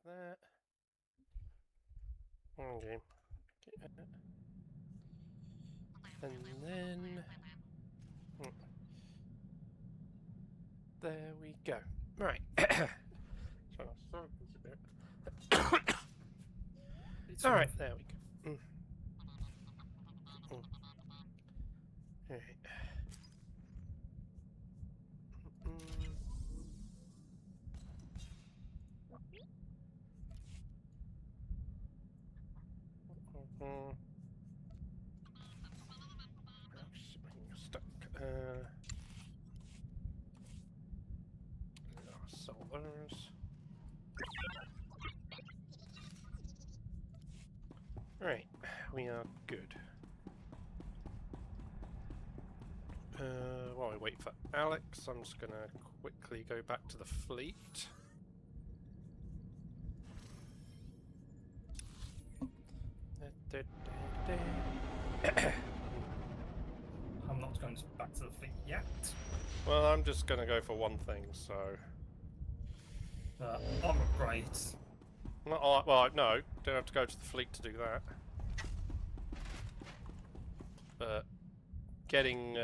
that. Okay. And then... There we go. Right. Sorry, Alright, there we go. Alright. Stuck. Solars. Right, we are good. While we wait for Alex, I'm just gonna quickly go back to the fleet. I'm not going back to the fleet yet. Well, I'm just gonna go for one thing, so... Armor upgrades. Well, no, don't have to go to the fleet to do that. But getting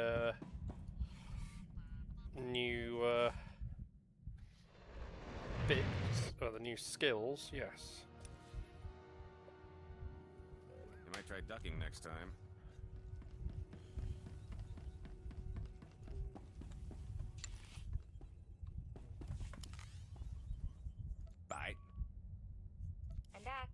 new bits, or the new skills, yes. You might try ducking next time. Bye. I'm back.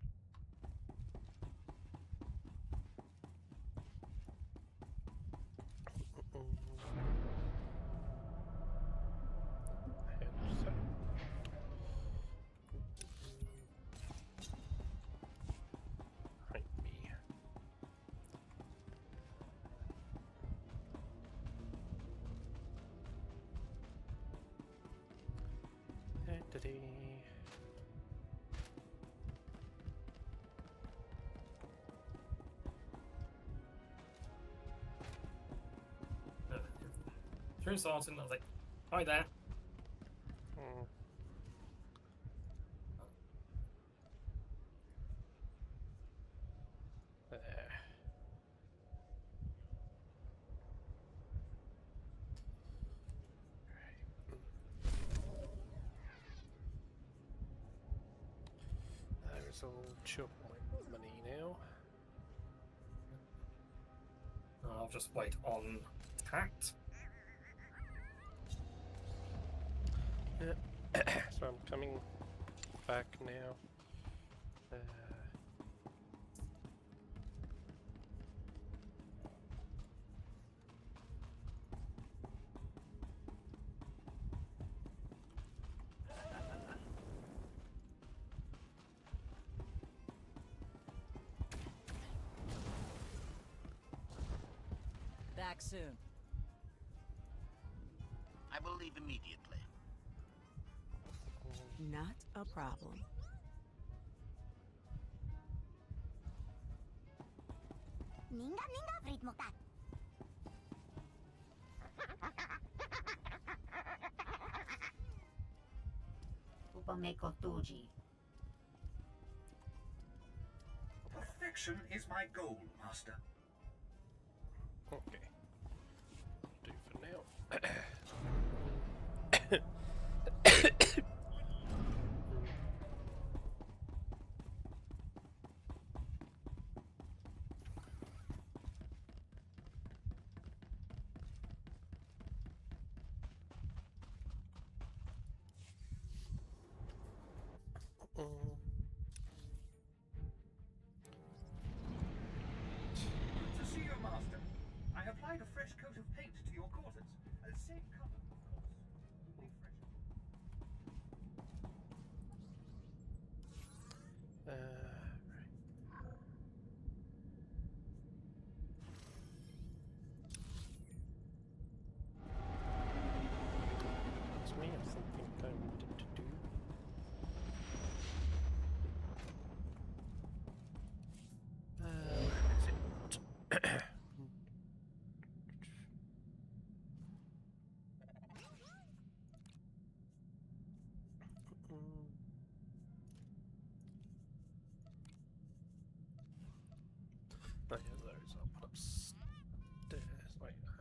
Through Sarton, I was like, hi there. There. There's all chunk my money now. I'll just wait on tact. So I'm coming back now. Back soon. I will leave immediately. Not a problem. Ninga ritmo ta. Upameko tuji. Perfection is my goal, Master. Okay. Do for now. To see you, Master. I applied a fresh coat of paint to your quarters. Same color, of course. Only fresh. It's me of something I wanted to do. Where is it? Oh, yeah, those I'll put upstairs like that.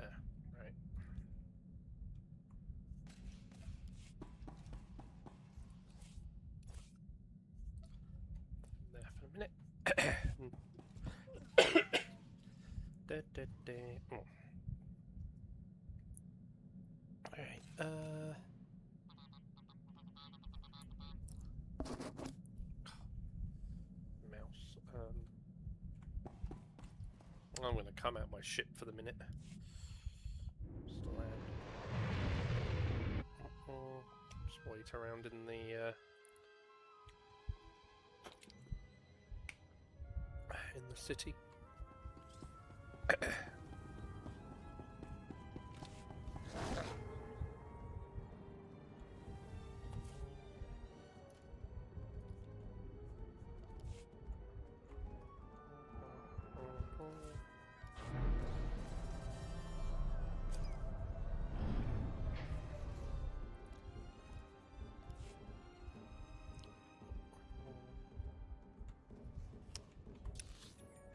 Uh, right. There for a minute. Da, da, da. Oh. Alright, mouse. I'm gonna come out my ship for the minute. Just land. Just wait around in the city.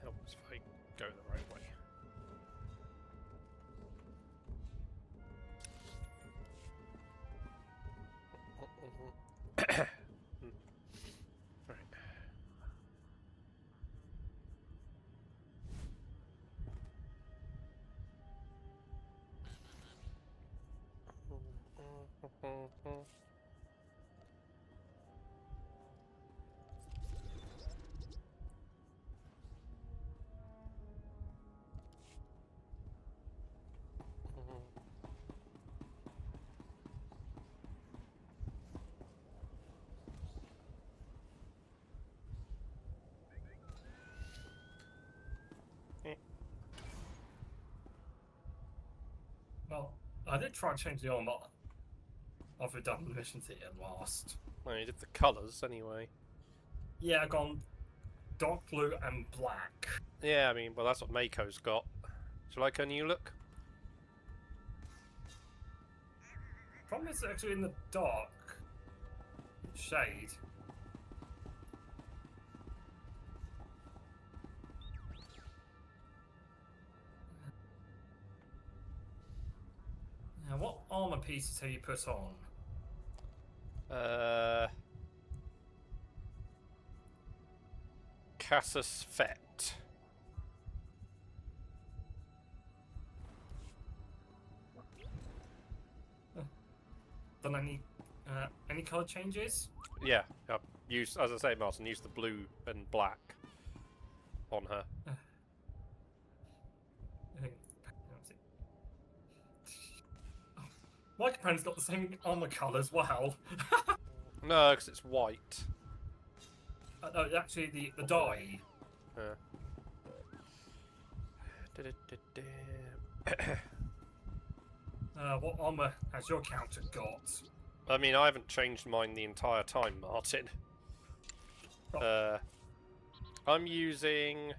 Helps if I go the right way. Right. Well, I did try and change the armor. I've done the missions here last. Well, you did the colours anyway. Yeah, I've gone dark blue and black. Yeah, I mean, well, that's what Mako's got. Do you like her new look? Problem is actually in the dark shade. Now, what armor pieces have you put on? Cassus Fett. Done any color changes? Yeah, use, as I say, Martin, use the blue and black on her. My companion's got the same armor colour as well. No, because it's white. No, actually the dye. What armor has your counter got? I mean, I haven't changed mine the entire time, Martin. I'm using...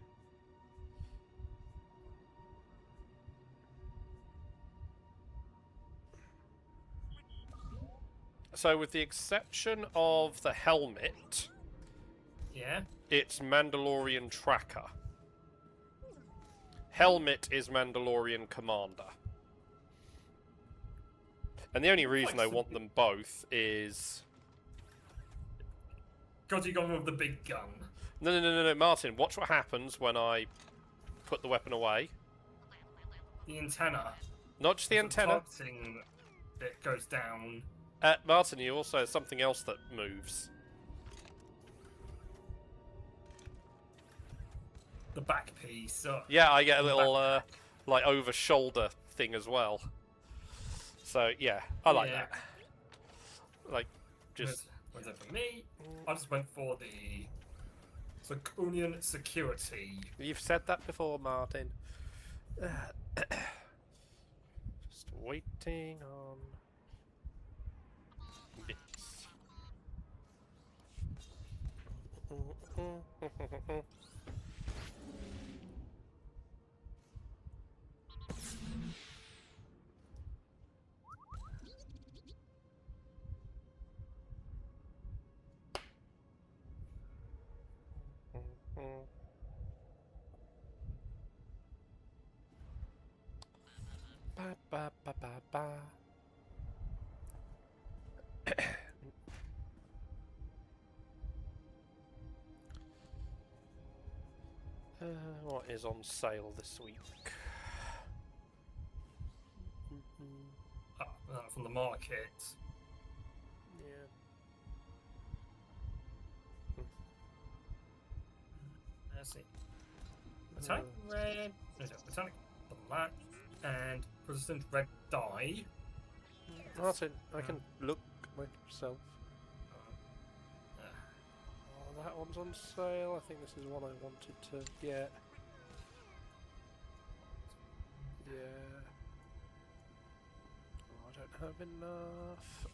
So, with the exception of the helmet, Yeah? it's Mandalorian Tracker. Helmet is Mandalorian Commander. And the only reason I want them both is... God, you gone with the big gun. No, Martin, watch what happens when I put the weapon away. The antenna. Not just the antenna. Targeting bit goes down. Martin, you also have something else that moves. the back piece. Yeah, I get a little Backpack. like over shoulder thing as well. So yeah, I like Yeah. that. Like just What's it for me? I just went for the Draconian security. you've said that before, Martin. Just waiting on bits. Ba ba ba ba ba. What is on sale this week? From the market. Yeah. Let's see. Metallic red, metallic black, and persistent red dye. Martin, I can look myself. Uh, Oh, that one's on sale. I think this is one I wanted to get. Yeah. Oh, I don't have enough.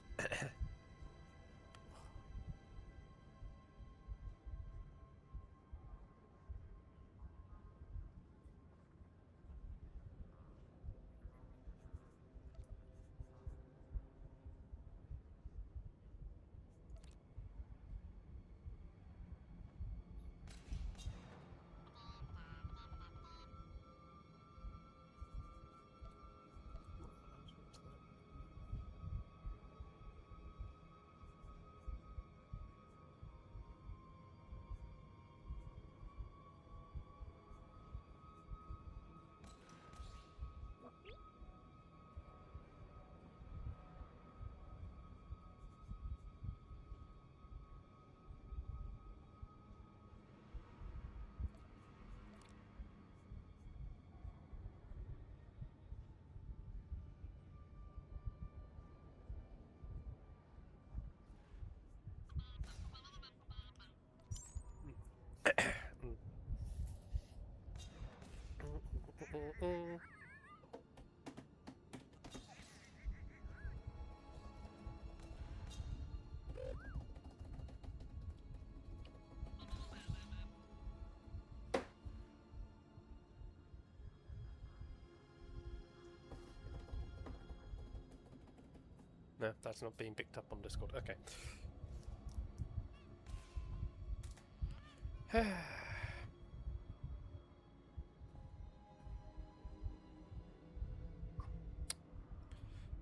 No, that's not being picked up on Discord. Okay.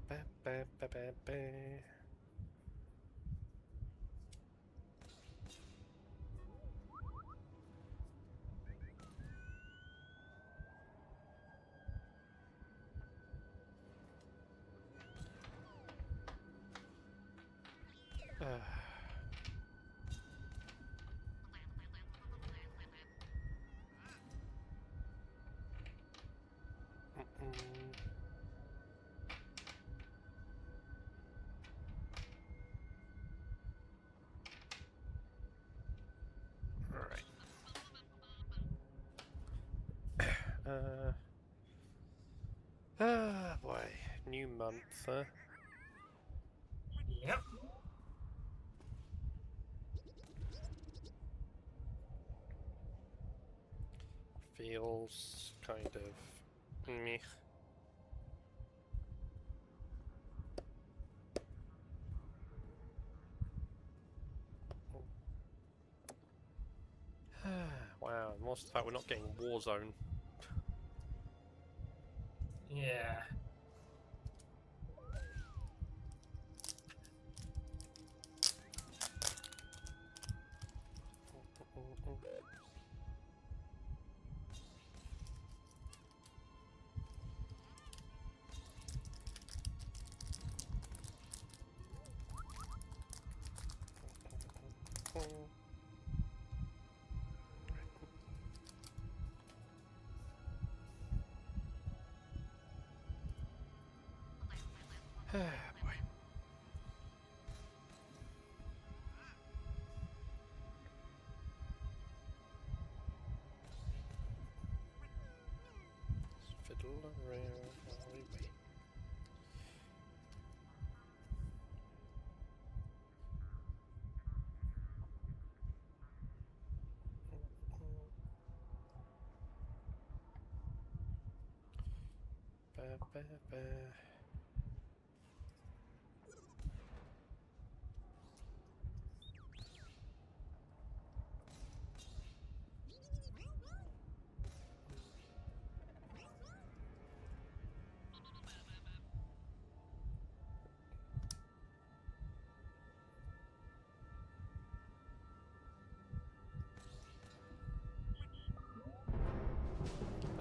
Ba, ba, ba, ba, ba. Alright. Boy. New month, huh? Yep. Feels kind of meh. Wow, most of the fact we're not getting Warzone. Yeah. Dula Rare Highway. Ba, ba, ba.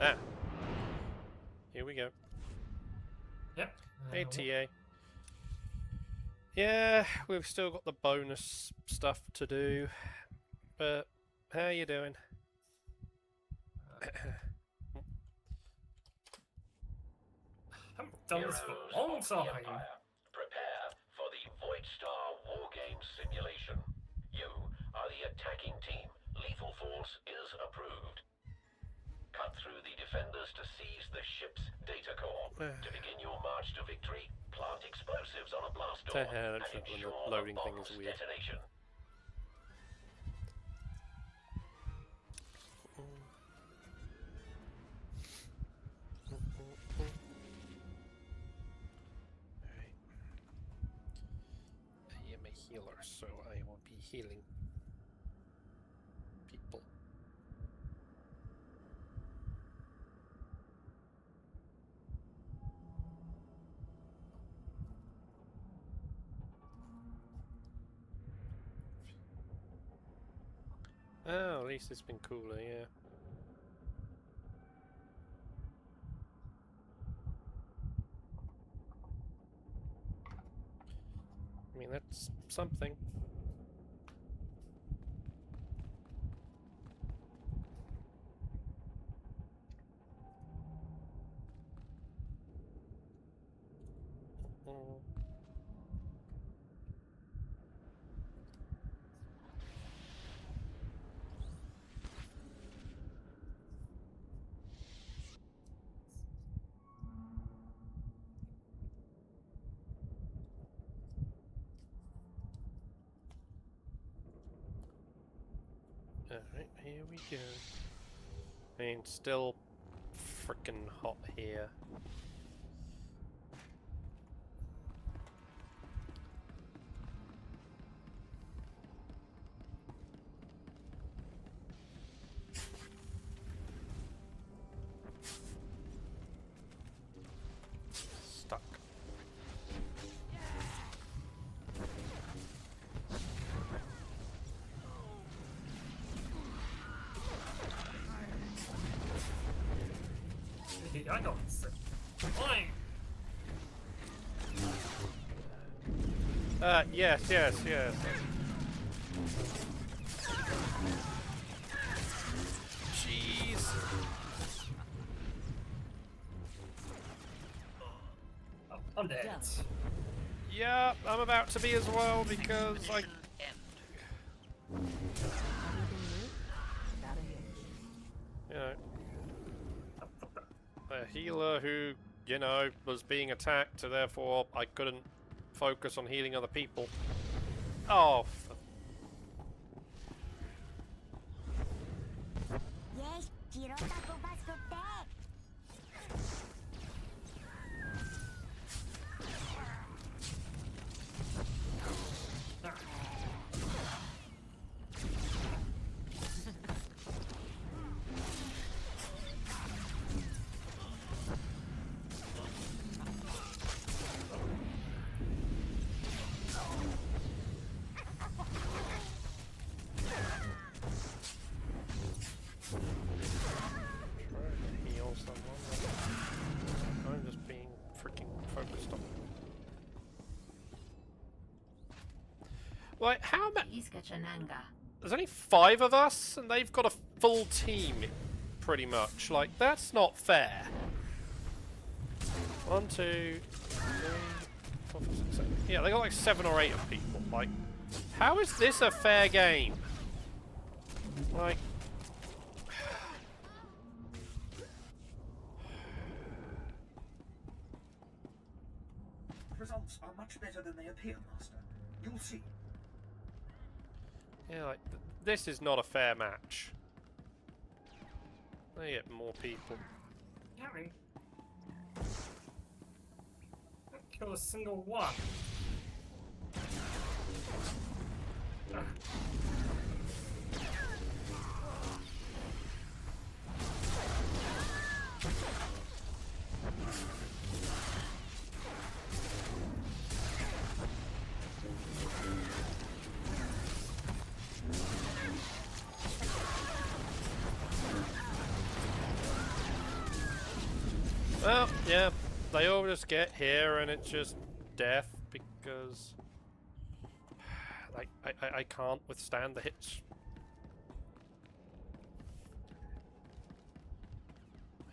Ah. Here we go. Yep. Hey, TA. Yeah, we've still got the bonus stuff to do, but how you doing? Haven't done this for a long time. Prepare for the Void Star Wargame simulation. You are the attacking team. Lethal force is approved. Cut through the defenders to seize the ship's data core. To begin your march to victory, plant explosives on a blast door and When ensure the loading thing bomb's is weird. detonation. Alright. I am a healer, so I will be healing people. Oh, at least it's been cooler, yeah. I mean, that's something. Alright, here we go. I mean, still frickin' hot here. Stuck. I got sick. Fine. Yes, yes, yes. Jeez. Oh, I'm dead. Yeah, I'm about to be as well because I. You know, a healer who, you know, was being attacked, so therefore I couldn't focus on healing other people. Oh. Yes, Chirota go back to back. Heal someone. I'm just being freaking focused on. Like, how many? Iskachananga. There's only 5 of us, and they've got a full team, pretty much. Like, that's not fair. 1, 2, 3, 4, 5, 6, 7. Yeah, they got like 7 or 8 of people. Like, how is this a fair game? Like, Lethals are much better than they appear, Master. You'll see. Yeah, like, this is not a fair match. They get more people. Gary. Don't kill a single one. Ugh. Well, yeah, they all just get here and it's just death because like I can't withstand the hits.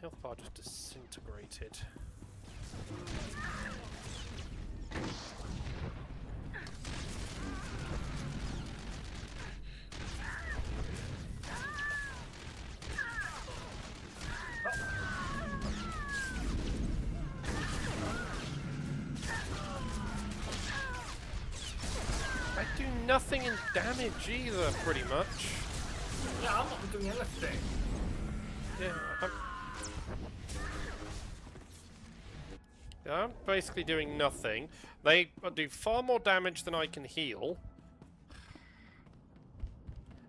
Health bar just disintegrated. I do nothing in damage either, pretty much. Yeah, I'm not doing anything. I'm basically doing nothing. They do far more damage than I can heal.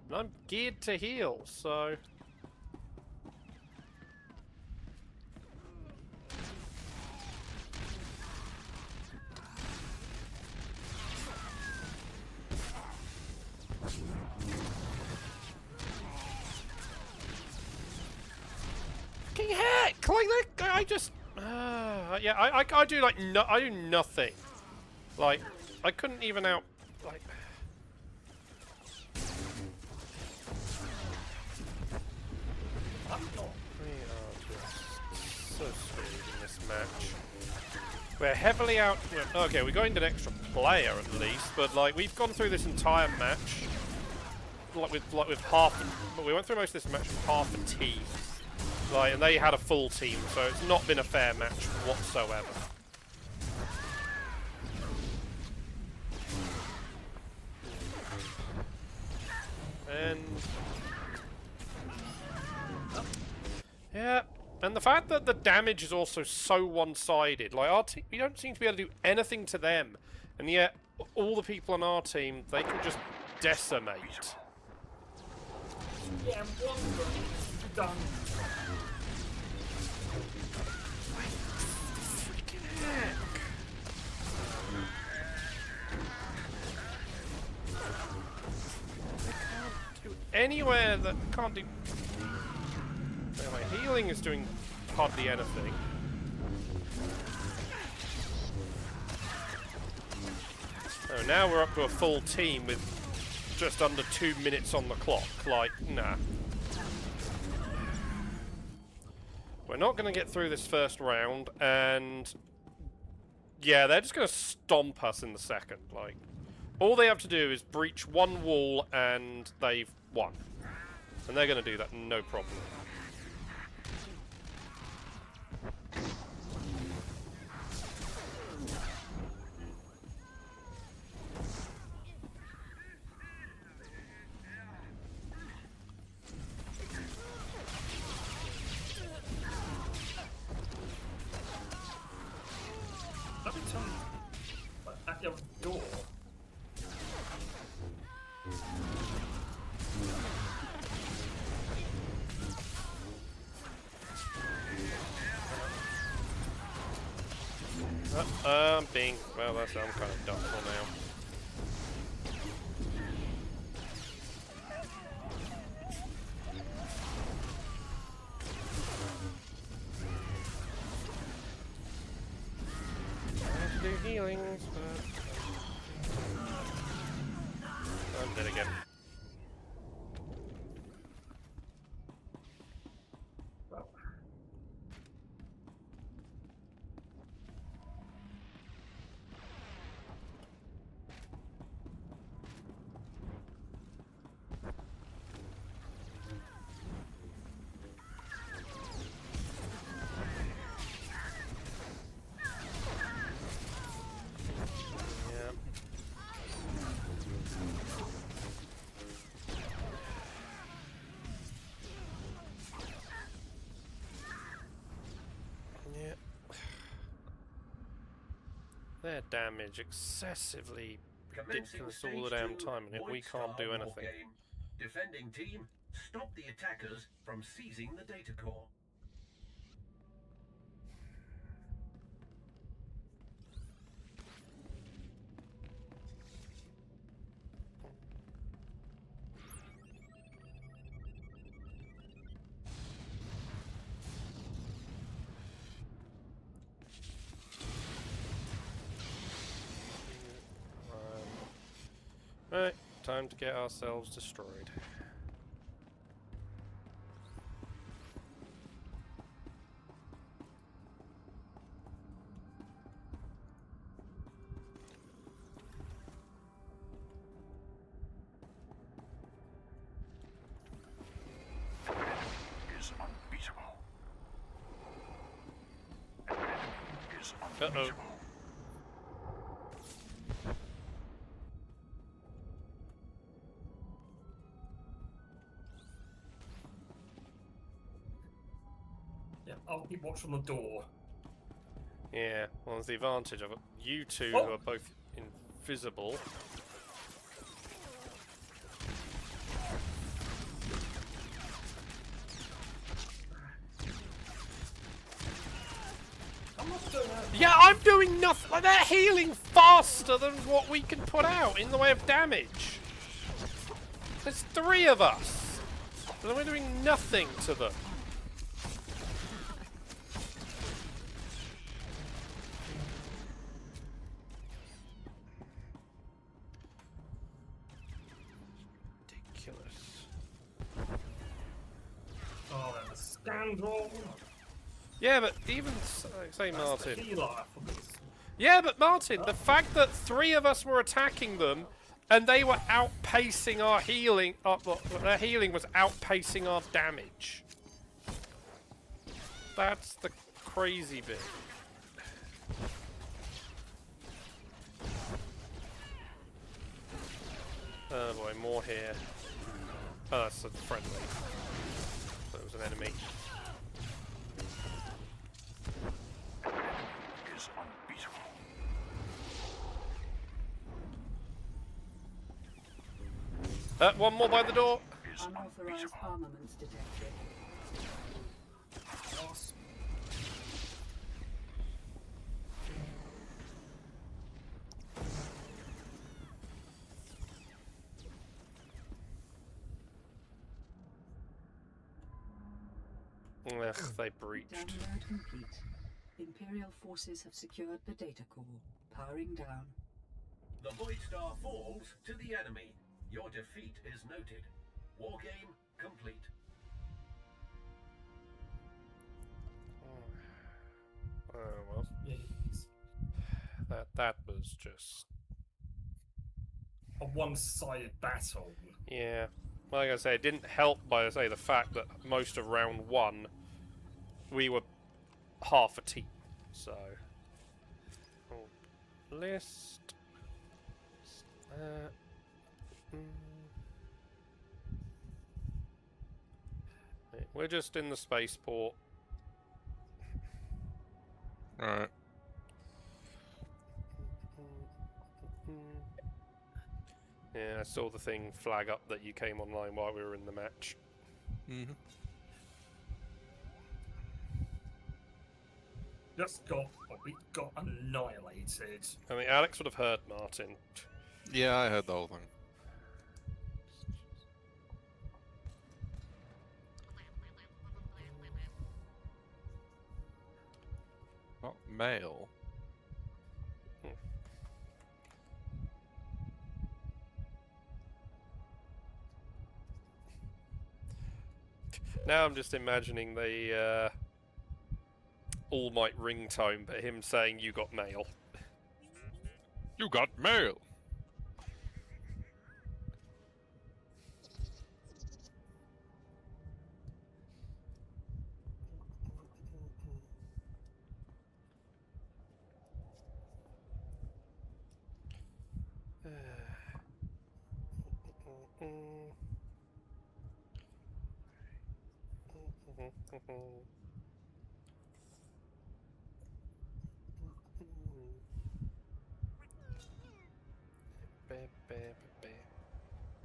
And I'm geared to heal, so... Fucking heck! Like that, I just... yeah, I do like no, I do nothing. Like, I couldn't even out... Like... We are just so screwed in this match. We're heavily out... Okay, we're going to an extra player at least, but like, we've gone through this entire match like with half... But we went through most of this match with half a team. Like, and they had a full team, so it's not been a fair match whatsoever. And... yeah, and the fact that the damage is also so one-sided, like, our team, we don't seem to be able to do anything to them, and yet all the people on our team, they can just decimate. Yeah, one thing done. Anywhere that can't do... Anyway, healing is doing hardly anything. So now we're up to a full team with just under 2 minutes on the clock. Like, nah. We're not going to get through this first round, and... yeah, they're just going to stomp us in the second. Like, all they have to do is breach one wall, and they've won. And they're going to do that, no problem. Let me tell you, like, at your door. I'm being... well, I'm kind of doubtful now. I have to do healings, but... I'm dead again. Their damage excessively Commencing ridiculous stage all the damn 2 time, and yet we Void Star can't do war anything. game. Defending team, stop the attackers from seizing the data core. Right, time to get ourselves destroyed. Is unbeatable. Is Uh-oh. Yeah, I'll keep watch on the door. Yeah, well, there's the advantage of it. You two Oh. who are both invisible. I'm not doing that. Yeah, I'm doing nothing. Like, they're healing faster than what we can put out in the way of damage. There's 3 of us, and we're doing nothing to them. Ridiculous. Oh, there's a scoundrel. Yeah, but even say That's Martin. the healer. For this. Yeah, but Martin, the fact that 3 of us were attacking them and they were outpacing our healing, their healing was outpacing our damage. That's the crazy bit. Oh boy, more here. Oh, that's a friendly. That was an enemy. is unbeatable. One more by the door. Is Unauthorized unbeatable. armaments detected. Lost. Ugh, they breached. Download complete. Imperial forces have secured the data core. Powering down. The Void Star falls to the enemy. Your defeat is noted. War game complete. Oh well, Yes. that was just A one-sided battle. yeah. Like I say, it didn't help by the fact that most of round 1 we were half a team. So list. We're just in the spaceport. Alright. Yeah, I saw the thing flag up that you came online while we were in the match. Mm-hmm. We got annihilated. I mean, Alex would have heard Martin. Yeah, I heard the whole thing. Not male. Now I'm just imagining the All Might ringtone, but him saying you got mail. You got mail!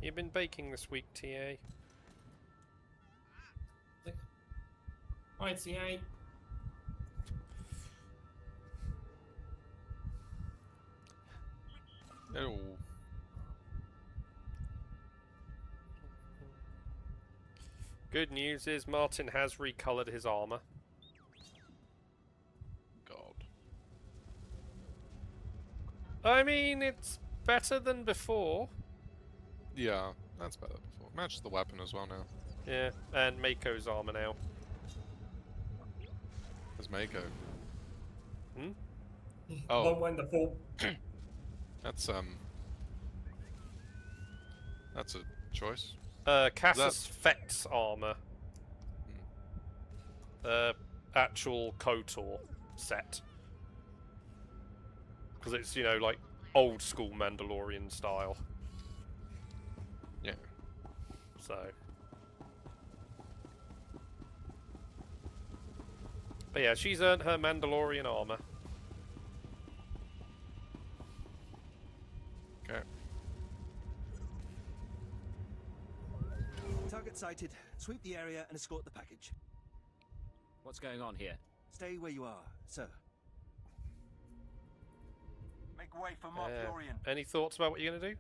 You've been baking this week, TA. Alright, CA. Oh. Good news is Martin has recolored his armor. God. I mean, it's better than before. Yeah, that's better before. Matches the weapon as well now. Yeah, and Mako's armor now. There's Mako. Hmm? Oh. One wonderful. That's a choice. Casus Fett's armor. Actual KOTOR set. Because it's, you know, like old school Mandalorian style. Yeah. So. But yeah, she's earned her Mandalorian armor. Okay. Target sighted. Sweep the area and escort the package. What's going on here? Stay where you are, sir. Make way for Mark Florian. Any thoughts about what you're gonna do?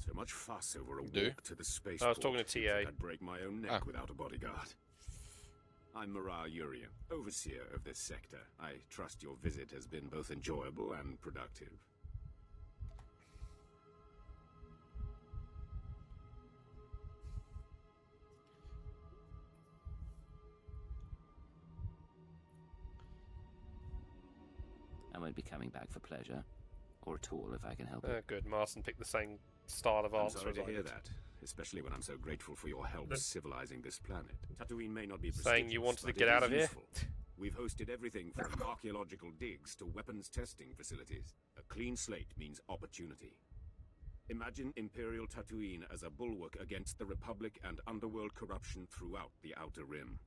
So much fuss over a Do? walk to the space. I was talking to TA. I'd break my own neck without a bodyguard. I'm Marar Urian, overseer of this sector. I trust your visit has been both enjoyable and productive. I won't be coming back for pleasure, or at all if I can help it. Good. Martin picked the same style of I'm answer sorry as to I hear did. that, especially when I'm so grateful for your help civilizing this planet. Tatooine may not be Saying you prestigious, wanted to but get it out is of here? useful. We've hosted everything from archaeological digs to weapons testing facilities. A clean slate means opportunity. Imagine Imperial Tatooine as a bulwark against the Republic and underworld corruption throughout the Outer Rim.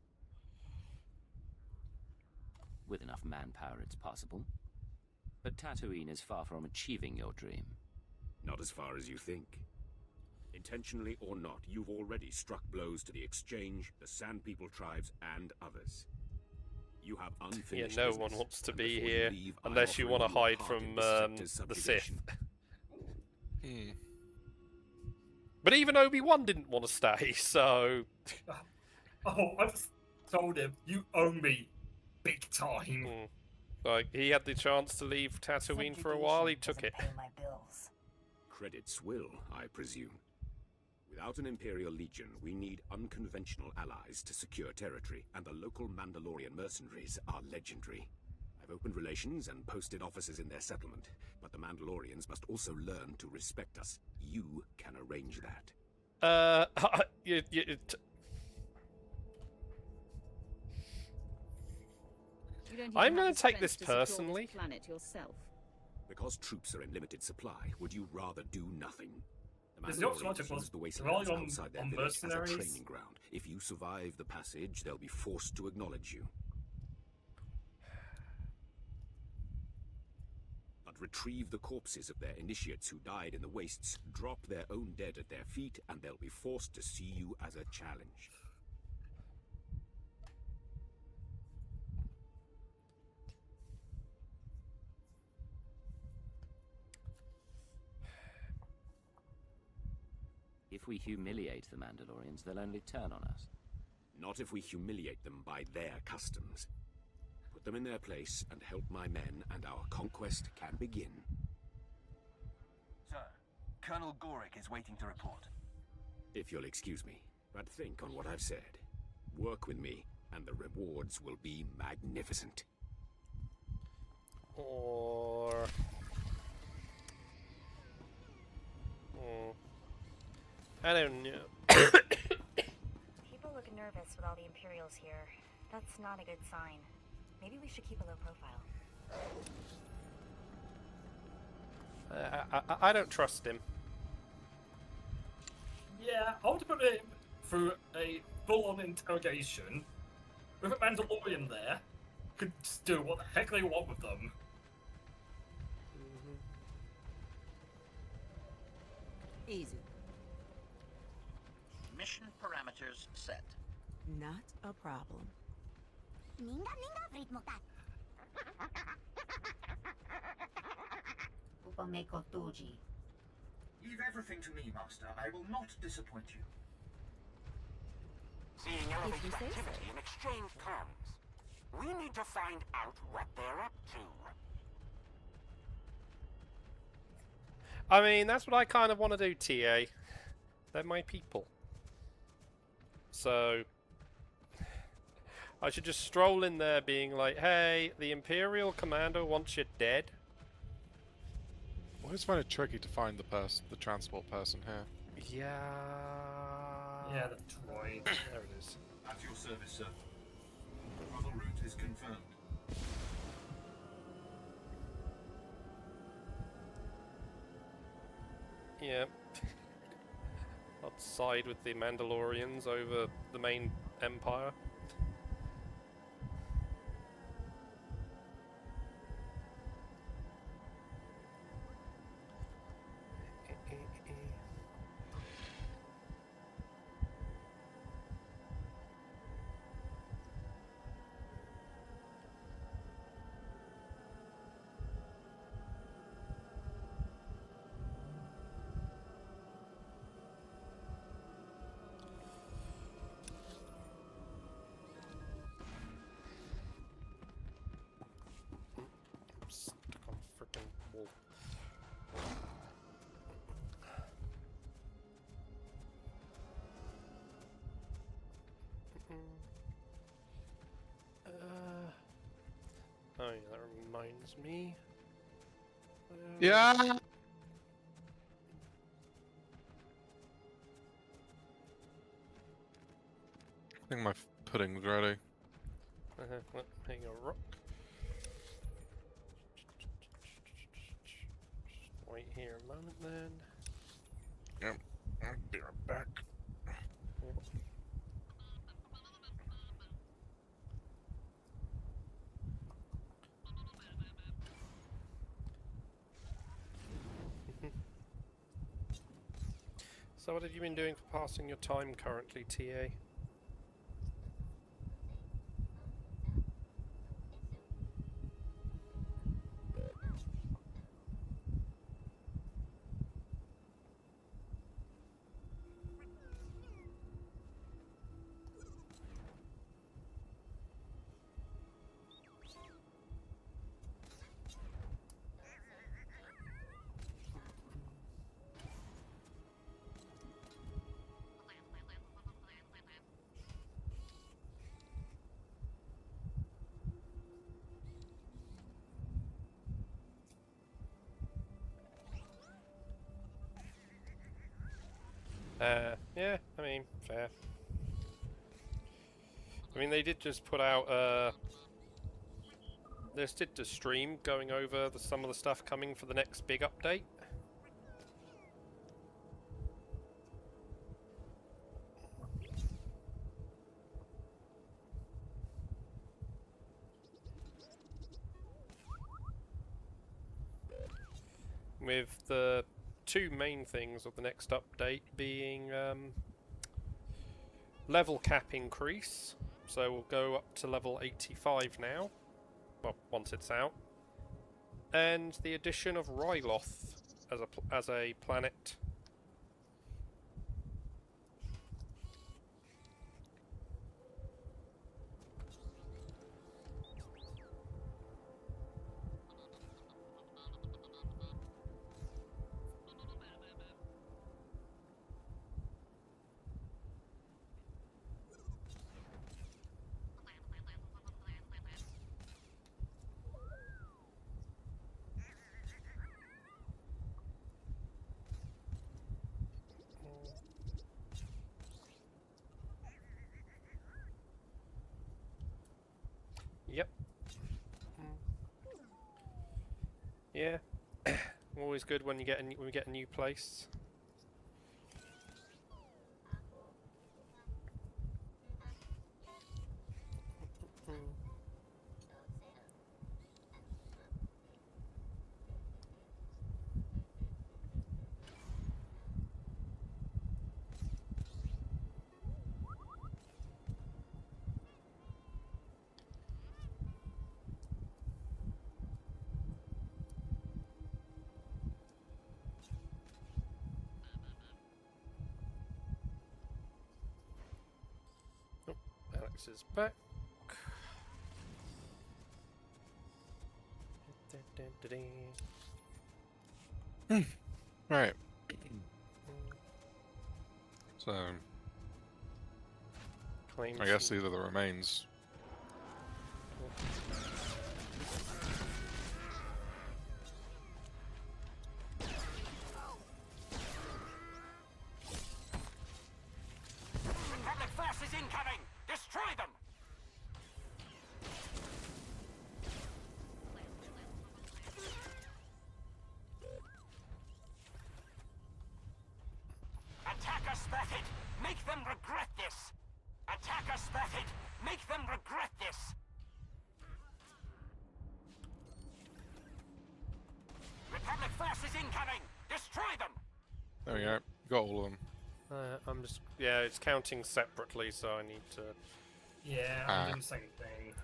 With enough manpower, it's possible. But Tatooine is far from achieving your dream. Not as far as you think. Intentionally or not, you've already struck blows to the Exchange, the Sand People tribes, and others. You have unfinished Yeah, no business, one wants to and be before you here leave, I'm unless you offering want to you a hide part from in this sector's the Sith. subjugation. But even Obi-Wan didn't want to stay, so... Oh, I just told him, you owe me big time. Like, he had the chance to leave Tatooine for a while, he took it. Credits will, I presume. Without an Imperial Legion, we need unconventional allies to secure territory, and the local Mandalorian mercenaries are legendary. I've opened relations and posted officers in their settlement, but the Mandalorians must also learn to respect us. You can arrange that. I'm going to take this personally. Because troops are in limited supply, would you rather do nothing? There's the alternative was the rely wastelands on outside their village as a mercenaries. training ground. If you survive the passage, they'll be forced to acknowledge you. But retrieve the corpses of their initiates who died in the wastes, drop their own dead at their feet, and they'll be forced to see you as a challenge. If we humiliate the Mandalorians, they'll only turn on us. Not if we humiliate them by their customs. Put them in their place and help my men, and our conquest can begin. Sir, Colonel Gorick is waiting to report. If you'll excuse me, but think on what I've said. Work with me, and the rewards will be magnificent. Or... I don't know. People look nervous with all the Imperials here. That's not a good sign. Maybe we should keep a low profile. I don't trust him. Yeah, I want to put him through a full-on interrogation with a Mandalorian there. Could just do what the heck they want with them. Easy. Mission parameters set. Not a problem. Upa meko tuji. Leave everything to me, Master. I will not disappoint you. Seeing If elevated you say activity so. and exchange comms. We need to find out what they're up to. I mean, that's what I kind of want to do, TA. They're my people. So I should just stroll in there being like, hey, the Imperial Commander wants you dead. I always find it tricky to find the transport person here. Yeah. Yeah, the droid. There it is. At your service, sir. Travel route is confirmed. Yeah. I'll side with the Mandalorians over the main Empire. Stuck on a freaking wall. Oh yeah, that reminds me. Yeah! I think my pudding's ready. Well, hang a rock. Wait here a moment then. Yep, I'll be right back. So what have you been doing for passing your time currently, TA? Yeah, I mean, fair. I mean, they did just put out, they just did the stream going over some of the stuff coming for the next big update. With the two main things of the next update being level cap increase, so we'll go up to level 85 now, well, once it's out, and the addition of Ryloth as a planet. Yep. Yeah. Always good when you get when we get a new place. Parallax is back. Right. So, Claim I guess some- these are the remains. Republic forces incoming! Destroy them! Attacker spotted! Make them regret this! Attacker spotted! Make them regret this! Republic forces incoming! Destroy them! There we go. Got all of them. I'm just, yeah, it's counting separately, so I need to. Yeah, I'm doing the same thing.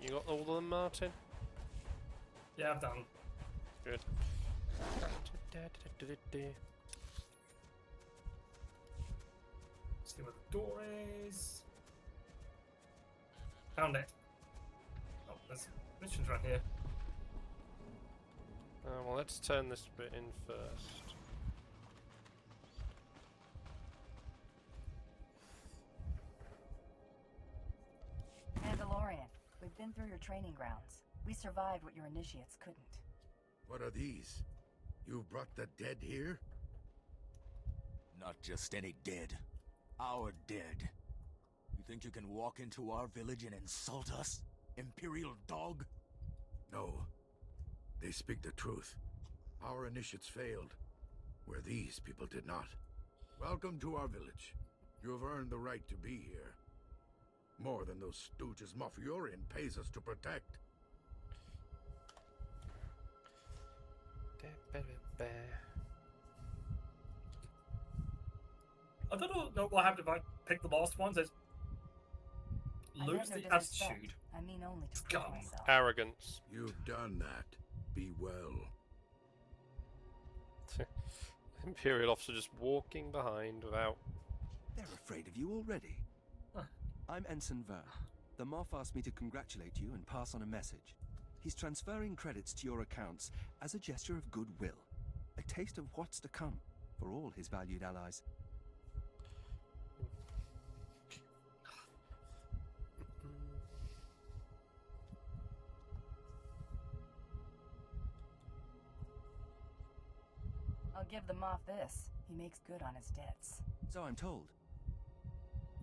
You got all of them, Martin? Yeah, I've done. Good. See where the door is. Found it. Oh, there's missions right here. Well, let's turn this bit in first. Mandalorian, we've been through your training grounds. We survived what your initiates couldn't. What are these? You brought the dead here? Not just any dead. Our dead. You think you can walk into our village and insult us? Imperial dog? No. They speak the truth. Our initiates failed, where these people did not. Welcome to our village. You have earned the right to be here. More than those stooges Moff Yorian pays us to protect. I don't know what happened if I picked the last ones. There's I lose meant no the disrespect. attitude. I mean only to Scum. prove myself. Arrogance. You've done that. Be well. Imperial officer just walking behind without. They're afraid of you already. I'm Ensign Ver. The Moff asked me to congratulate you and pass on a message. He's transferring credits to your accounts as a gesture of goodwill. A taste of what's to come for all his valued allies. I'll give the Moff this. He makes good on his debts. So I'm told.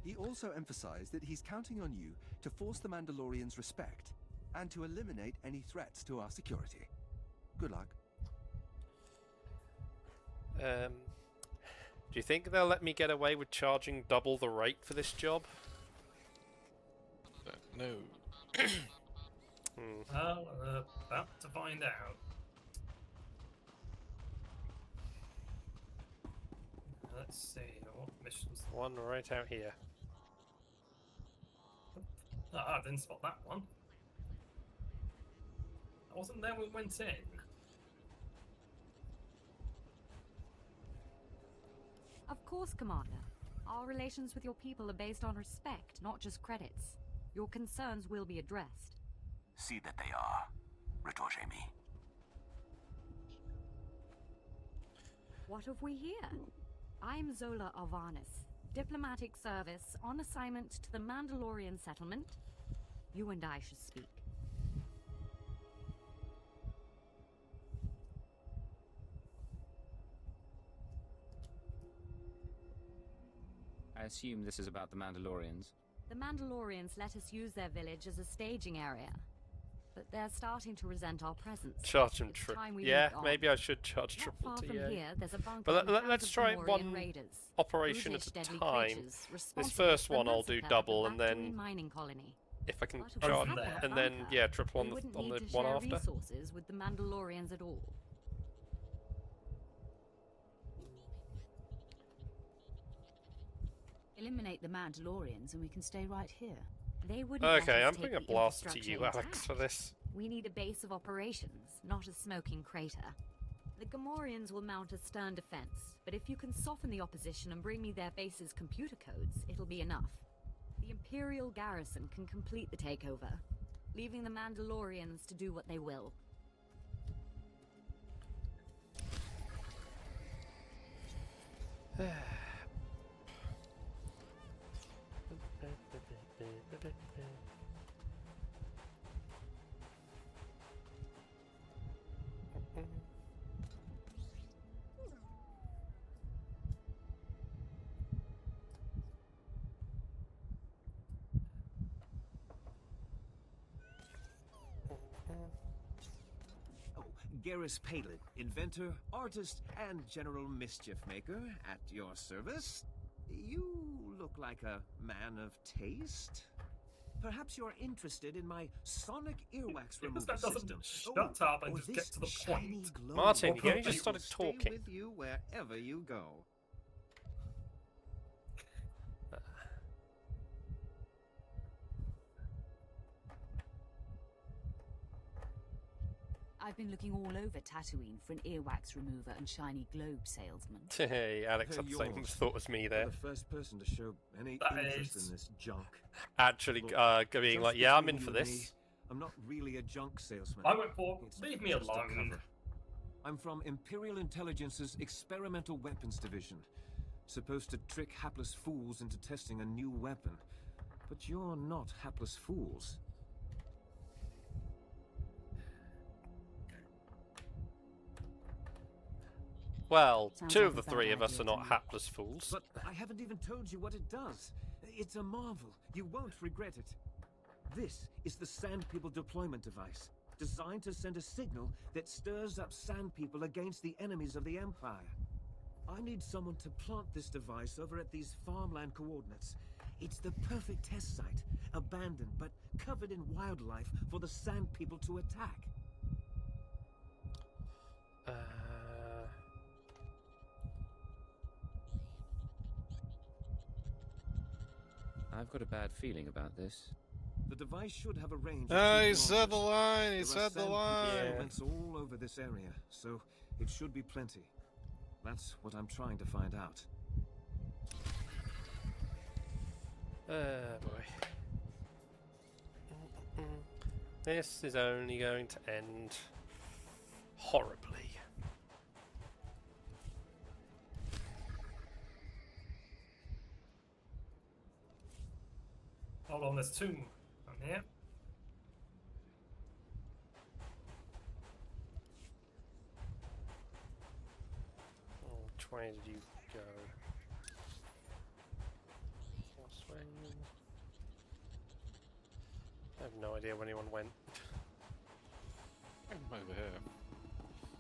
He also emphasized that he's counting on you to force the Mandalorians' respect and to eliminate any threats to our security. Good luck. Do you think they'll let me get away with charging double the rate for this job? No. Well, about to find out. Let's see what missions. One right out here. Ah, I didn't spot that one. I wasn't there when we went in. Of course, Commander. Our relations with your people are based on respect, not just credits. Your concerns will be addressed. See that they are. Retorche me. What have we here? I'm Zola Arvanis, diplomatic service on assignment to the Mandalorian settlement. You and I should speak. I assume this is about the Mandalorians. The Mandalorians let us use their village as a staging area, but they're starting to resent our presence. Charge them It's triple. time we Yeah, moved on. maybe I should charge Not triple far TA. from here, there's a bunker But in front let's of try it Fomorian one raiders. operation Brutish, at a deadly time. creatures This responsible first for the one I'll do massacre of double the and Bactari then mining colony. if I can But if we charge, had that and then bunker, yeah, triple we on wouldn't the need to one share after. resources with the Mandalorians at all. Eliminate the Mandalorians and we can stay right here. They wouldn't let Okay, us I'm take putting a the blast to infrastructure you, Alex, intact. for this. We need a base of operations, not a smoking crater. The Gamorreans will mount a stern defense, but if you can soften the opposition and bring me their base's computer codes, it'll be enough. The Imperial garrison can complete the takeover, leaving the Mandalorians to do what they will. Garrus Palin, inventor, artist, and general mischief maker, at your service. You look like a man of taste. Perhaps you're interested in my sonic earwax removal that doesn't system. shut up and or just this get to the shiny point. glow Martin, that you only just will started stay talking. with you wherever you go. I've been looking all over Tatooine for an earwax remover and shiny globe salesman. Hey, Alex had the same You're thought as me there. the first person to show any That interest is- in this junk. Actually, Look, being just like, yeah, I'm between in for you and this. me, I'm not really a junk salesman. I went for It's leave me just a alone. cover. I'm from Imperial Intelligence's Experimental Weapons Division. Supposed to trick hapless fools into testing a new weapon. But you're not hapless fools. Well, Sounds two like of the a bad three of us idea are to not me. hapless fools. But I haven't even told you what it does. It's a marvel. You won't regret it. This is the Sand People deployment device, designed to send a signal that stirs up Sand People against the enemies of the Empire. I need someone to plant this device over at these farmland coordinates. It's the perfect test site, abandoned but covered in wildlife for the Sand People to attack. I've got a bad feeling about this. The device should have a range of Ah, 2 he said the kilometers. line, he There are said the Sand People line. settlements all over this area, so it should be plenty. That's what I'm trying to find out. Boy. This is only going to end horribly. Hold on, there's two on here. Which way did you go? This way? I have no idea where anyone went. I'm over here.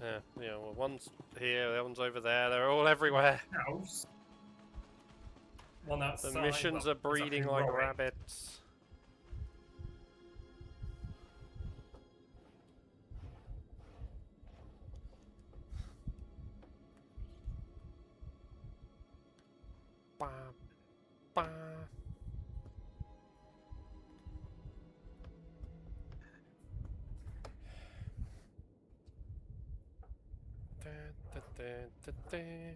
Yeah, you know, well, one's here, the other one's over there. They're all everywhere. House. One outside. The missions well, are breeding it's like heroic. rabbits. Ba, ba. Da, da, da, da, da.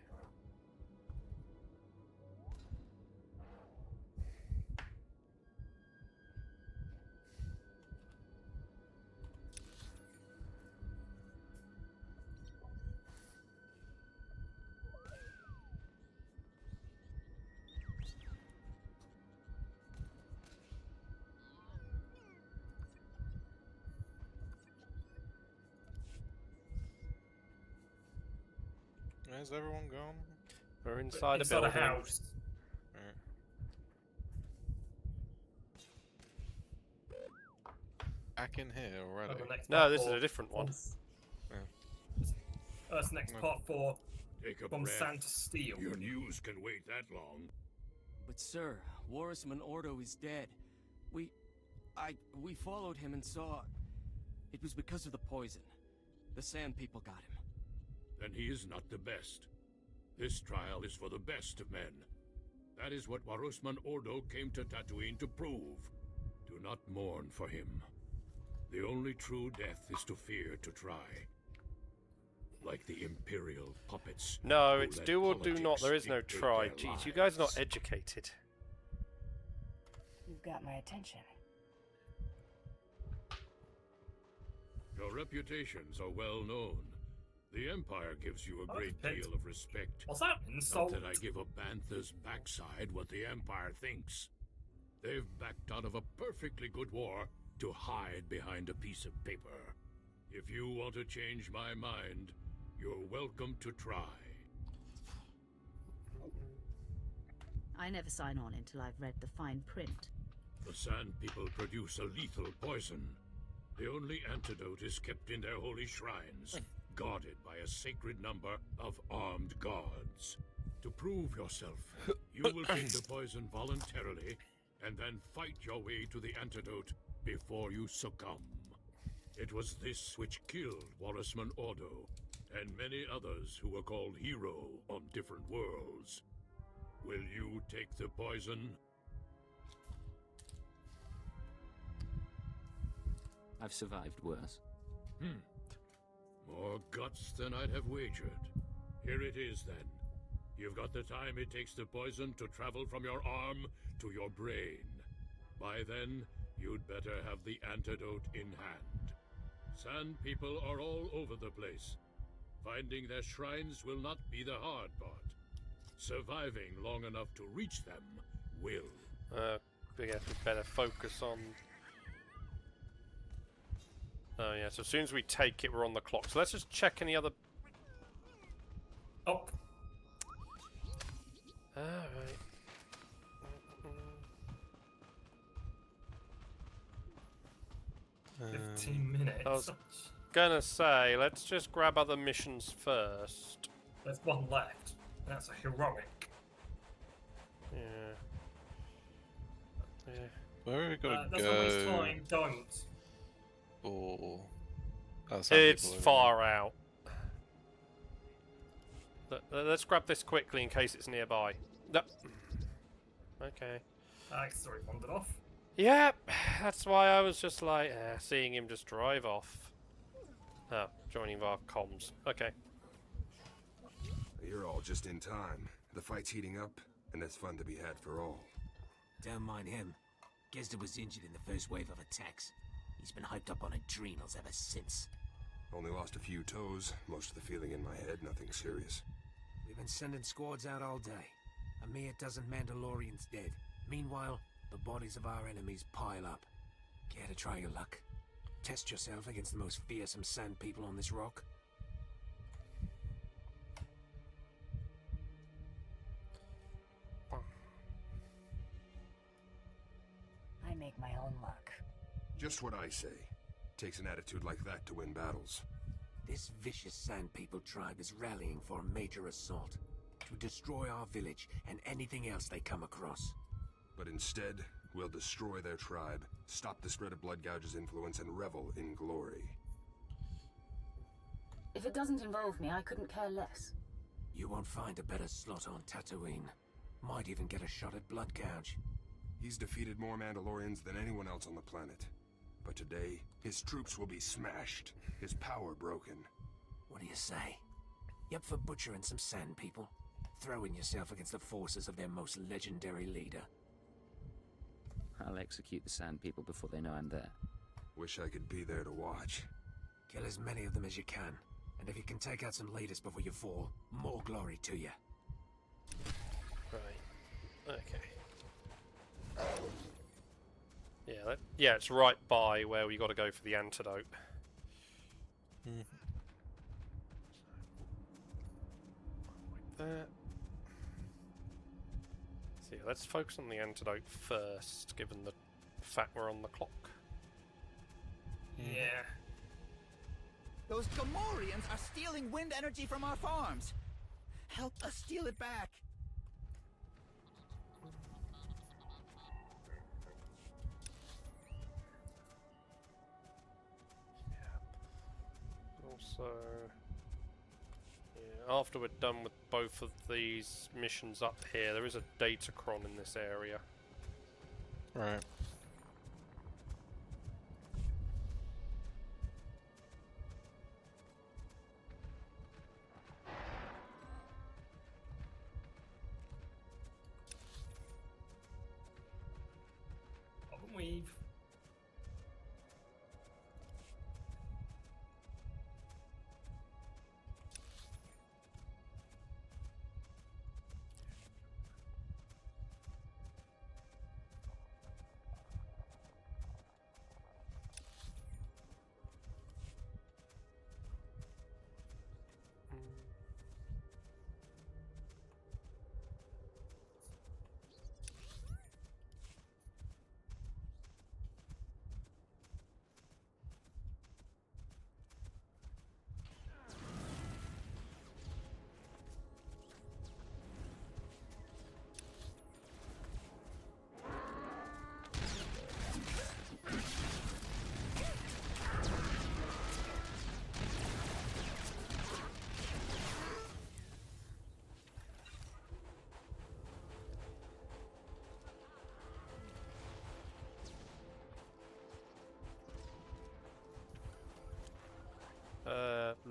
Where's everyone gone? We're inside a Inside building. a house. Alright. Back in here already. Oh, the next No, part this is four. a different one. That's next part 4. Take a From breath. Sand to Steel. Your news can wait that long. But sir, Warisman Ordo is dead. We followed him and saw... It was because of the poison. The Sand People got him. Then he is not the best. This trial is for the best of men. That is what Warusman Ordo came to Tatooine to prove. Do not mourn for him. The only true death is to fear to try. Like the Imperial puppets. No, it's do or do not. There is no try. Jeez, you guys are not educated. You've got my attention. Your reputations are well known. The Empire gives you a great deal of respect. What's that insult? Not that I give a bantha's backside what the Empire thinks. They've backed out of a perfectly good war to hide behind a piece of paper. If you want to change my mind, you're welcome to try. I never sign on until I've read the fine print. The Sand People produce a lethal poison. The only antidote is kept in their holy shrines, guarded by a sacred number of armed guards. To prove yourself, you will take the poison voluntarily, and then fight your way to the antidote before you succumb. It was this which killed Warusman Ordo, and many others who were called hero on different worlds. Will you take the poison? I've survived worse. More guts than I'd have wagered. Here it is, then. You've got the time it takes the poison to travel from your arm to your brain. By then, you'd better have the antidote in hand. Sand People are all over the place. Finding their shrines will not be the hard part. Surviving long enough to reach them will. We have to better focus on... Oh yeah, so as soon as we take it, we're on the clock. So let's just check any other... Oh. Alright. 15 minutes. I was gonna say, let's just grab other missions first. There's one left. That's a heroic. Yeah. Yeah. Where are we gonna That's go? always time, don't. Or... It's far out. Let's grab this quickly in case it's nearby. No. Okay. Sorry, wandered off. Yep, that's why I was just like, seeing him just drive off. Oh, joining via comms. Okay. You're all just in time. The fight's heating up, and there's fun to be had for all. Don't mind him. Gizda was injured in the first wave of attacks. He's been hyped up on adrenals ever since. Only lost a few toes, most of the feeling in my head, nothing serious. We've been sending squads out all day. A mere dozen Mandalorians dead. Meanwhile, the bodies of our enemies pile up. Care to try your luck? Test yourself against the most fearsome Sand People on this rock? I make my own luck. Just what I say. Takes an attitude like that to win battles. This vicious Sand People tribe is rallying for a major assault. To destroy our village and anything else they come across. But instead, we'll destroy their tribe, stop the spread of Bloodgouge's influence, and revel in glory. If it doesn't involve me, I couldn't care less. You won't find a better slot on Tatooine. Might even get a shot at Bloodgouge. He's defeated more Mandalorians than anyone else on the planet. But today, his troops will be smashed, his power broken. What do you say? You up for butchering some Sand People? Throwing yourself against the forces of their most legendary leader? I'll execute the Sand People before they know I'm there. Wish I could be there to watch. Kill as many of them as you can. And if you can take out some leaders before you fall, more glory to you. Right. Okay. Yeah, it's right by where we got to go for the antidote. That. So yeah, let's focus on the antidote first, given the fact we're on the clock. Yeah. Those Gamorreans are stealing wind energy from our farms. Help us steal it back. So, yeah, after we're done with both of these missions up here, there is a Datacron in this area. Right. Haven't we?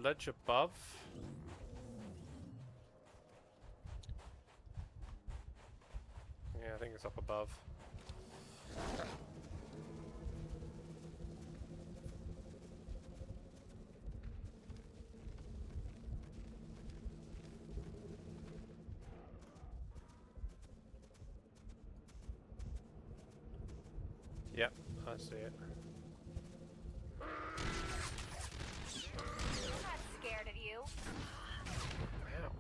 Ledge above. Yeah, I think it's up above. Yep, I see it. Scared of you? Wow.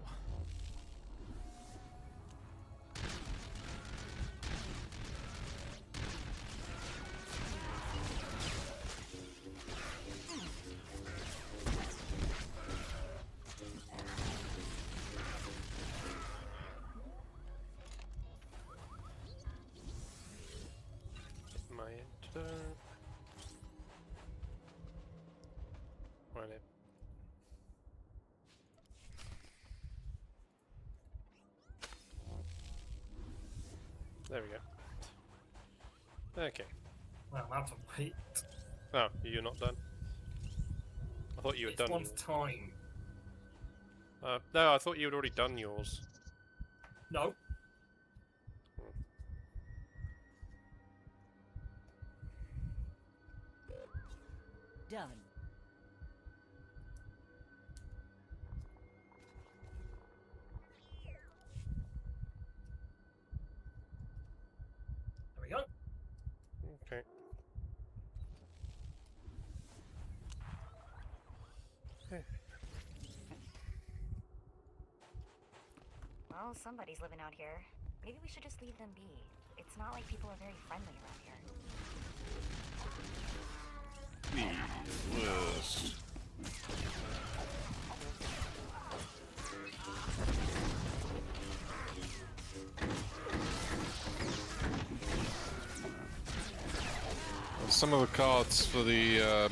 Get my enter. Right in. There we go. Okay. Well, I'm out of wait. Oh, you're not done? I thought you were done. One's time. No, I thought you had already done yours. No. Done. There we go. Okay. Well, somebody's living out here. Maybe we should just leave them be. It's not like people are very friendly around here. The worst. Some of the cards for the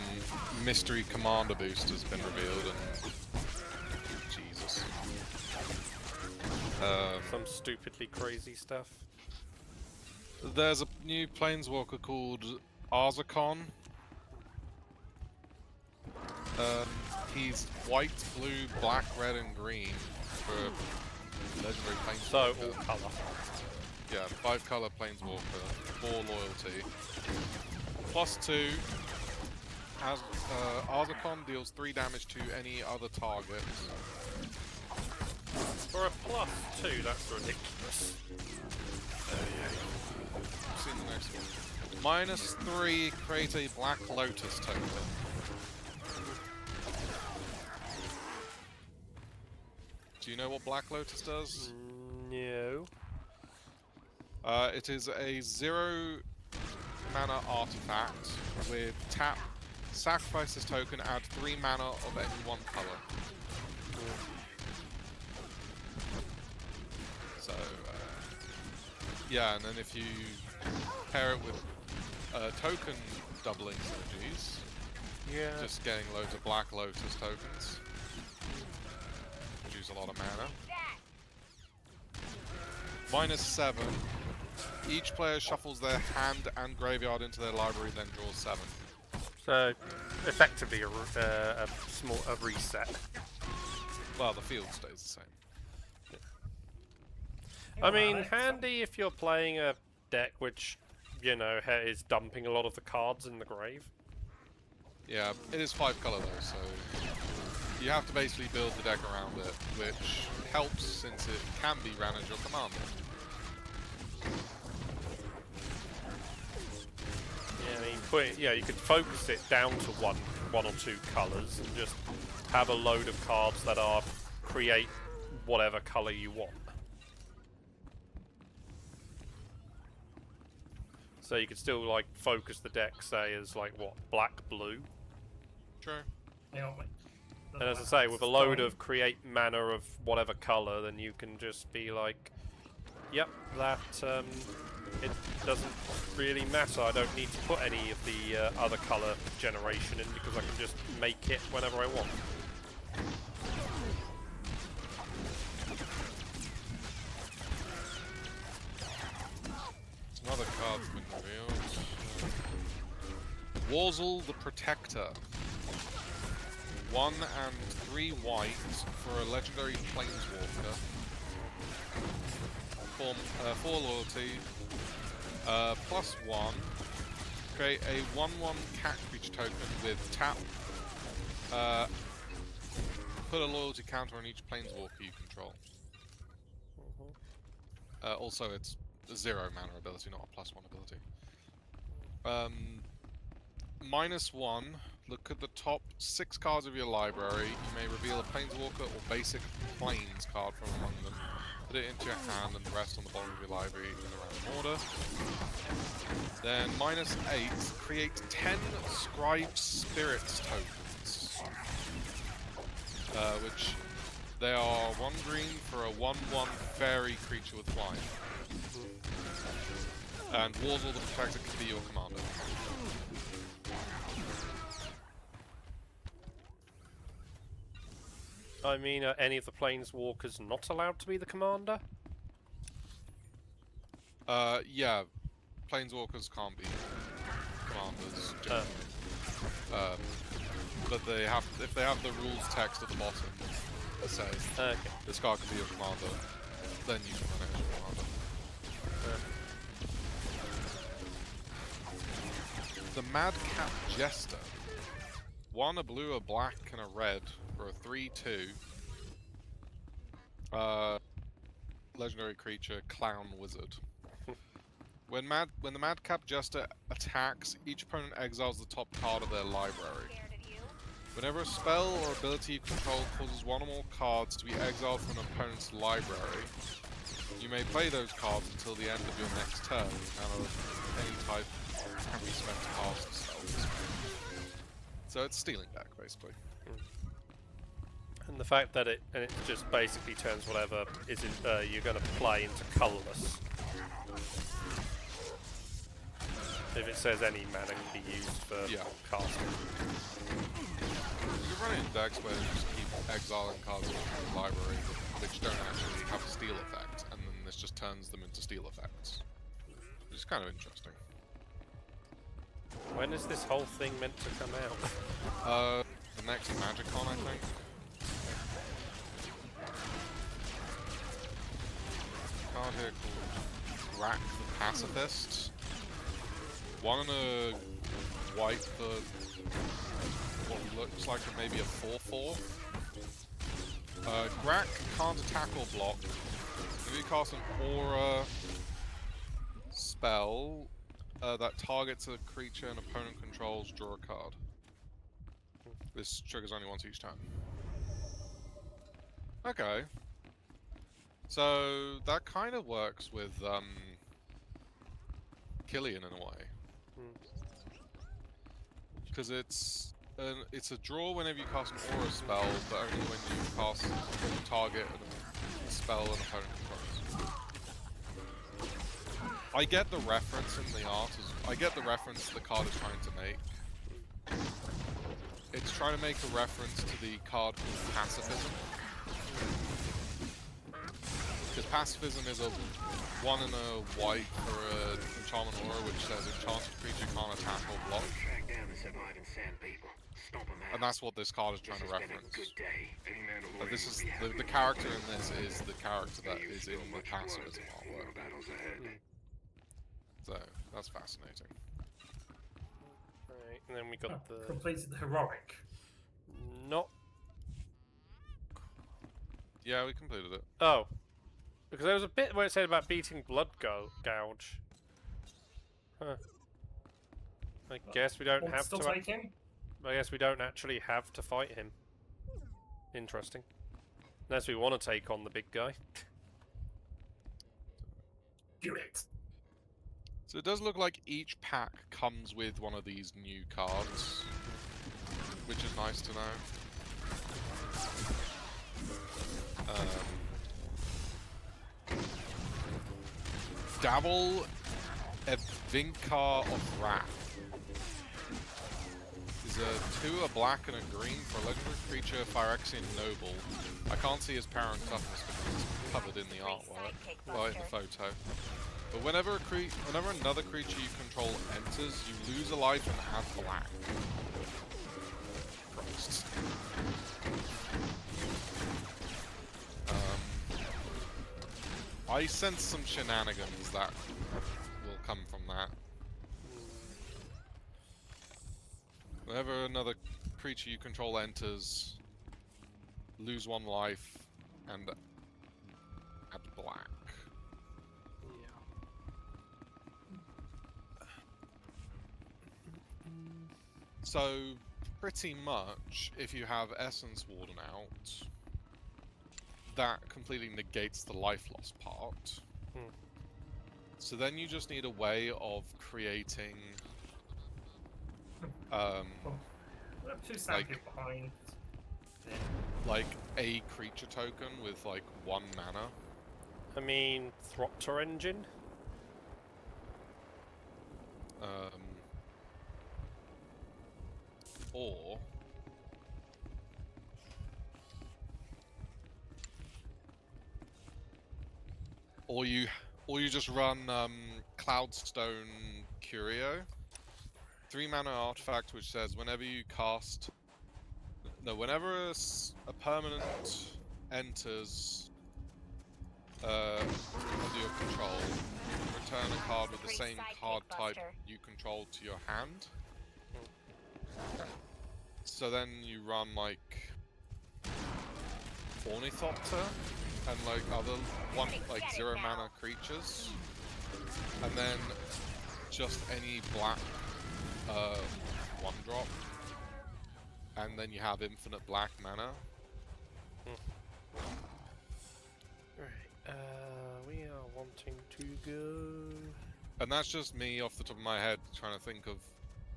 mystery commander boost has been revealed, and Jesus. Some stupidly crazy stuff. There's a new planeswalker called Arzakon. He's white, blue, black, red, and green for legendary planeswalker. So all colour. Yeah, 5-color planeswalker, 4 loyalty. +2. As Arzakon deals 3 damage to any other target. For a +2, that's ridiculous. I've seen the next one. -3, create a Black Lotus token. Do you know what Black Lotus does? No. It is a 0 mana artifact with tap, sacrifice this token, add 3 mana of any one color. So, yeah, and then if you pair it with token doubling synergies, Yeah. Just getting loads of Black Lotus tokens. Produce a lot of mana. -7. Each player shuffles their hand and graveyard into their library, then draws 7. So, effectively a reset. Well, the field stays the same. I mean, handy if you're playing a deck which, you know, is dumping a lot of the cards in the grave. Yeah, it is 5 color though, so you have to basically build the deck around it, which helps since it can be ran as your commander. Yeah, I mean, you could focus it down to one or two colors and just have a load of cards that are create whatever color you want. So you could still like focus the deck, say, as like what, black, blue. Sure. And as I say, with a load of create mana of whatever color, then you can just be like, yep, that it doesn't really matter. I don't need to put any of the other color generation in because I can just make it whenever I want. Another card's been revealed. Warzel the Protector. 1 and 3 white for a legendary Planeswalker. 4 loyalty. +1. Create a 1/1 cat creature token with tap. Put a loyalty counter on each Planeswalker you control. Also, it's a 0 mana ability, not a +1 ability. -1. Look at the top 6 cards of your library. You may reveal a Planeswalker or basic Planes card from among them. Put it into your hand and the rest on the bottom of your library in a random order. Then -8. Create 10 Scribe Spirits tokens. Which they are 1 green for a 1/1 fairy creature with flying. And Warzel the Protector can be your commander. I mean, are any of the Planeswalkers not allowed to be the commander? Yeah. Planeswalkers can't be commanders. But they have, if they have the rules text at the bottom that says this card can be your commander, then you can run it as your commander. The Madcap Jester. 1, a blue, a black, and a red for a 3/2. Legendary creature, Clown Wizard. When the Madcap Jester attacks, each opponent exiles the top card of their library. Whenever a spell or ability you control causes 1 or more cards to be exiled from an opponent's library, you may play those cards until the end of your next turn. Mana of any type can be spent to cast spells. So it's stealing deck, basically. And the fact that it just basically turns whatever is you're going to play into colourless. If it says any mana can be used for casting. You're running decks where you just keep exiling cards from the library which don't actually have a steal effect, and then this just turns them into steal effects. Which is kind of interesting. When is this whole thing meant to come out? The next Magicon, I think. Card here called Rack the Pacifist. 1 and a white for what looks like maybe a 4/4. Grack can't attack or block. If you cast an aura spell that targets a creature an opponent controls, draw a card. This triggers only once each turn. Okay. So that kind of works with Killian in a way. Because it's a draw whenever you cast an aura spell, but only when you cast target a spell an opponent controls. I get the reference in the art. I get the reference the card is trying to make. it's trying to make a reference to the card called Pacifism. Because Pacifism is a 1 and a white for an enchantment aura which says enchanted creature can't attack or block. Track down the surviving sand people. Stomp 'em out. And that's what this card is trying to This has been a reference. good day. Any Mandalorian This is will be happy the with character this. in this is the character that You've is spilled in the much blood. Pacifism More artwork. battles ahead. So that's fascinating. Right, and then we got the completed the heroic. not. Yeah, we completed it. Oh, because there was a bit where it said about beating blood gouge. Huh. I guess we don't have Still to. take him? I guess we don't actually have to fight him. Interesting. Unless we want to take on the big guy. Do it. So it does look like each pack comes with one of these new cards, which is nice to know. Dabble Evinkar of Wrath. Is a 2, a black and a green for a legendary creature, Phyrexian Noble. I can't see his power and toughness because it's covered in the artwork, well, in the photo. But whenever another creature you control enters, you lose a life and add black. Christ. I sense some shenanigans that will come from that. Whenever another creature you control enters, lose 1 life and add black. So, pretty much, if you have Essence Warden out, that completely negates the life loss part. So then you just need a way of creating like a creature token with like 1 mana. I mean, Thropter Engine. Or you just run Cloudstone Curio, 3 mana artifact which says whenever you cast, whenever a permanent enters under your control, return a card with the same card type you control to your hand. So then you run like Ornithopter and like other 0 mana creatures, and then just any black 1-drop, and then you have infinite black mana. Right, we are wanting to go. And that's just me off the top of my head trying to think of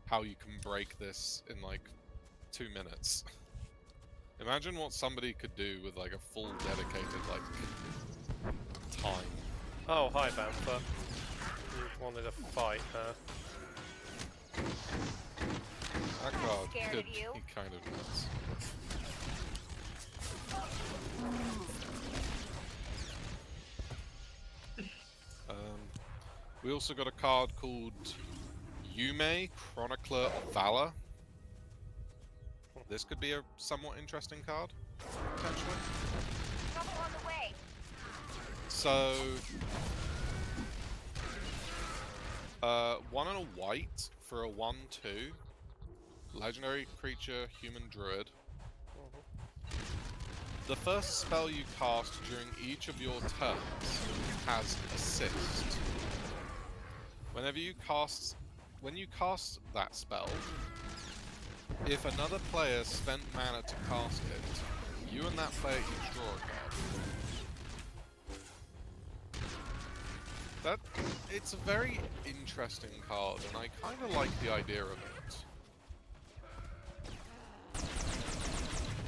how you can break this in like 2 minutes. Imagine what somebody could do with like a full dedicated like time. Oh, hi Bantha. You wanted a fight, huh? That card could be kind of nuts. We also got a card called Yume, Chronicler of Valor. This could be a somewhat interesting card, potentially. Trouble on the way. So, 1 and a white for a 1/2 legendary creature, human druid. The first spell you cast during each of your turns has assist. When you cast that spell, if another player spent mana to cast it, you and that player each draw a card. It's a very interesting card, and I kind of like the idea of it.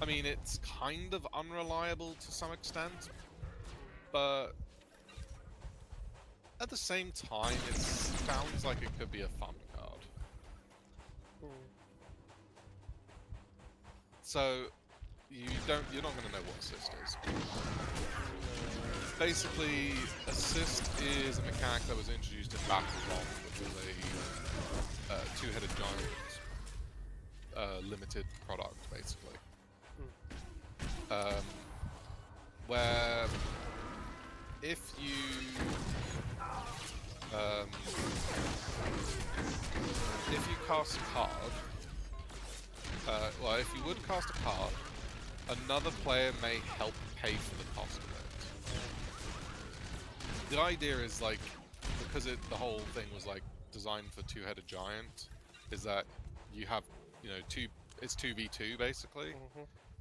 I mean, it's kind of unreliable to some extent, but at the same time, it sounds like it could be a fun card. So you're not going to know what assist is. Basically, assist is a mechanic that was introduced in Battlefront, which was a two-headed giant limited product, basically. Where if you cast a card, well, if you would cast a card, another player may help pay for the cost of it. The idea is like, because the whole thing was like designed for two-headed giant, is that you have, you know, it's 2v2 basically.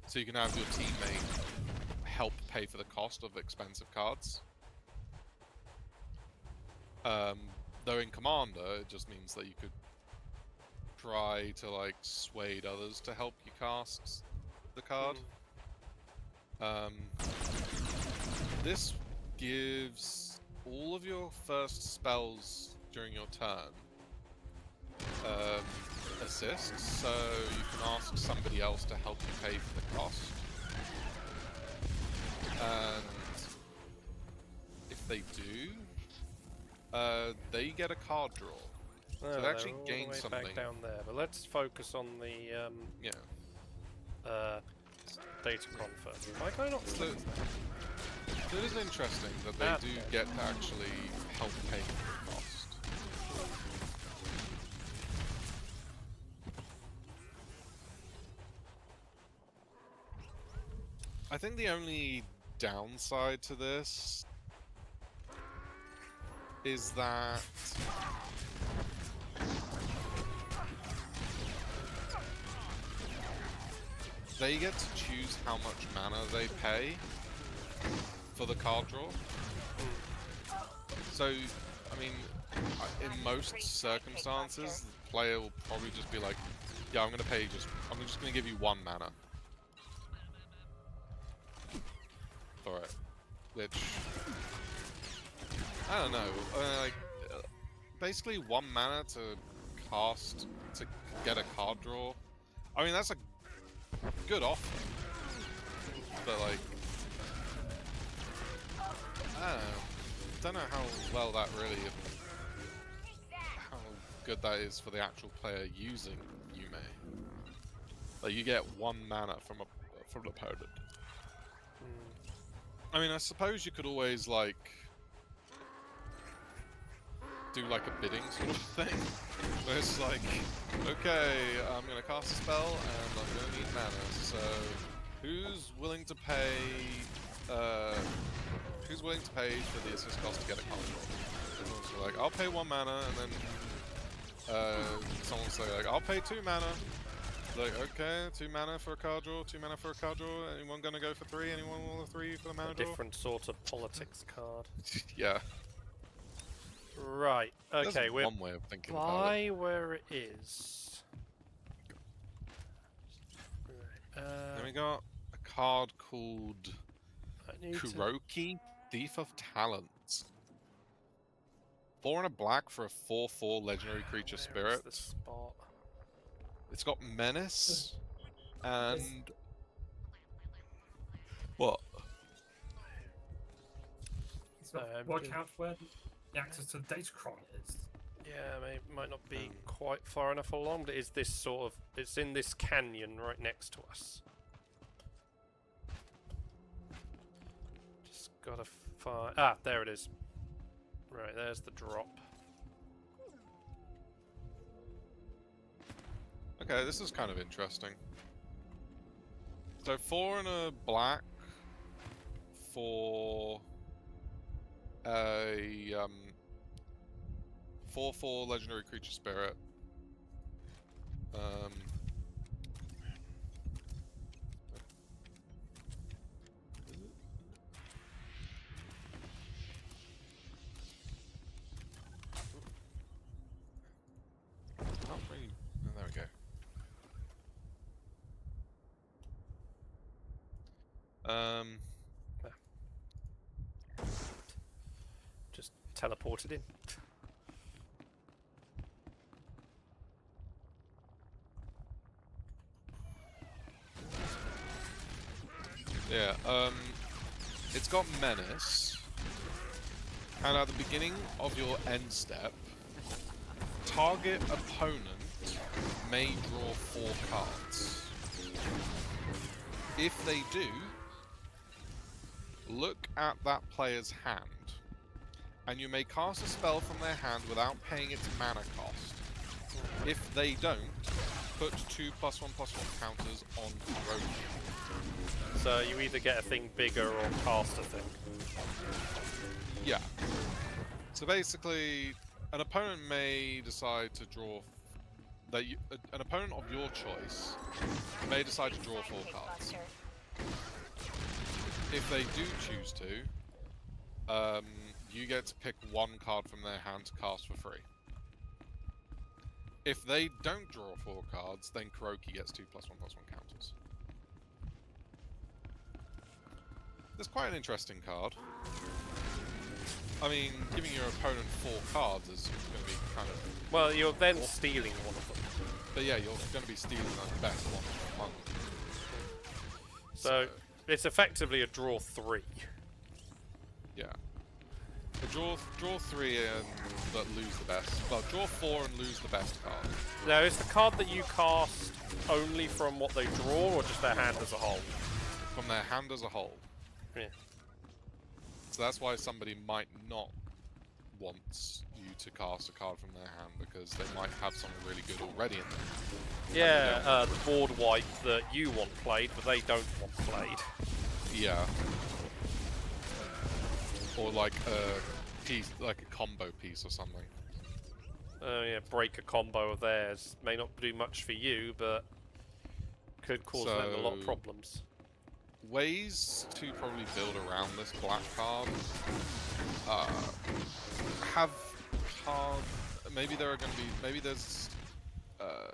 So you can have your teammate help pay for the cost of expensive cards. Though in Commander, it just means that you could try to like sway others to help you cast the card. This gives all of your first spells during your turn assists, so you can ask somebody else to help you pay for the cost. And if they do, they get a card draw. So they actually gain something. Back down there, but let's focus on the data convert. Why can I not? So it is interesting that they do get to actually help pay for the cost. I think the only downside to this is that they get to choose how much mana they pay for the card draw. So, I mean, in most circumstances, the player will probably just be like, yeah, I'm just gonna give you 1 mana for it. Which, I don't know, basically 1 mana to cast, to get a card draw. I mean, that's a good offer. But like, I don't know how well that really, how good that is for the actual player using Yume. Like, you get 1 mana from an opponent. I mean, I suppose you could always like do like a bidding sort of thing, where it's like, okay, I'm gonna cast a spell and I'm gonna need mana, so who's willing to pay for the assist cost to get a card draw? Everyone's like, I'll pay 1 mana, and then someone will say like, I'll pay 2 mana. Like, okay, 2 mana for a card draw, 2 mana for a card draw. Anyone gonna go for 3? Anyone want 3 for the mana draw? Different sort of politics card. Yeah. Right. Okay. We're one way of thinking about it. Where it is. Then we got a card called Kuroki, Thief of Talents. 4 and a black for a 4/4 legendary creature spirit. The spot. It's got menace and what? Work out where the access to the Datacron is. Yeah, it might not be quite far enough along, but it's this sort of, it's in this canyon right next to us. Just gotta find, there it is. Right, there's the drop. Okay, this is kind of interesting. So 4 and a black for a 4/4 legendary creature spirit. There we go. Just teleported in. Yeah, it's got Menace, and at the beginning of your end step, target opponent may draw 4 cards. If they do, look at that player's hand, and you may cast a spell from their hand without paying its mana cost. If they don't, put 2 +1/+1 counters on Kuroki. So you either get a thing bigger or cast a thing. Yeah. So basically, an opponent may decide to draw... an opponent of your choice may decide to draw 4 cards. If they do choose to, you get to pick 1 card from their hand to cast for free. If they don't draw 4 cards, then Kuroki gets 2 +1/+1 counters. That's quite an interesting card. I mean, giving your opponent 4 cards is going to be kind of... Well, you're then stealing one of them. But yeah, you're going to be stealing the best one among them. So, it's effectively a draw 3. Yeah. A draw 3 and but lose the best. Well, draw 4 and lose the best card. Now, is the card that you cast only from what they draw, or just their hand as a whole? From their hand as a whole. Yeah. So that's why somebody might not want you to cast a card from their hand, because they might have something really good already in there. Yeah, the board wipe that you want played, but they don't want played. Yeah. Or like a piece, like a combo piece or something. Oh yeah, break a combo of theirs. May not do much for you, but could cause them a lot of problems. Ways to probably build around this black card. Have card. Maybe there are going to be. Maybe there's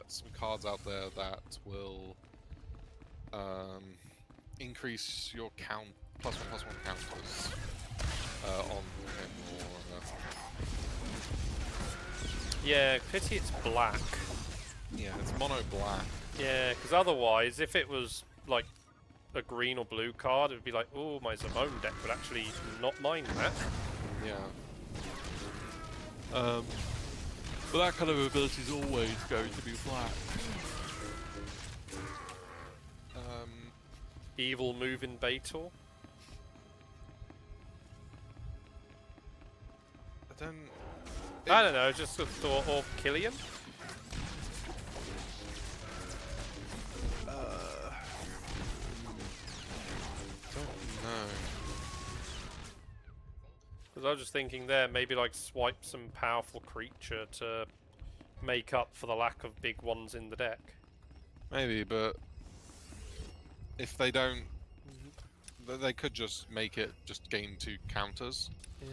some cards out there that will increase your count +1/+1 counters on him or. Yeah, pity it's black. Yeah, it's mono black. Yeah, because otherwise, if it was like a green or blue card, it would be like, oh, my Zamone deck would actually not mind that. Yeah. But that kind of ability is always going to be black. Evil move in Baitor. I don't know, just a thought, or Killian? Don't know. Because I was just thinking there, maybe like swipe some powerful creature to make up for the lack of big ones in the deck. Maybe, but if they don't, they could just make it just gain 2 counters. Yeah.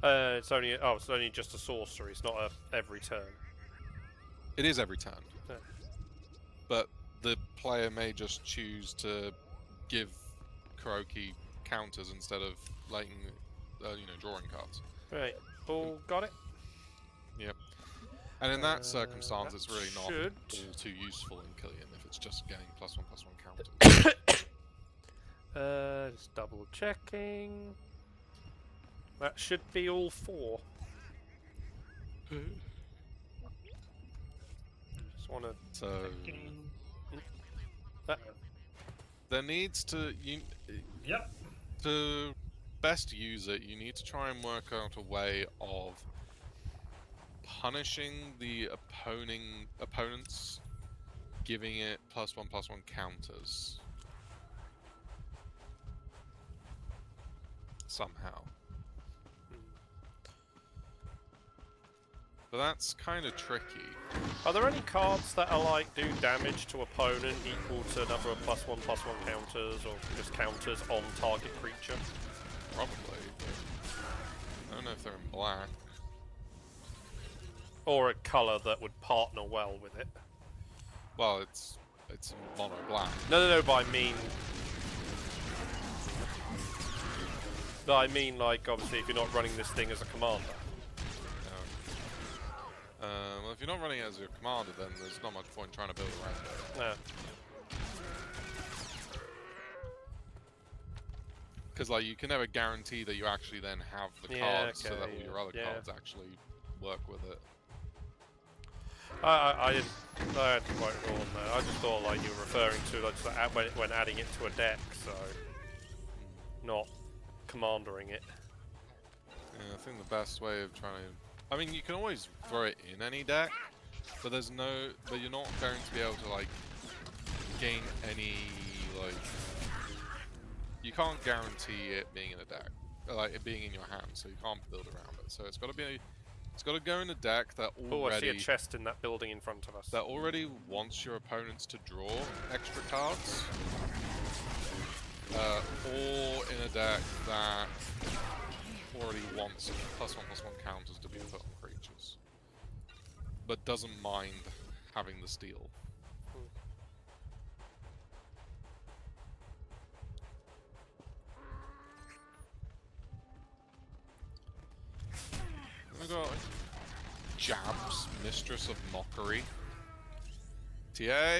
It's only just a sorcery. It's not every turn. It is every turn. Yeah. But the player may just choose to give Kuroki counters instead of letting, drawing cards. Right. All got it? Yep. And in that circumstance, it's really not should... all too useful in Killian if it's just getting +1/+1 counters. Just double checking. That should be all 4. Just want to. So there needs to Yep. To best use it, you need to try and work out a way of punishing the opponents, giving it +1/+1 counters somehow. But that's kind of tricky. Are there any cards that are like do damage to opponent equal to a number of +1/+1 counters, or just counters on target creature? Probably. I don't know if they're in black. Or a colour that would partner well with it. Well, it's mono black. No, but I mean like obviously if you're not running this thing as a commander. Well, if you're not running it as your commander, then there's not much point trying to build around it. No. Because like you can never guarantee that you actually then have the cards so that all your other cards actually work with it. I didn't. I had quite wrong there. I just thought like you were referring to like just when adding it to a deck, so not commandering it. Yeah, I think the best way of trying to, I mean, you can always throw it in any deck, but there's no, but you're not going to be able to like gain any like. You can't guarantee it being in a deck, like it being in your hand, so you can't build around it. So it's got to be. It's got to go in a deck that already... Oh, I see a chest in that building in front of us. That already wants your opponents to draw extra cards. Or in a deck that already wants +1/+1 counters to be put on creatures. But doesn't mind having the steal. We got Jabs, Mistress of Mockery. TA.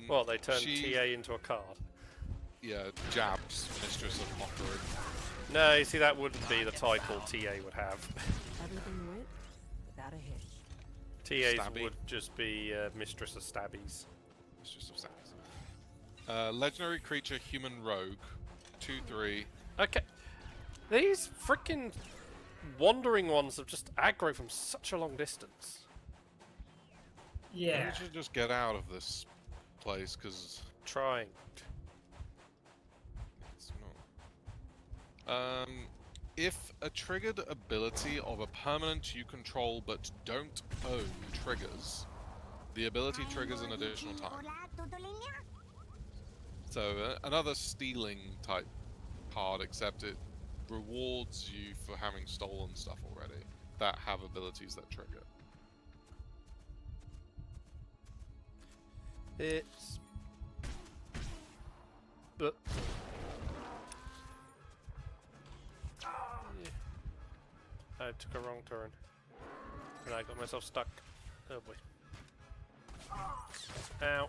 Well, they turned TA into a card. Yeah, Jabs, Mistress of Mockery. No, you see, that wouldn't be the title TA would have. Everything went without a hitch. TAs Stabby. would just be Mistress of Stabbies. Mistress of Stabbies. Legendary creature, human rogue. 2/3. Okay. These freaking wandering ones have just aggro from such a long distance. Yeah. We should just get out of this place, because... Trying. It's not... if a triggered ability of a permanent you control but don't own triggers, the ability triggers an additional time. So, another stealing type card, except it rewards you for having stolen stuff already that have abilities that trigger. It's... But... Yeah. I took a wrong turn. And I got myself stuck. Oh boy. Ow.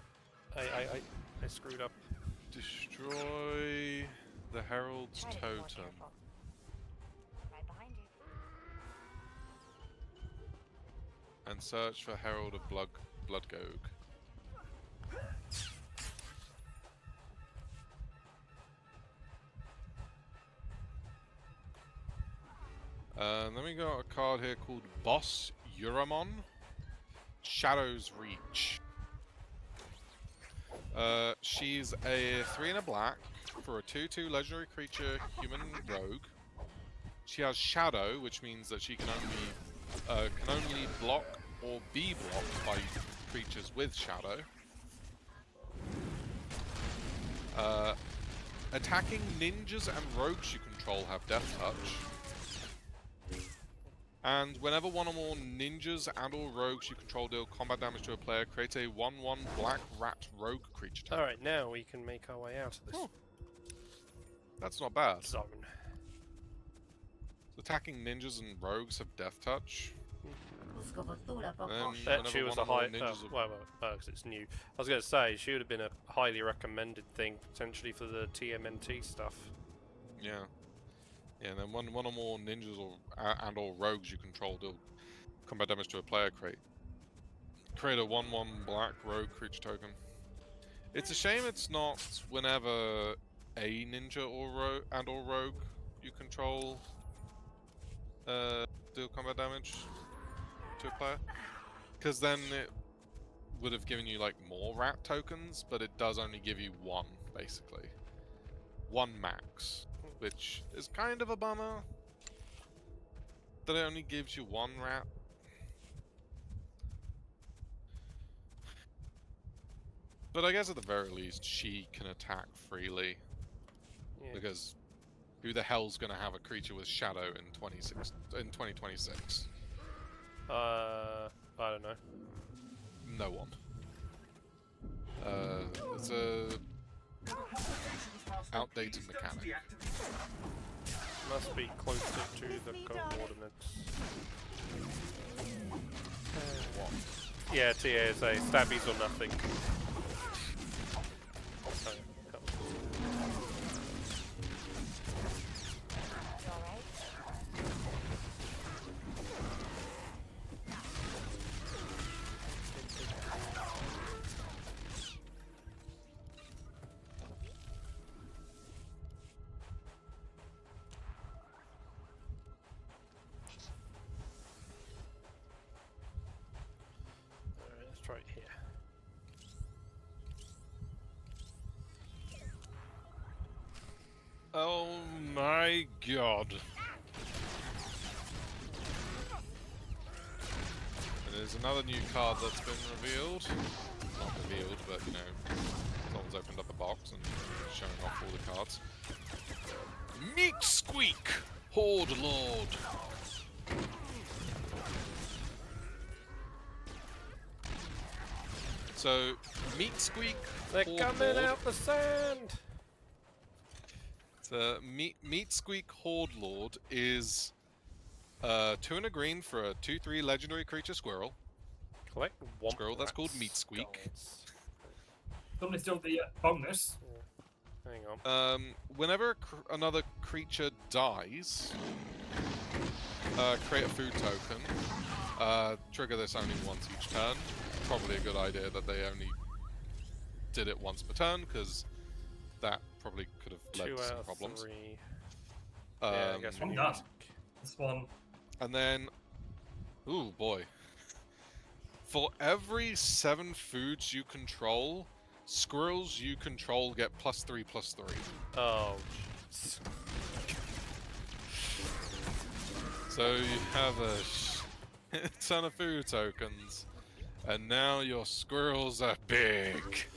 I screwed up. Destroy the Herald's Totem. And search for Herald of Bloodgogue. Then we got a card here called Boss Euramon. Shadow's Reach. She's a 3 and a black for a 2/2 legendary creature, human rogue. She has Shadow, which means that she can only block or be blocked by creatures with Shadow. Attacking ninjas and rogues you control have Death Touch. And whenever one or more ninjas and or rogues you control deal combat damage to a player, create a 1/1 black rat rogue creature type. Alright, now we can make our way out of this. Oh. That's not bad. Zone. Attacking ninjas and rogues have Death Touch. She was a high... well, because it's new. I was going to say, she would have been a highly recommended thing, potentially, for the TMNT stuff. Yeah. Yeah, and then one or more ninjas or rogues you control deal combat damage to a player, create a 1/1 black rogue creature token. It's a shame it's not whenever a ninja or rogue you control deal combat damage to a player, because then it would have given you like more rat tokens, but it does only give you one, basically. One max. Which is kind of a bummer that it only gives you one rat. But I guess at the very least she can attack freely. Yeah. Because who the hell's gonna have a creature with Shadow in 2026? I don't know. No one. It's a outdated mechanic. Must be closer to the coordinates. What? Yeah, TA is a stabbies or nothing. my god. And there's another new card that's been revealed. Not revealed, but you know, someone's opened up a box and showing off all the cards. Meat Squeak! Horde Lord! So, Meat Squeak, They're Horde coming Lord. out the sand! The Meat Squeak Horde Lord is 2 and a green for a 2/3 legendary creature squirrel. Collect one squirrel that's called Meat Squeak. Somebody steal the bonus. Hang on. Whenever another creature dies, create a food token. Trigger this only once each turn. Probably a good idea that they only did it once per turn, because that probably could have led 2 to some out of problems. 3. Yeah, I guess I'm we done. This one. And then, ooh boy. For every 7 foods you control, squirrels you control get +3/+3. Oh, jeez. So you have a ton of food tokens, and now your squirrels are big.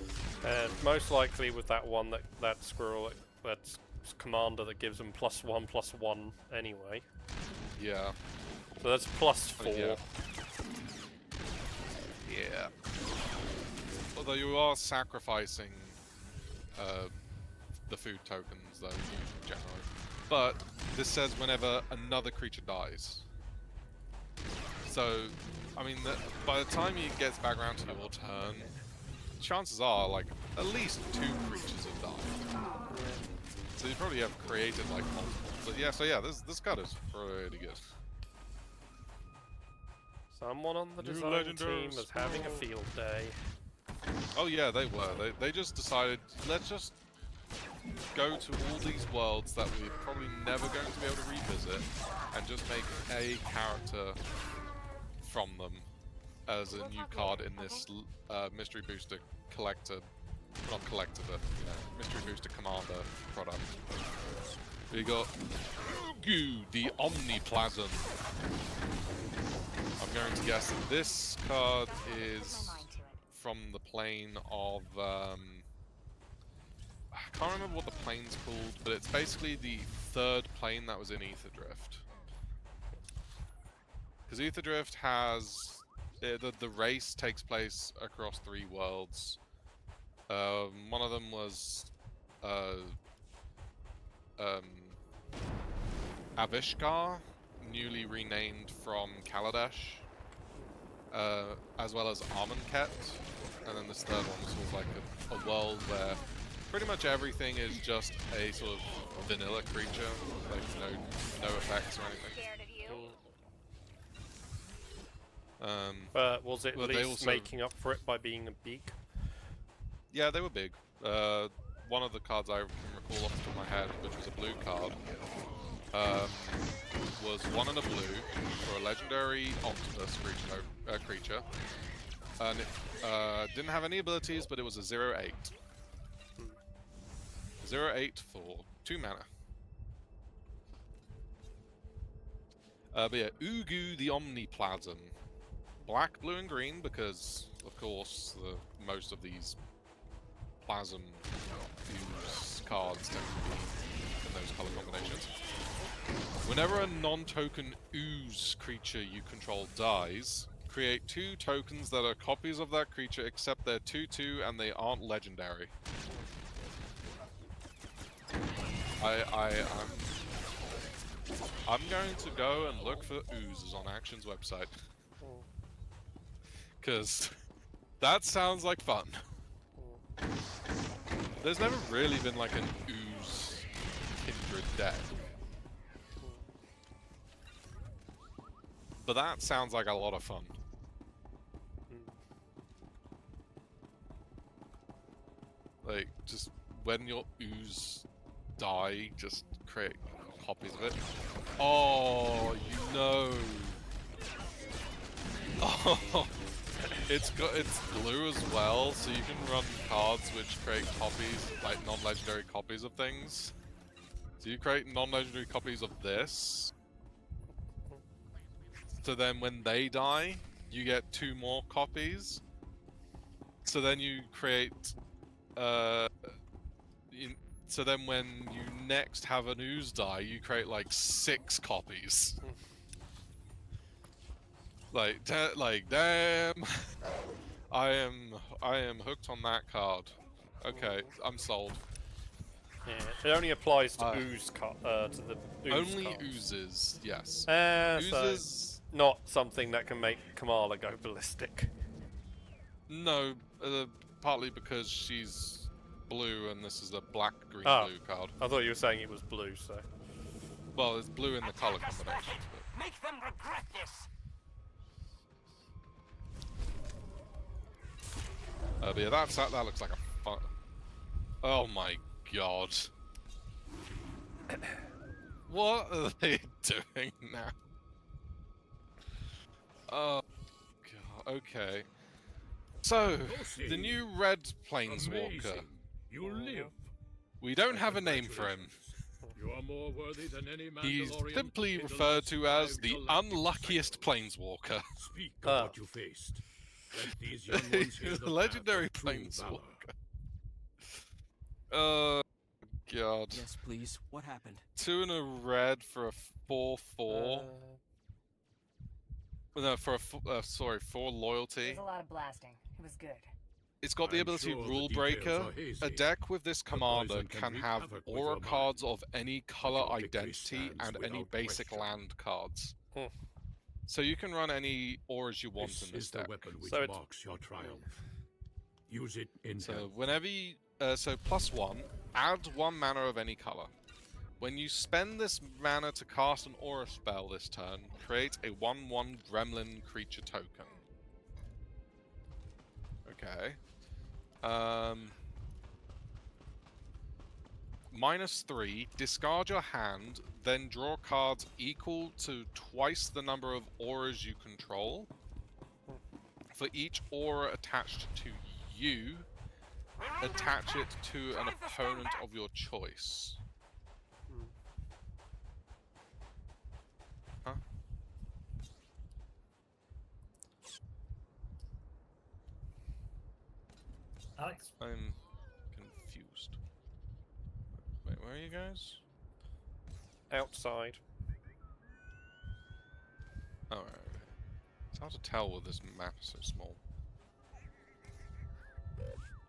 And most likely with that one, that squirrel, that's commander that gives them +1/+1 anyway. Yeah. So that's +4. Yeah. Yeah. Although you are sacrificing the food tokens, though, generally. But this says whenever another creature dies. So, I mean, by the time it gets back around to your turn, chances are, like, at least 2 creatures have died. So you probably have created, like, multiple. But yeah, so yeah, this card is pretty good. Someone on the New design team legendaries. was having a field day. Oh yeah, they were. They just decided, let's just go to all these worlds that we're probably never going to be able to revisit, and just make a character from them as a new card in this Mystery Booster collector, not collector, but you know, Mystery Booster Commander product. We got Ugu, the Omniplasm. I'm going to guess that this card is from the plane of, I can't remember what the plane's called, but it's basically the 3rd plane that was in Ether Drift. Because Ether Drift has, the race takes place across 3 worlds. One of them was, Avishkar, newly renamed from Kaladesh, as well as Amonkhet, and then this 3rd one was sort of like a world where pretty much everything is just a sort of vanilla creature, like no effects or anything. But was it well, at they least also, making up for it by being a big? Yeah, they were big. One of the cards I can recall off the top of my head, which was a blue card, was 1 and a blue for a legendary octopus creature. And it didn't have any abilities, but it was a 0/8. 0/8 for 2 mana. But yeah, Ugu the Omniplasm. Black, blue, and green, because, of course, most of these plasm fuse cards tend to be in those color combinations. Whenever a non-token ooze creature you control dies, create 2 tokens that are copies of that creature, except they're 2/2 and they aren't legendary. I'm going to go and look for oozes on Action's website. Because that sounds like fun. There's never really been like an ooze kindred deck. But that sounds like a lot of fun. Like, just when your ooze die, just create copies of it. Oh, you know. Oh, it's blue as well, so you can run cards which create copies, like non-legendary copies of things. So you create non-legendary copies of this. So then when they die, you get 2 more copies. So then you create... so then when you next have an ooze die, you create like 6 copies. like damn. I am hooked on that card. Okay, I'm sold. Yeah, it only applies to ooze to the ooze only cards. oozes, yes. Oozes, so not something that can make Kamala go ballistic. No, partly because she's blue and this is a black-green blue card. I thought you were saying it was blue, so. Well, it's blue in the color combination. Make them regret this. But yeah, that looks like a fun. Oh my god. What are they doing now? Oh god, okay. So, the new red planeswalker. You live. We don't have a name for him. You are more worthy than any He's Mandalorian simply in the referred last to as 5 the galactic unluckiest planeswalker. Speak of what you faced. Let these young ones hear the Legendary path of true planeswalker. Oh god. Yes, please. What happened? 2 and a red for a 4/4. No, for a 4 loyalty. There's a lot of blasting. It was good. It's got the I'm ability sure the Rule details Breaker. are hazy. A deck with this commander poison can can wreak have havoc with aura your cards of any color Your victory identity stands and any without basic question. land cards. So you can run any auras you want This in this is the deck. weapon which So marks your triumph. Use it in So health. whenever you, so +1, add 1 mana of any color. When you spend this mana to cast an aura spell this turn, create a 1/1 gremlin creature token. Okay. -3, discard your hand, then draw cards equal to twice the number of auras you control. For each aura attached to you, attach it to an opponent of your choice. Huh? Alex? I'm confused. Wait, where are you guys? Outside. Alright. It's hard to tell with this map so small.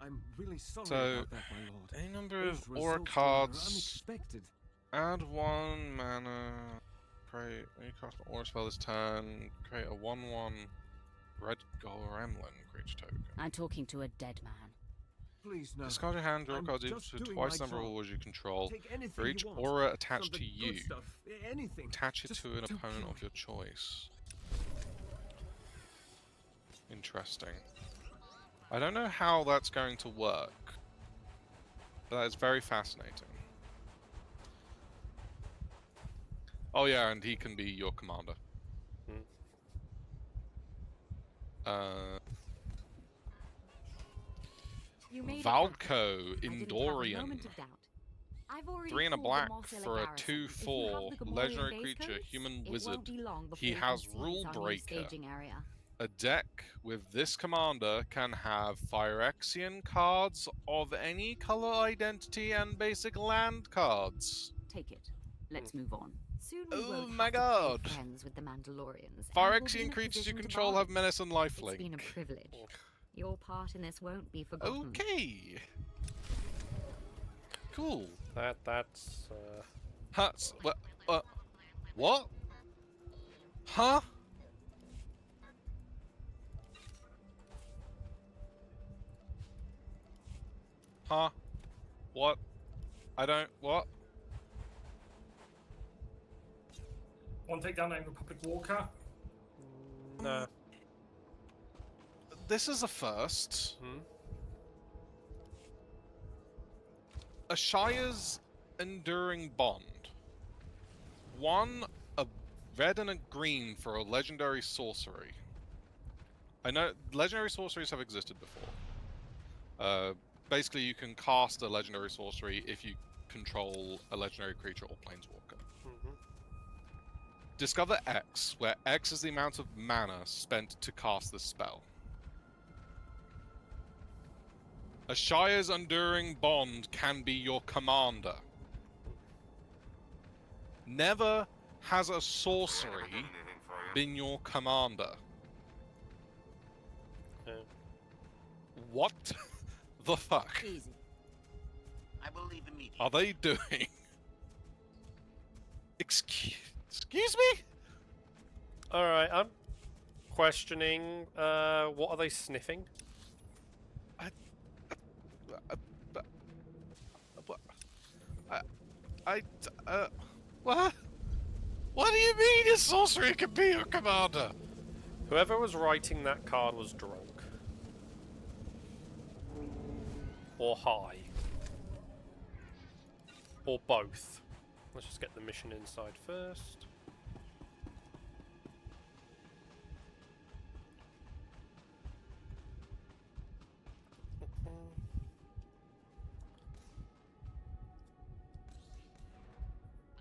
I'm really sorry So, about that, my lord. any number Those of aura results were cards. unexpected. Add 1 mana. Create. When you cast an aura spell this turn, create a 1/1 red gremlin creature token. I'm talking to a dead man. Please, no. Discard your hand, draw I'm cards equal just to doing twice my the number of job. auras you control. Take anything For each you want. aura From attached the to good you, stuff, anything. attach it Just to an don't opponent kill of me. your choice. Interesting. I don't know how that's going to work, but that is very fascinating. Oh yeah, and he can be your commander. You made it Valco, I didn't have a Indorian. moment of doubt. I've already 3 and a called the black Mossilla for a garrison. If you have 2/4 the Gamorrean legendary base creature, codes, human it wizard. won't be long He before you has can Rule seize our new Breaker. staging area. A deck with this commander can have Phyrexian cards of any color identity and basic land cards. Take it. Let's move on. Soon we Oh won't my have god! to play friends with the Mandalorians. and we'll be in Phyrexian a creatures you position to control have bargain. menace and It's been a lifelink. privilege. Your part in this won't be forgotten. Okay. Cool. That's. Huts. What? Huh? Huh? What? I don't. What? Want to take down that Republic Walker? No. This is a first. A Shire's Enduring Bond. 1, a red and a green for a legendary sorcery. I know legendary sorceries have existed before. Basically, you can cast a legendary sorcery if you control a legendary creature or planeswalker. Mhm. Discover X, where X is the amount of mana spent to cast this spell. A Shire's Enduring Bond can be your commander. Never has a sorcery been your commander. What the fuck Easy. I will leave immediately. are they doing? Excuse me? Alright, I'm questioning, what are they sniffing? What? What do you mean a sorcery can be your commander? Whoever was writing that card was drunk. Or high. Or both. Let's just get the mission inside first.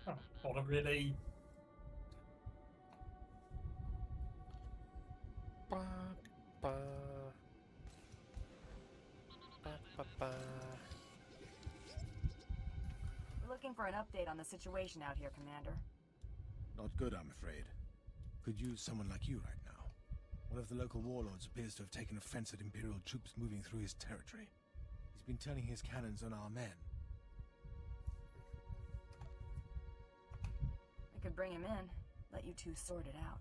Oh, what a really... Ba, ba. Ba, ba, ba. Looking for an update on the situation out here, Commander. Not good, I'm afraid. Could use someone like you right now. One of the local warlords appears to have taken offense at Imperial troops moving through his territory. He's been turning his cannons on our men. I could bring him in, let you two sort it out.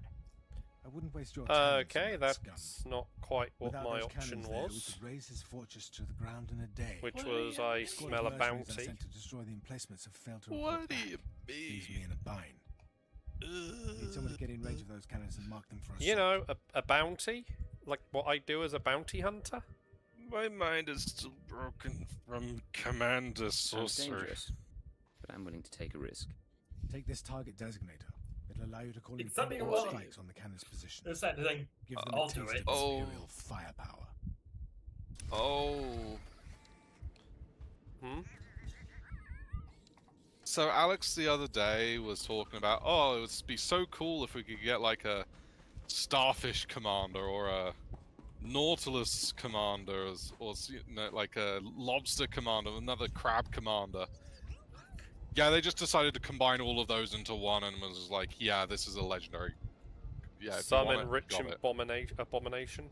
I wouldn't waste your time. Okay, that's not quite what Without my those option cannons there, we was. could raise his fortress to the ground in a day. Which was, I smell a bounty. Sent to destroy the emplacements have failed to What report do back. you mean? Leaves me in a bind. Need someone to get in range of those cannons and mark them for us. You know, a bounty? Like what I do as a bounty hunter? My mind is still broken from Commander Sounds Sorcery. dangerous, but I'm willing to take a risk. Take this target designator. It'll allow you to call in Exactly four what- strikes on the cannon's position. The same thing. Give them I'll a do taste it. of Imperial firepower. Oh. Hmm? So Alex the other day was talking about, oh, it would be so cool if we could get like a starfish commander or a nautilus commander or you know, like a lobster commander, another crab commander. Yeah, they just decided to combine all of those into one and was like, yeah, this is a legendary. Yeah, if you Some want it, enrich got it. abomination.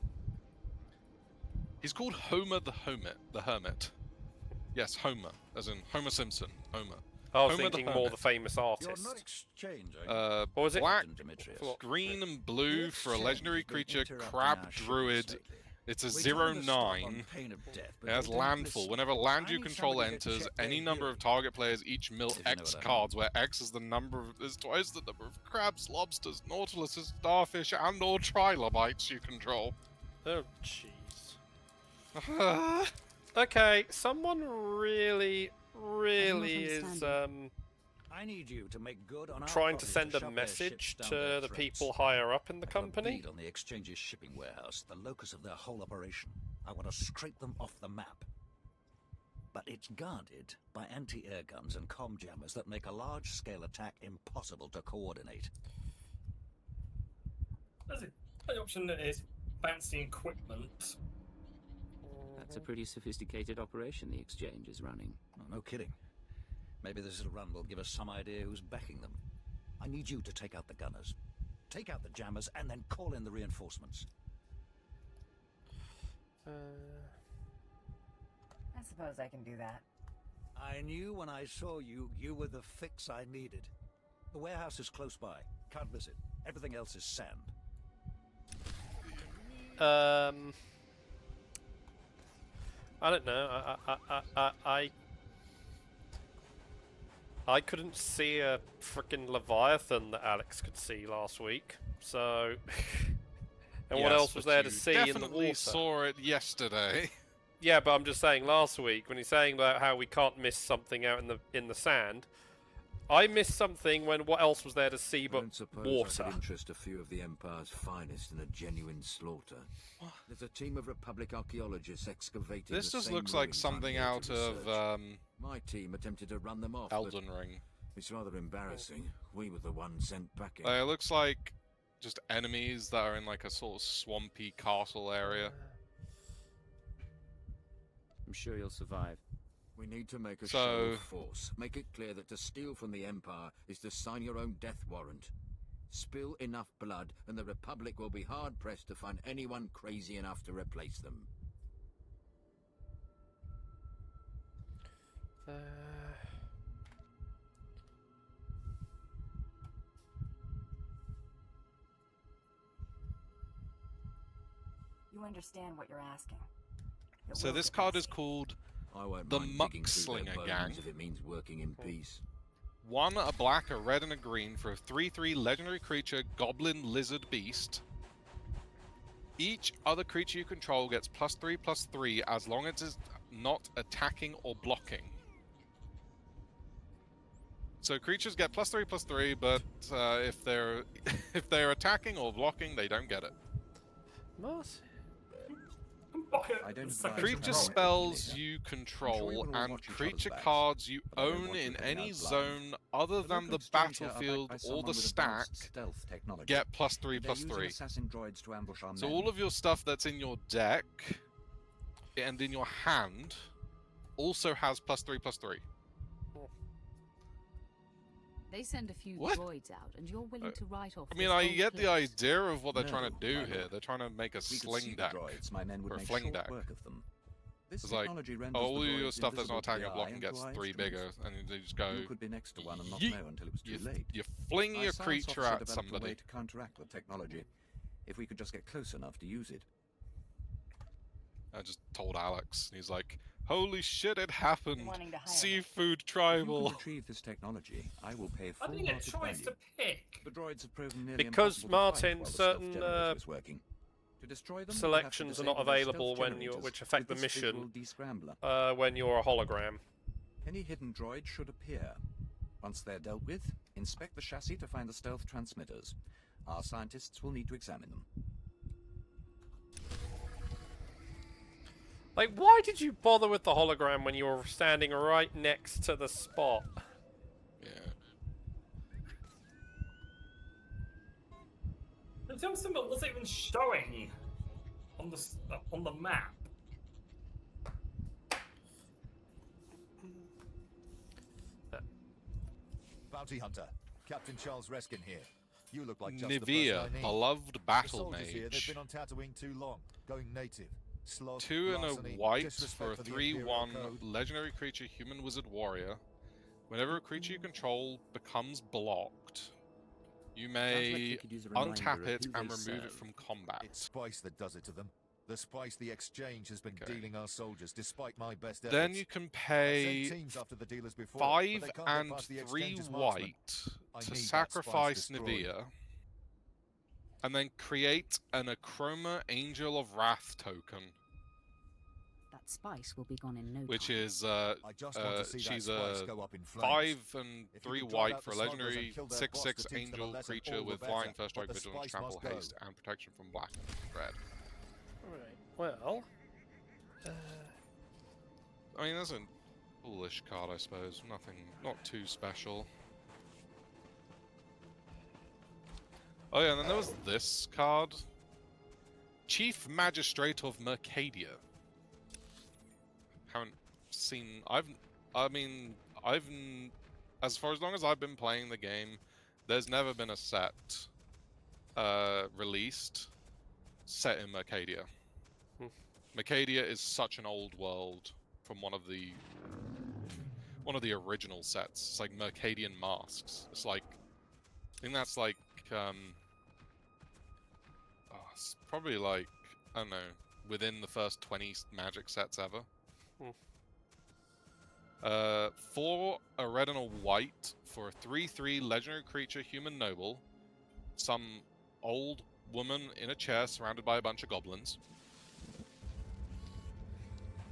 He's called Homer the Hermit. Yes, Homer, as in Homer Simpson. Homer. I was Homer thinking the more Hermit. the famous artist. You're not exchanging. What was it? Black, Dimitrius. green, and blue The for a exchange legendary has been creature, interrupting crab our shipping druid. slightly. It's a We told them to stop 0/9. on pain of death, but It has they don't landfall. listen. Whenever land I you need control somebody to enters, check any their number of hearing. target players each mill If you know X what I mean. cards, where X is the number is twice the number of crabs, lobsters, nautiluses, starfish, and or trilobites you control. Oh, jeez. Okay, someone really is I need you to make good on our trying to promise send a shove their message ships down to their the throats. people higher up in the I want a company. bead on the exchange's shipping warehouse, the locus of their whole operation. I want to scrape them off the map. But it's guarded by anti-air guns and comm jammers that make a large-scale attack impossible to coordinate. There's an option that is fancy equipment. That's a pretty sophisticated operation the exchange is running. Oh, no kidding. Maybe this little run will give us some idea who's backing them. I need you to take out the gunners, take out the jammers, and then call in the reinforcements. I suppose I can do that. I knew when I saw you, you were the fix I needed. The warehouse is close by. Can't miss it. Everything else is sand. I don't know. I couldn't see a freaking Leviathan that Alex could see last week. So, and what Yes, else was but there to you see in the definitely water? saw it yesterday. Yeah, but I'm just saying last week when he's saying about how we can't miss something out in the sand, I missed something when what else was there to see but Don't suppose I water? could interest a few of the Empire's finest in a genuine slaughter. There's a team of Republic archaeologists excavating. This the just same looks like ruins I'm something here to out of research. My team attempted to run them off. Elden but Ring. It's rather embarrassing. We were the ones sent packing. It looks like just enemies that are in like a sort of swampy castle area. I'm sure you'll survive. We need to make a So- show of force. Make it clear that to steal from the Empire is to sign your own death warrant. Spill enough blood, and the Republic will be hard-pressed to find anyone crazy enough to replace them. You understand what you're asking. It So will this get card messy. is called I won't the mind digging through their Muckslinger bones Gang. if it means working in peace. 1 a black, a red, and a green for a 3/3 legendary creature, Goblin Lizard Beast. Each other creature you control gets +3/+3 as long as it's not attacking or blocking. So creatures get +3/+3, but if they're if they're attacking or blocking, they don't get it. What? I don't Creature spells you control and creature cards you own in any zone other than the battlefield or the stack get +3/+3. Assassin droids to ambush our So men. all of your stuff that's in your deck and in your hand also has +3/+3. They send a few What? droids out, and you're willing to write off. I mean, this I whole get the place. idea of what they're No, trying to do my here. lord. They're trying to make a We could sling see the deck. droids. My men would Or a make fling short deck. work of them. This It's like, technology renders all the your droids stuff that's not invisible to attacking the or eye blocking and gets to our 3 bigger, instruments. and they just go. You could be next to one and not yeet. know until it was too You late. you fling My your science creature officer at developed a way somebody. to counteract the technology, if we could just get close enough to use it. I just told Alex. He's like, "Holy shit, it happened! Wanting to hire me. Seafood If you tribal." can retrieve this technology, I will pay I full didn't get a market choice value. to pick. The droids have proven nearly Because impossible to fight Martin, while the certain stealth generator is working. To destroy them, selections are not available when you, which affect the mission when you're a hologram. Any hidden droid should appear. Once they're dealt with, inspect the chassis to find the stealth transmitters. Our scientists will need to examine them. Like, why did you bother with the hologram when you were standing right next to the spot? Yeah. The jump symbol wasn't even showing on the map. Bounty Hunter, Captain Charles Reskin here. You look like just the Nivea, person I need. beloved The battle soldiers here, they've mage. been on Tatooine too long, going native. Sloth, 2 and larceny, a white disrespect for a the Imperial 3/1 code. legendary creature, human wizard warrior. Whenever a creature you control becomes blocked, you may you could use a reminder untap of it who and they remove it serve. from combat. It's spice that does it to them. The spice the exchange has been Okay. dealing our soldiers, despite my best efforts. Then you can I pay sent teams after the dealers before, 5 but they can't and get past the 3 exchange's marksmen. white I to need that sacrifice spice destroyed. Nivea, and then create an Achroma Angel of Wrath token, That spice will be gone in no which time. is I just want to see that she's spice a go up in flames. 5 and If you 3 could drive white out for a the smugglers legendary and kill their boss, 6/6 to teach them a angel lesson, creature all the with better, flying, first but strike, the vigilance, spice trample, must go. haste, and protection from black and red. Alright, well... I mean, that's a foolish card, I suppose. Nothing, not too special. Oh yeah, and then there was this card. Chief Magistrate of Mercadia. Haven't seen... as far as long as I've been playing the game, there's never been a set released set in Mercadia. Mercadia is such an old world from one of the original sets. It's like Mercadian Masks. It's like, I think that's like it's probably like, I don't know, within the first 20 Magic sets ever. 4 a red and a white for a 3/3 legendary creature, human noble. Some old woman in a chair surrounded by a bunch of goblins.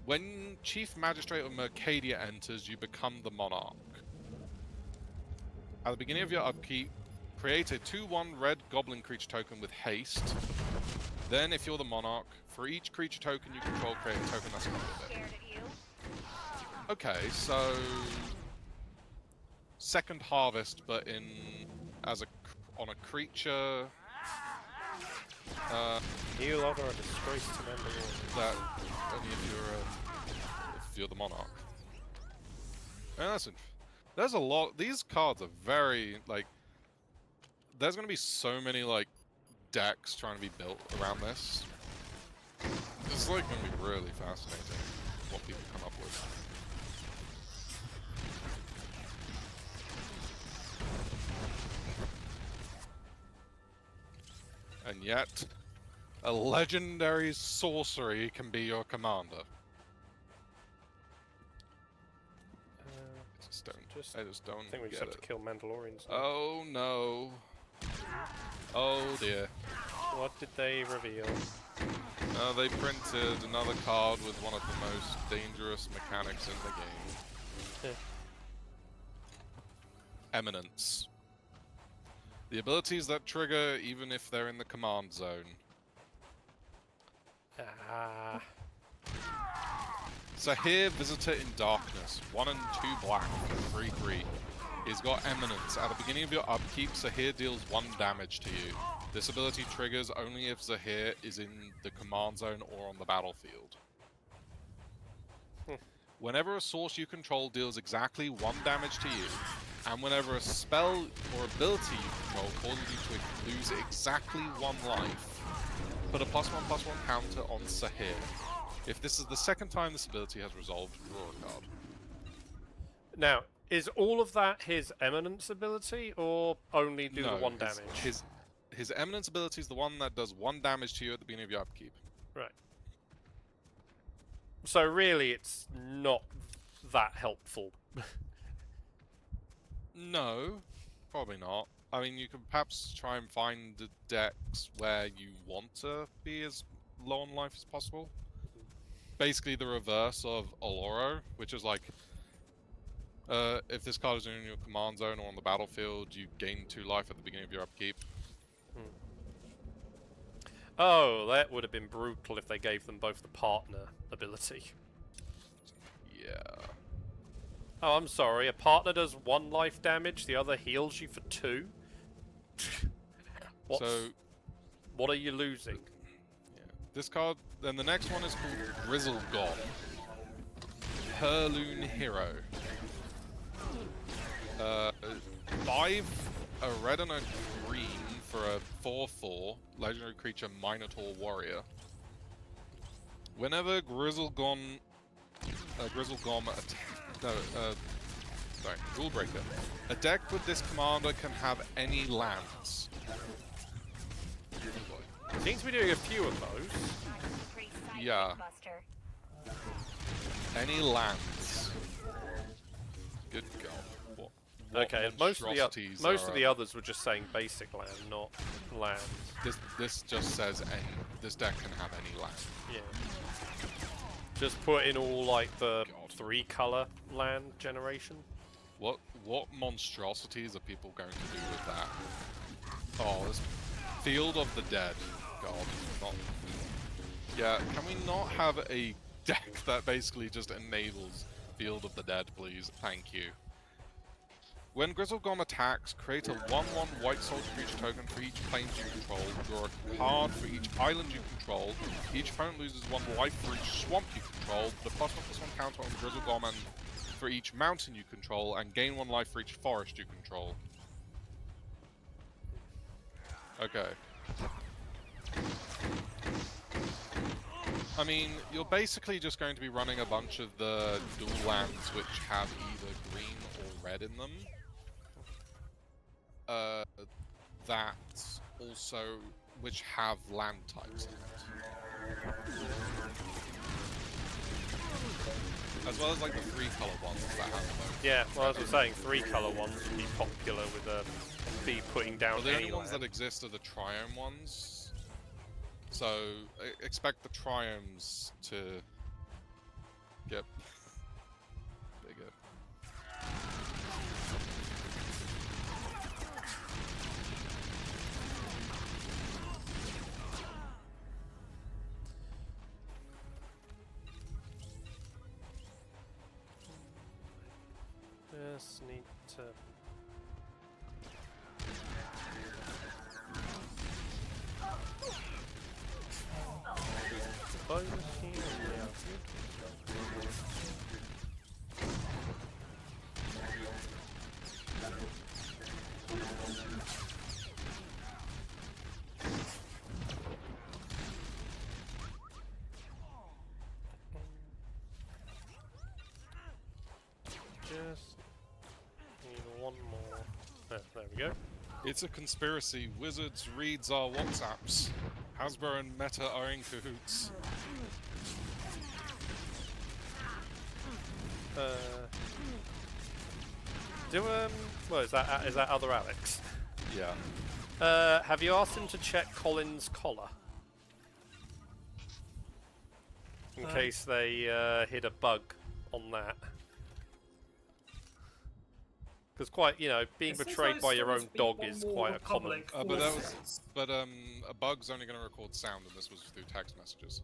When Chief Magistrate of Mercadia enters, you become the monarch. At the beginning of your upkeep, create a 2/1 red goblin creature token with haste. Then, if you're the monarch, for each creature token you control, create a token that's covered with it. Okay, so second harvest, but on a creature. Heal honor a disgrace to Mandalore. That only if you're the monarch. And there's a lot. These cards are very like. There's going to be so many like decks trying to be built around this. It's like going to be really fascinating what people come up with. And yet, a legendary sorcery can be your commander. I just don't I think we just have to kill Mandalorians now. Oh no. Oh dear. What did they reveal? They printed another card with one of the most dangerous mechanics in the game. Eminence. The abilities that trigger even if they're in the command zone. Ah. Sahir, Visitor in Darkness. 1 and 2 black. 3/3. He's got Eminence. At the beginning of your upkeep, Sahir deals 1 damage to you. This ability triggers only if Zahir is in the command zone or on the battlefield. Whenever a source you control deals exactly 1 damage to you, and whenever a spell or ability you control causes you to lose exactly 1 life, put a +1/+1 counter on Sahir. If this is the second time this ability has resolved, draw a card. Now, is all of that his Eminence ability, or only do the 1 damage? His Eminence ability is the one that does 1 damage to you at the beginning of your upkeep. Right. So really, it's not that helpful. No, probably not. I mean, you can perhaps try and find the decks where you want to be as low on life as possible. Basically the reverse of Oloro, which is like, if this card is in your command zone or on the battlefield, you gain 2 life at the beginning of your upkeep. Oh, that would have been brutal if they gave them both the partner ability. Yeah. Oh, I'm sorry. A partner does 1 life damage, the other heals you for 2? What are you losing? This card, then the next one is called Grizzle God. Herloon Hero. 5, a red and a green for a 4/4 legendary creature Minotaur Warrior. Whenever Grizzlegom Rule Breaker. A deck with this commander can have any lands. Seems to be doing a few of those. Yeah. Any lands. Good God. What okay, most of the others were just saying basic land, not land. This just says this deck can have any land. Yeah. Just put in all like the 3-color land generation. What monstrosities are people going to do with that? Oh, this Field of the Dead. God, not. Yeah, can we not have a deck that basically just enables Field of the Dead, please? Thank you. When Grizzlegom attacks, create a 1/1 white soul creature token for each plane you control. Draw a card for each island you control. Each opponent loses 1 life for each swamp you control. Put a +1/+1 counter on Grizzlegom and for each mountain you control, and gain 1 life for each forest you control. Okay. I mean, you're basically just going to be running a bunch of the dual lands which have either green or red in them. That also, which have land types in it. As well as like the 3-color ones that have them. Yeah, well as I was saying, 3-color ones would be popular with be putting down the any only ones land. that exist are the Triome ones. So, expect the Triomes to get bigger. bonus here. Yeah, just need one more. There we go. It's a conspiracy. Wizards reads our WhatsApps. Hasbro and Meta are in cahoots. Well, is that other Alex? Yeah. Have you asked him to check Colin's collar? In case they hit a bug on that. Because being betrayed by your own dog is quite a common. But a bug's only going to record sound, and this was through text messages.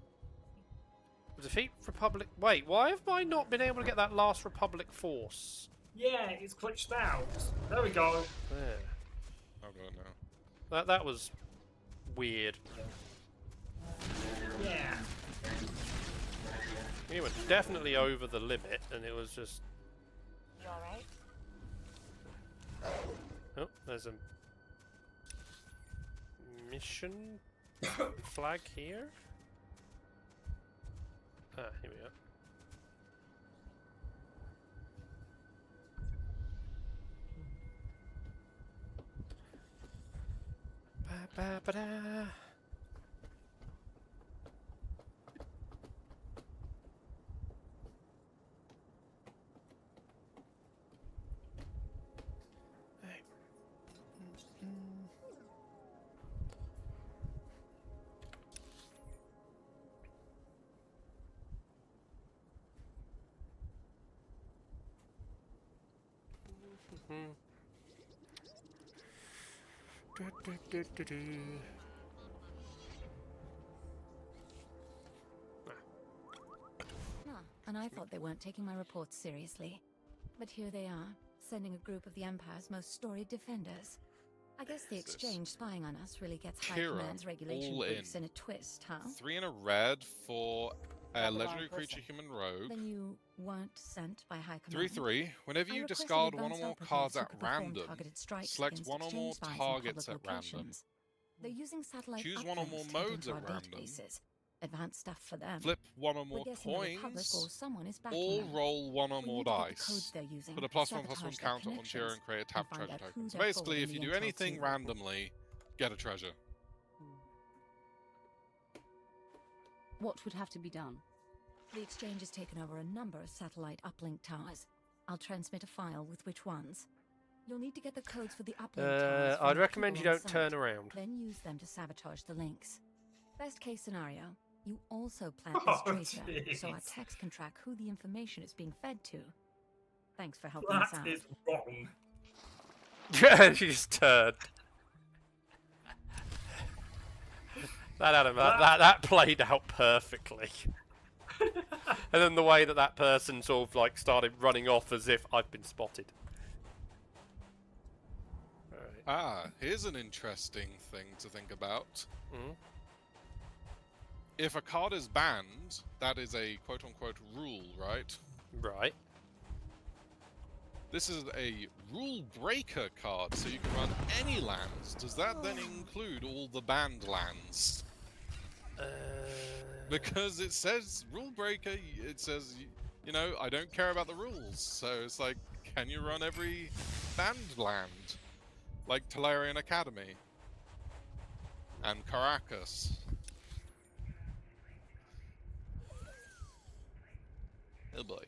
Defeat Republic. Wait, why have I not been able to get that last Republic force? Yeah, it's glitched out. There we go. There. I don't know. That was weird. Yeah. You were definitely over the limit, and it was just. You alright? Oh, there's a mission flag here. Ah, here we are. Ba-ba-ba-da. And I thought they weren't taking my reports seriously. But here they are, sending a group of the Empire's most storied defenders. I guess the exchange spying on us really gets High Command's regulation briefs in a twist, huh? 3 in a red for a legendary creature human rogue. Then you weren't sent by High Command. 3/3. Whenever you discard one or more cards at random, select one or more targets at random. They're using satellite Choose one or more uplinks modes into at our random. databases. Advanced stuff for them. Flip one or more We're guessing the Republic coins, or someone is backing or them. roll one or We more need to get the dice. codes they're using, Put a +1/+1 sabotage their counter onto your and create a tap and find treasure out token. who So they're basically, if forwarding you the do intel anything to. randomly, get a treasure. What would have to be done? The exchange has taken over a number of satellite uplink towers. I'll transmit a file with which ones. You'll need to get the codes for the uplink towers. from I'd the recommend you people on don't turn site, around. Then use them to sabotage the links. Best case scenario, you also plant this tracer, so our jeez. techs can track who the information is being fed to. Thanks for helping us out. That is wrong. Yeah, she just turned. That played out perfectly. And then the way that person sort of like started running off as if I've been spotted. Alright. Ah, here's an interesting thing to think about. Mhm. If a card is banned, that is a quote-unquote rule, right? Right. This is a rule breaker card, so you can run any lands. Does that then include all the banned lands? Because it says rule breaker, it says, you know, I don't care about the rules. So it's like, can you run every banned land? Like Talarian Academy. And Caracas. Oh boy.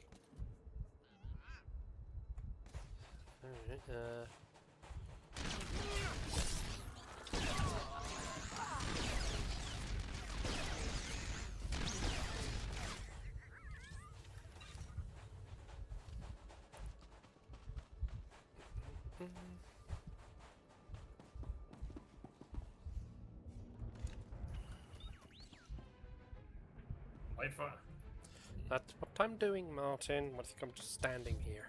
Alright, Wait for it. That's what I'm doing, Martin. I think I'm just standing here.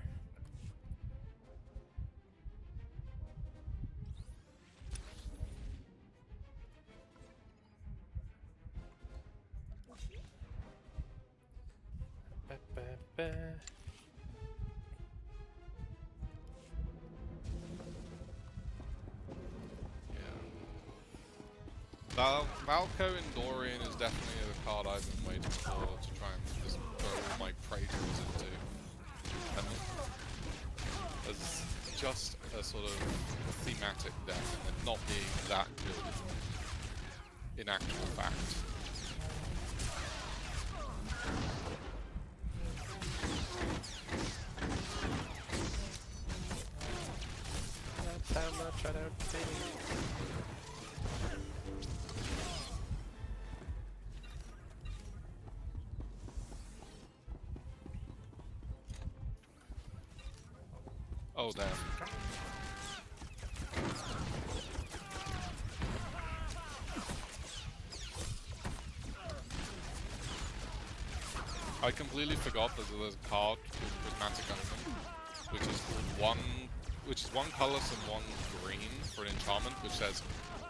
Valko Endorian is definitely the card I've been waiting for to try and just throw all my praetors into. And as just a sort of thematic deck, and it not being that good in actual fact. That's how much I don't think. Oh damn. I completely forgot that there's a card called Prismatic Omen, which is one colorless and one green for an enchantment, which says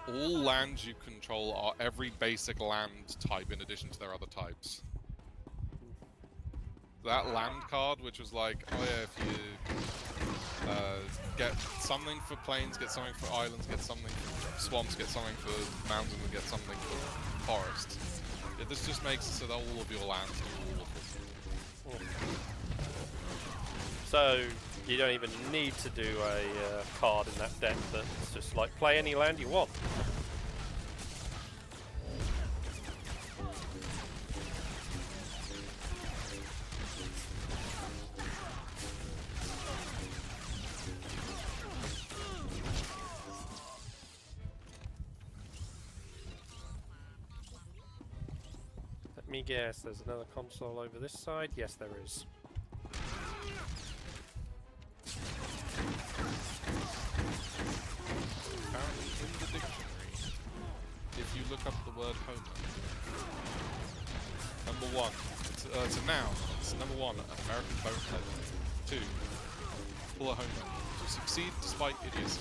all lands you control are every basic land type in addition to their other types. That land card, which was like, oh yeah, if you get something for plains, get something for islands, get something for swamps, get something for mountains, and get something for forests. Yeah, this just makes it so that all of your lands are awful. So you don't even need to do a card in that deck. That's just like play any land you want. Let me guess, there's another console over this side? Yes, there is. Apparently in the dictionary, if you look up the word Homer, number one, it's a noun. It's number one, an American bonehead. 2, pull a Homer. To succeed despite idiocy.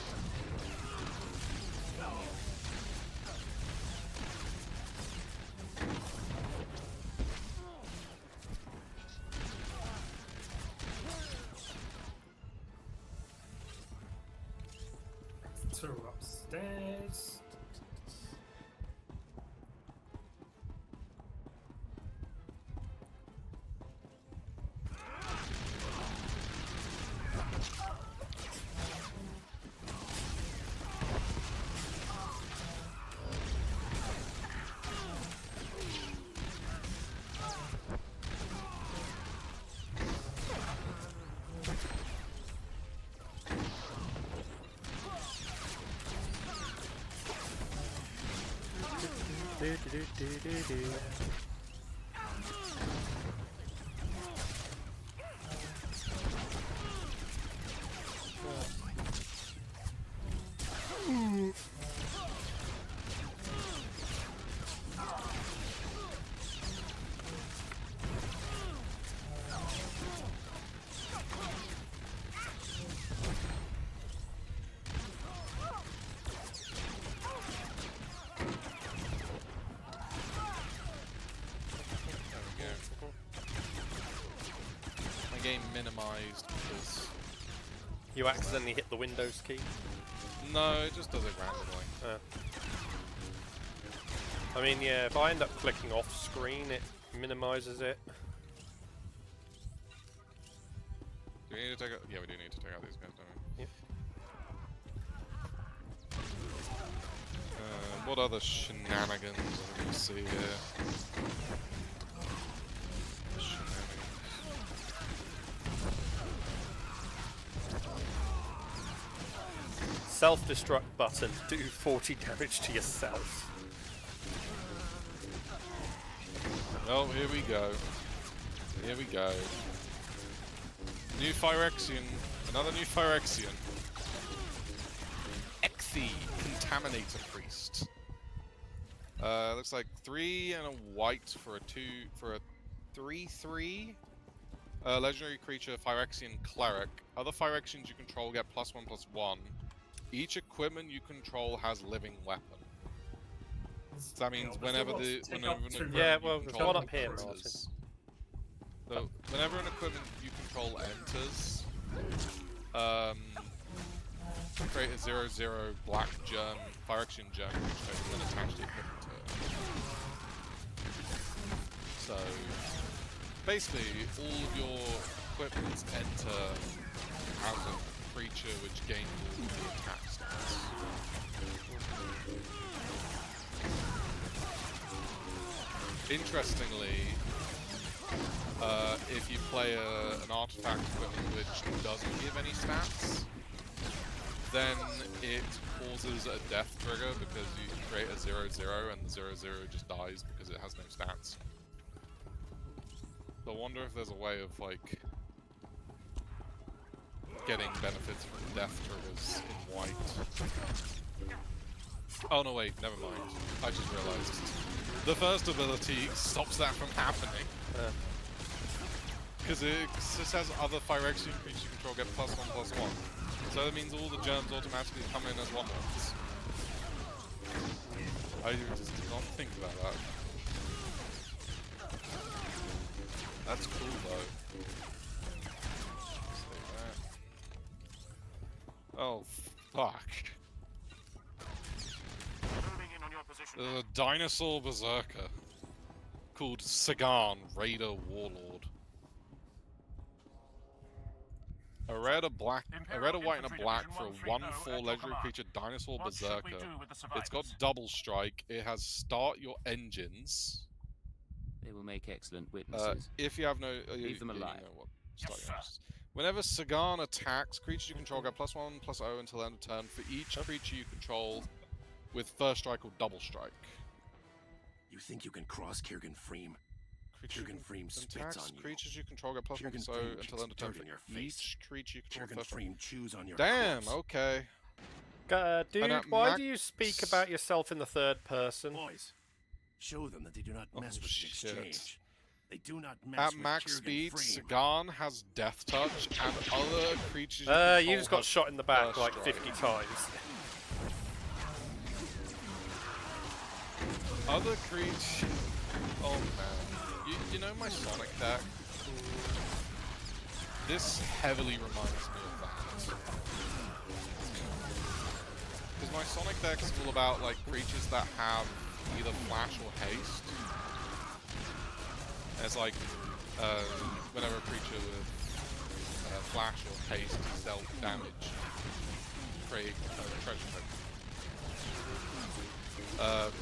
Two upstairs. Game minimized because you accidentally hit the Windows key? No, it just does it randomly. I mean, yeah, if I end up clicking off screen, it minimizes it. Do we need to take out? Yeah, we do need to take out these guys, don't we? Yep. What other shenanigans do we see here? Self-destruct button, do 40 damage to yourself. Oh, here we go. Here we go. New Phyrexian. Another new Phyrexian. Exi, Contaminator Priest. Looks like 3 and a white for a 3/3. Legendary creature, Phyrexian Cleric. Other Phyrexians you control get +1/+1. Each equipment you control has living weapon. So that means whenever an equipment yeah, well, you there's control one up here, Martin. enters, so whenever an equipment you control enters, create a 0/0 black germ, Phyrexian germ, and then attach the equipment to it. So basically, all of your equipment enter as a creature which gains all of the attack stats. Interestingly, if you play an artifact equipment which doesn't give any stats, then it causes a death trigger because you create a 0/0 and the 0/0 just dies because it has no stats. So I wonder if there's a way of like getting benefits from death triggers in white. Oh no, wait, never mind. I just realized. The first ability stops that from happening. Because it says other Phyrexian creatures you control get +1/+1. So that means all the germs automatically come in as 1/1s. I just did not think about that. That's cool though. Oh, fuck. There's a dinosaur berserker called Sagan, Raider Warlord. A red, a white, and a black for a 1/4 legendary creature, dinosaur berserker. It's got double strike. It has start your engines. They will make excellent witnesses. If you have no, leave them alive. You know what, start your engines. Whenever Sagan attacks, creatures you control get +1/+0 until end of turn for each creature you control with first strike or double strike. You think you can cross Kirgan Freem? Kirgan Freem spits on you. Creatures you control get +1/+0 until end of turn for each creature you control. Kirgan Freem chews on your Damn, corpse. okay. Dude, why do you speak about yourself in the third person? Boys, show them that they do not mess with the exchange. They do not mess At with max Kirgan speed, Freem. Sagan has Death Touch, and other creatures you just got shot in the back like 50 times. Other creatures... Oh man. You know my Sonic deck? This heavily reminds me of that. Because my Sonic deck is all about like creatures that have either flash or haste. And it's like, whenever a creature with flash or haste is dealt damage, create a treasure token.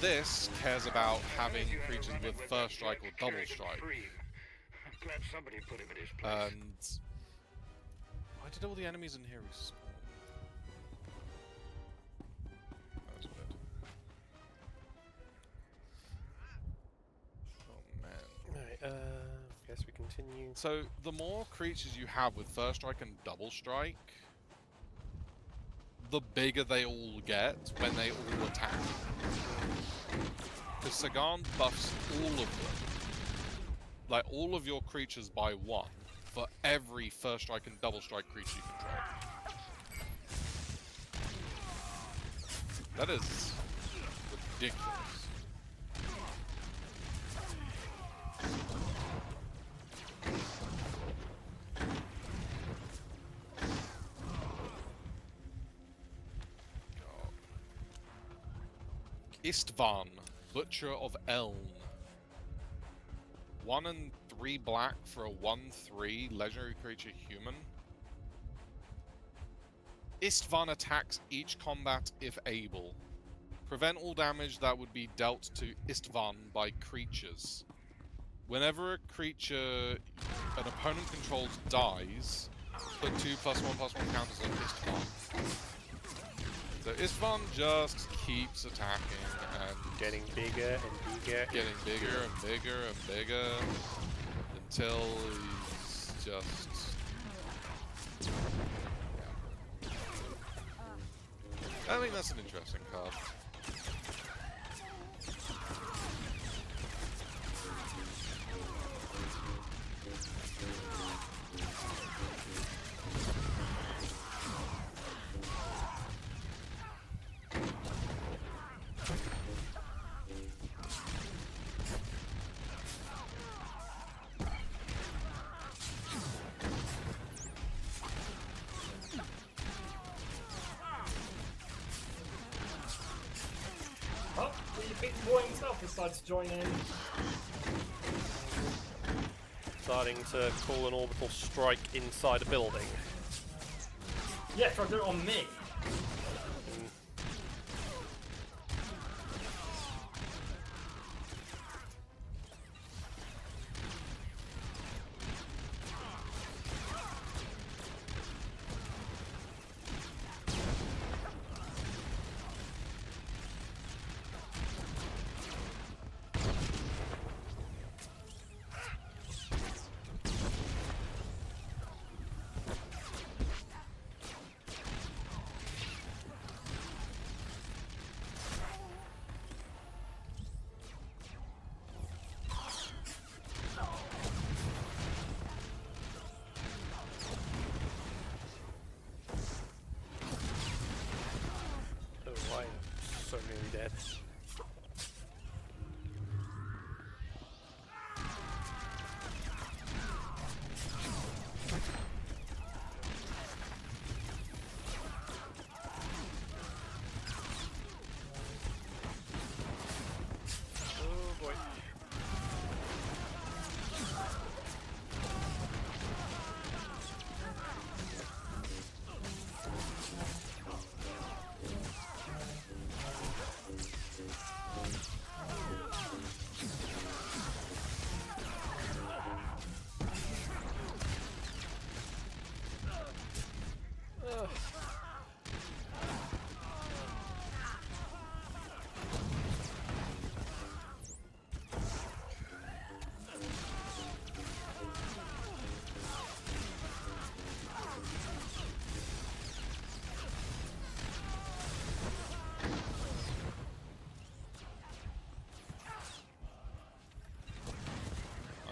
This cares about having creatures with first strike or double strike. And why did all the enemies in here respawn? That was weird. Oh man. Right, guess we continue. So the more creatures you have with first strike and double strike, the bigger they all get when they all attack. Because Sagan buffs all of them. Like, all of your creatures by 1 for every first strike and double strike creature you control. That is ridiculous. Istvan, Butcher of Eln. 1 and 3 black for a 1/3 legendary creature human. Istvan attacks each combat if able. Prevent all damage that would be dealt to Istvan by creatures. Whenever a creature an opponent controls dies, put 2 +1/+1 counters on Istvan. So Istvan just keeps attacking and getting bigger and bigger. Getting bigger and bigger and bigger until he's just... I think that's an interesting card. Big boy himself decides to join in. Starting to call an orbital strike inside a building. Yeah, try to do it on me. Oh, I am so nearly dead. Oh boy. Ugh.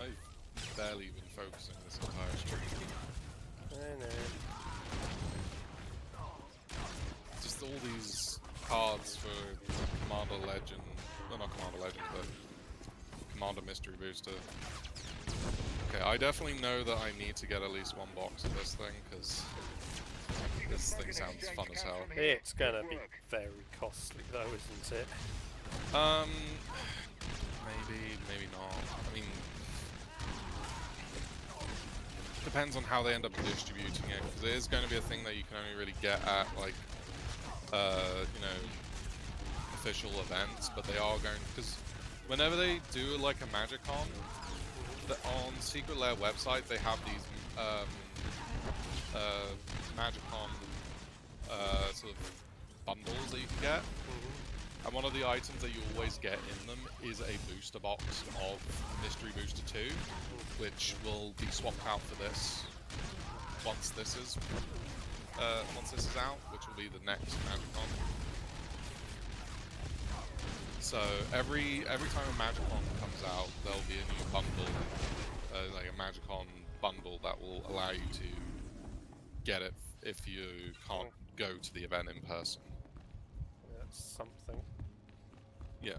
I've barely been focusing this entire stream. I know. Just all these cards for Commander Legend, well not Commander Legend, but Commander Mystery Booster. Okay, I definitely know that I need to get at least one box of this thing, because this thing sounds fun as hell. It's gonna be very costly though, isn't it? Maybe not. I mean, depends on how they end up distributing it, because it is going to be a thing that you can only really get at, like, you know, official events, but they are going, because whenever they do, like, a MagicCon, on Secret Lair website, they have these, MagicCon, sort of bundles that you can get. And one of the items that you always get in them is a booster box of Mystery Booster 2, which will be swapped out for this once this is out, which will be the next MagicCon. So every time a MagicCon comes out, there'll be a new bundle, like a MagicCon bundle that will allow you to get it if you can't go to the event in person. That's something. Yeah.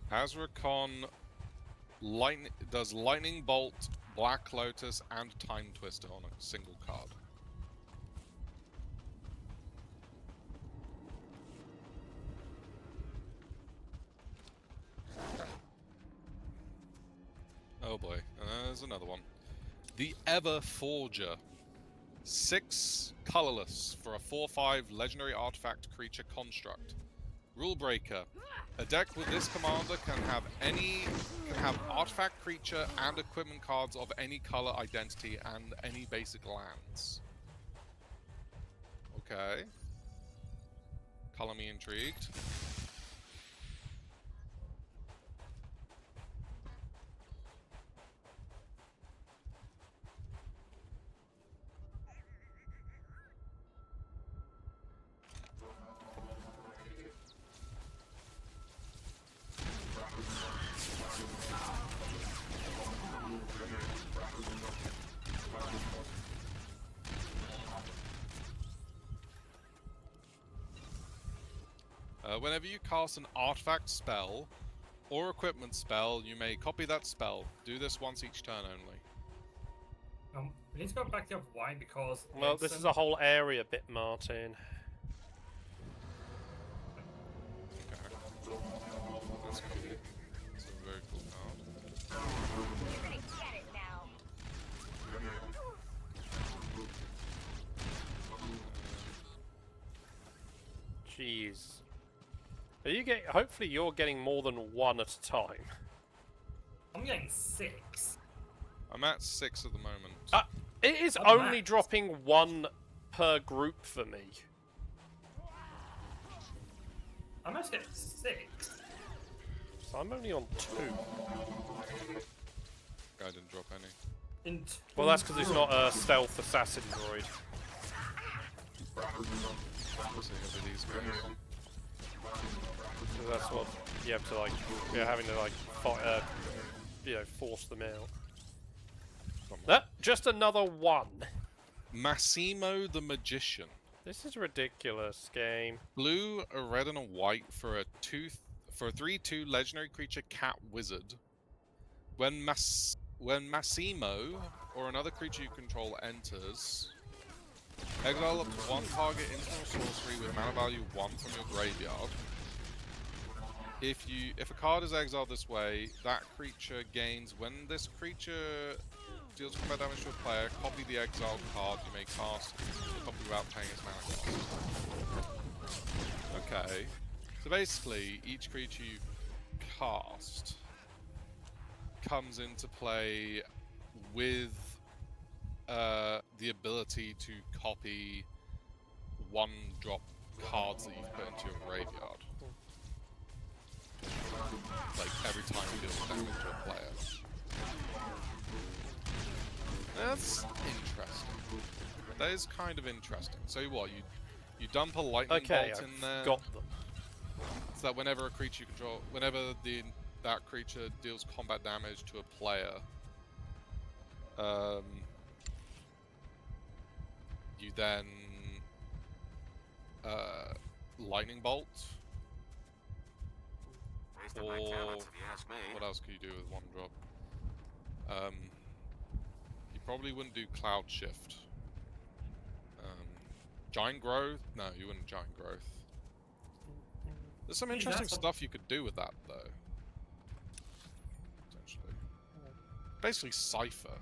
Hazrakon does Lightning Bolt, Black Lotus, and Time Twister on a single card. Oh boy, there's another one. The Ever Forger. 6 colorless for a 4/5 legendary artifact creature construct. Rule breaker. A deck with this commander can have artifact creature and equipment cards of any color identity and any basic lands. Okay. Color me intrigued. Whenever you cast an artifact spell or equipment spell, you may copy that spell. Do this once each turn only. We need to go back the other way because... Well, this is a whole area bit, Martin. That's cool. It's a very cool card. You're gonna get it now. Jeez. Are you getting? Hopefully, you're getting more than one at a time. I'm getting 6. I'm at 6 at the moment. It is Oh, only max. dropping 1 per group for me. I'm actually at 6. So I'm only on 2. I didn't drop any. Well, that's because it's not a stealth assassin droid. Let's see how these guys. So that's what you have to like. You're having to like fight, you know, force them out. Just another 1. Massimo the Magician. This is a ridiculous game. Blue, a red, and a white for a 3/2 legendary creature cat wizard. When Massimo or another creature you control enters, exile up to 1 target instant or sorcery with mana value 1 from your graveyard. If a card is exiled this way, that creature gains. When this creature deals combat damage to a player, copy the exiled card you may cast the copy without paying its mana cost. Okay. So basically, each creature you cast comes into play with the ability to copy 1-drop cards that you've put into your graveyard. Like every time you deal damage to a player. That's interesting. That is kind of interesting. So what, you dump a lightning bolt in there. Got them. So that whenever a creature you control, whenever that creature deals combat damage to a player, you then lightning bolt. Or what else could you do with 1-drop? You probably wouldn't do Cloud Shift. Giant Growth? No, you wouldn't Giant Growth. There's some interesting stuff you could do with that, though. Potentially. Basically, Cypher.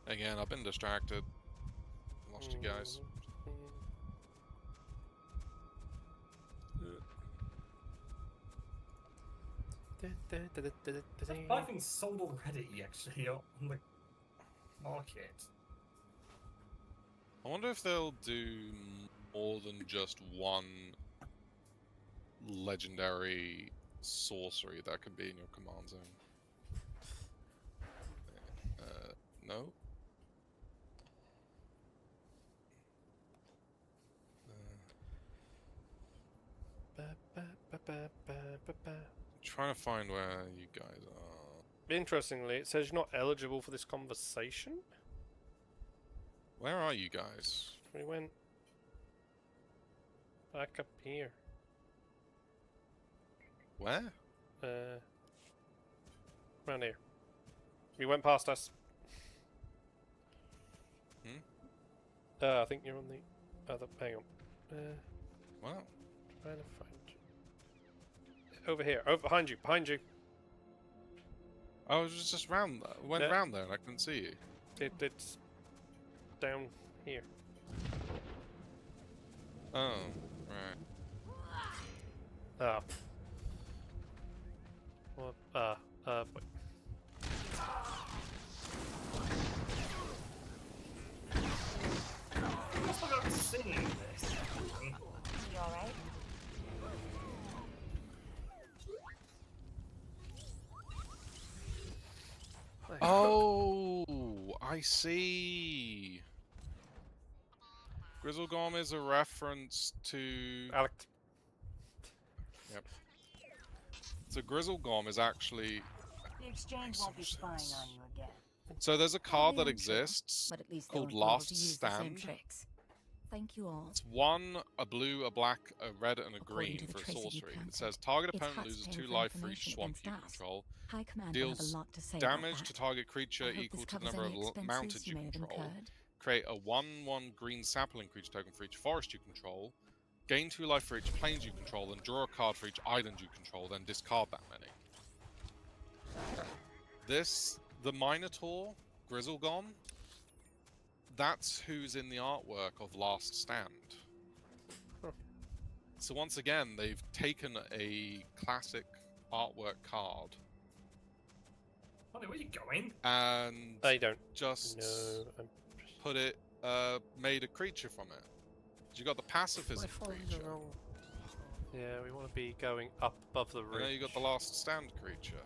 Again, I've been distracted. Lost you guys. I think sold already, actually, on the market. I wonder if they'll do more than just 1 legendary sorcery that could be in your command zone. No? Trying to find where you guys are. Interestingly, it says you're not eligible for this conversation. Where are you guys? We went back up here. Where? Around here. You went past us. I think you're on the other. Hang on. Wow. Trying to find you. Over here. Over behind you. Behind you. I was just round there. Went round there and I couldn't see you. It's down here. Oh, right. What? Wait. I'm not seeing this. You alright? Oh, I see. Grizzlegorm is a reference to... Alec. Yep. So Grizzlegorm is actually... The exchange won't be spying on you again. So there's a card that exists But at least called they won't be able Last to use the same Stand. tricks. Thank you all. It's 1, a blue, a black, a red, and a According green to the for a tracer you sorcery. It planted, says target its opponent huts loses paying 2 for life for each information swamp against you us. control. High Command will have a Deals lot to say damage about to that. target creature I hope equal this to the covers number any of expenses mounted you you may have control. incurred. Create a 1/1 green sapling creature token for each forest you control. Gain 2 life for each plains you control, and draw a card for each island you control, then discard that many. This, the Minotaur, Grizzlegon, that's who's in the artwork of Last Stand. So once again, they've taken a classic artwork card. Honey, where are you going? And I don't just know. put it, made a creature from it. You got the pacifism creature. Yeah, we want to be going up above the And ridge. then you got the Last Stand creature.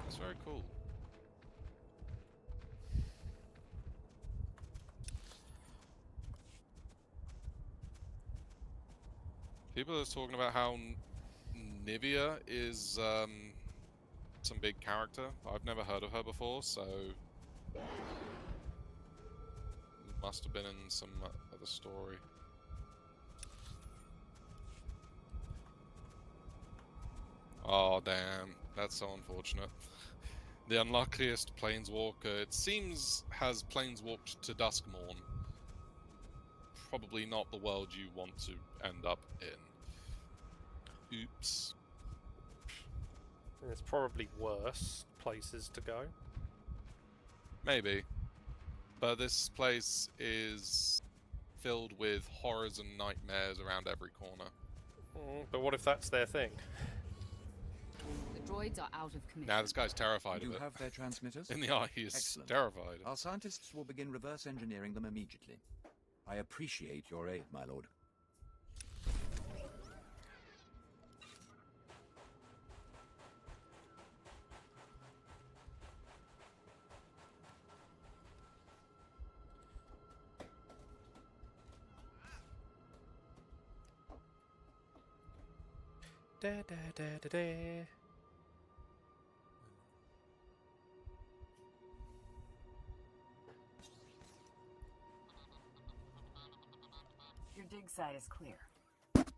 It's very cool. People are talking about how Nivea is some big character. I've never heard of her before, so it must have been in some other story. Oh damn, that's so unfortunate. The unluckiest planeswalker, it seems, has planeswalked to Duskmourn. Probably not the world you want to end up in. Oops. There's probably worse places to go. Maybe. But this place is filled with horrors and nightmares around every corner. But what if that's their thing? The droids are out of commission. Now this guy's terrified You of it. have their transmitters? In the eye, he is Excellent. terrified. Our scientists will begin reverse engineering them immediately. I appreciate your aid, my lord. Da da da da da. Your dig site is clear.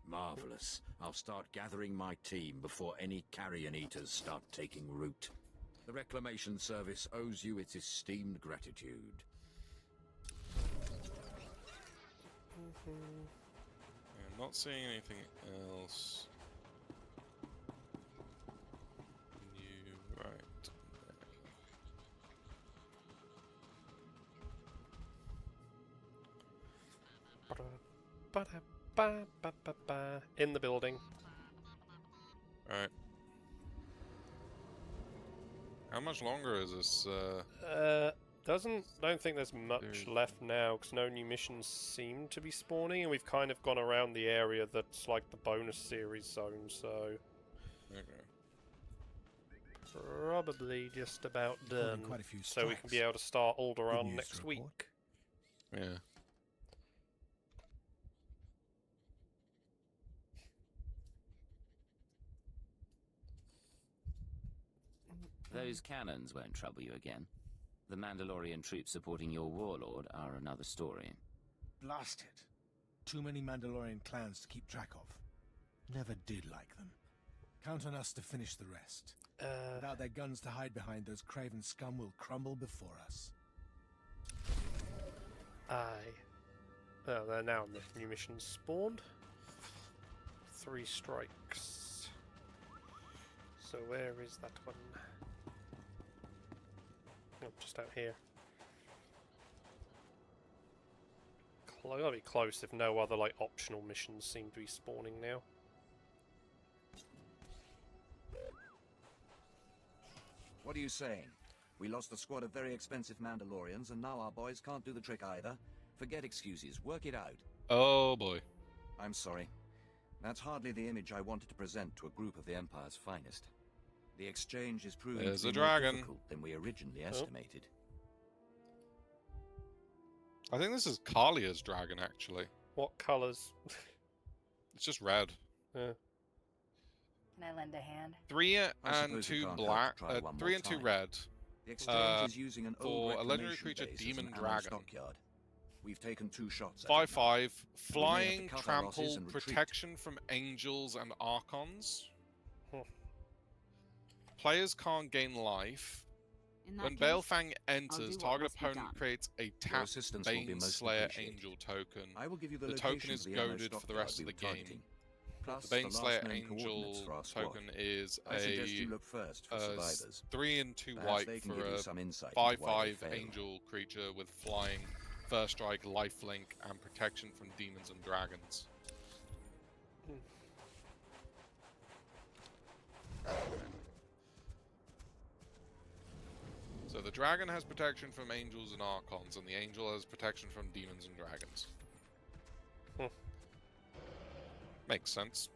Marvelous. I'll start gathering my team before any carrion eaters start taking root. The Reclamation Service owes you its esteemed gratitude. I'm not seeing anything else. New, right. Ba-da-ba-ba-ba-ba. In the building. Alright. How much longer is this? Don't think there's much left now, because no new missions seem to be spawning, and we've kind of gone around the area that's like the bonus series zone, so... Okay. Probably just about done. Quite a few so we can be able to start Alderaan news next to week. report. Yeah. Those cannons won't trouble you again. The Mandalorian troops supporting your warlord are another story. Blast it. Too many Mandalorian clans to keep track of. Never did like them. Count on us to finish the rest. Without their guns to hide behind, those craven scum will crumble before us. Aye. Oh, they're now new missions spawned. 3 strikes. So where is that one? Oh, just out here. Gotta be close if no other like optional missions seem to be spawning now. What are you saying? We lost a squad of very expensive Mandalorians, and now our boys can't do the trick either. Forget excuses. Work it out. Oh boy. I'm sorry. That's hardly the image I wanted to present to a group of the Empire's finest. The exchange is proving There's to a be more dragon. difficult than we originally estimated. I think this is Kalia's dragon, actually. What colours? It's just red. Yeah. Can I lend a hand? 3 I and suppose you 2 can't help black. to try one more 3 and 2 time. red. The exchange is using an old for a legendary reclamation creature, base as Demon an ammo Dragon. stockyard. We've taken 2 shots at 5/5, We may flying, have to cut our losses trample, and retreat. protection from angels and archons. Players can't gain life. In that When case, Balefang I'll enters, do what target must be opponent done. creates a Your tap assistance will be Bane most Slayer appreciated. Angel token. I will give you the token location is of the ammo goaded for the stockyard rest we of the were game. targeting, plus The Bane the Slayer last known coordinates Angel for our squad. token is I suggest you look first for survivors. 3 and 2 Perhaps white they can for give you a some insight into why they 5/5 failed. angel creature with flying, first strike, lifelink, and protection from demons and dragons. So the dragon has protection from angels and archons, and the angel has protection from demons and dragons. Makes sense.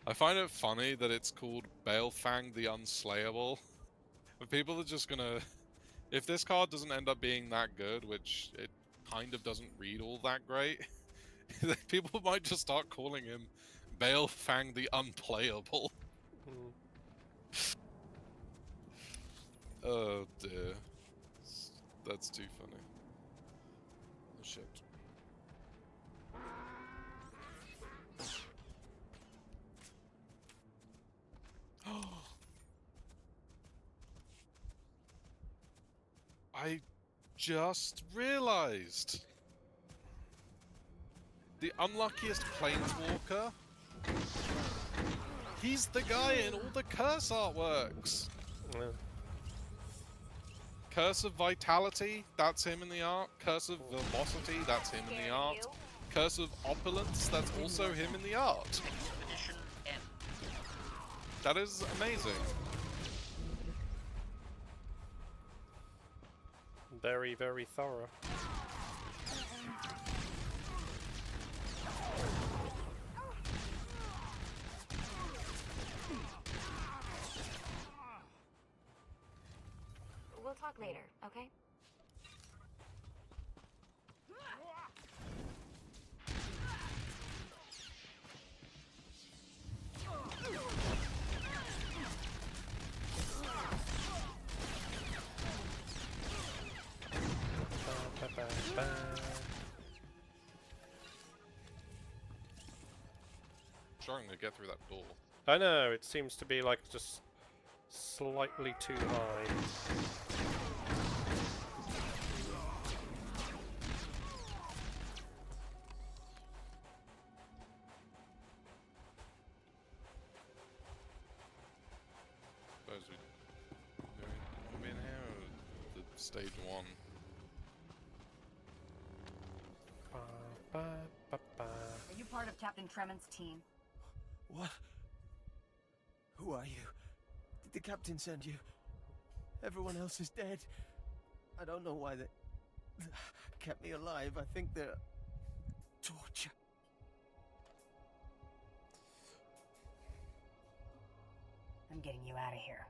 I find it funny that it's called Balefang the Unslayable. But people are just gonna... If this card doesn't end up being that good, which it kind of doesn't read all that great, people might just start calling him Balefang the Unplayable. Oh dear. That's too funny. Oh shit. I just realized the unluckiest planeswalker. He's the guy in all the curse artworks. Yeah. Curse of Vitality, that's him in the art. Curse of Velocity, that's him in the art. Curse of Opulence, that's also him in the art. That is amazing. Very, very thorough. We'll talk later, okay? Struggling to get through that door. I know, it seems to be like just slightly too high. Suppose we in here or the stage 1? Are you part of Captain Tremont's team? What? Who are you? Did the captain send you? Everyone else is dead. I don't know why they kept me alive. I think they're torture. I'm getting you out of here.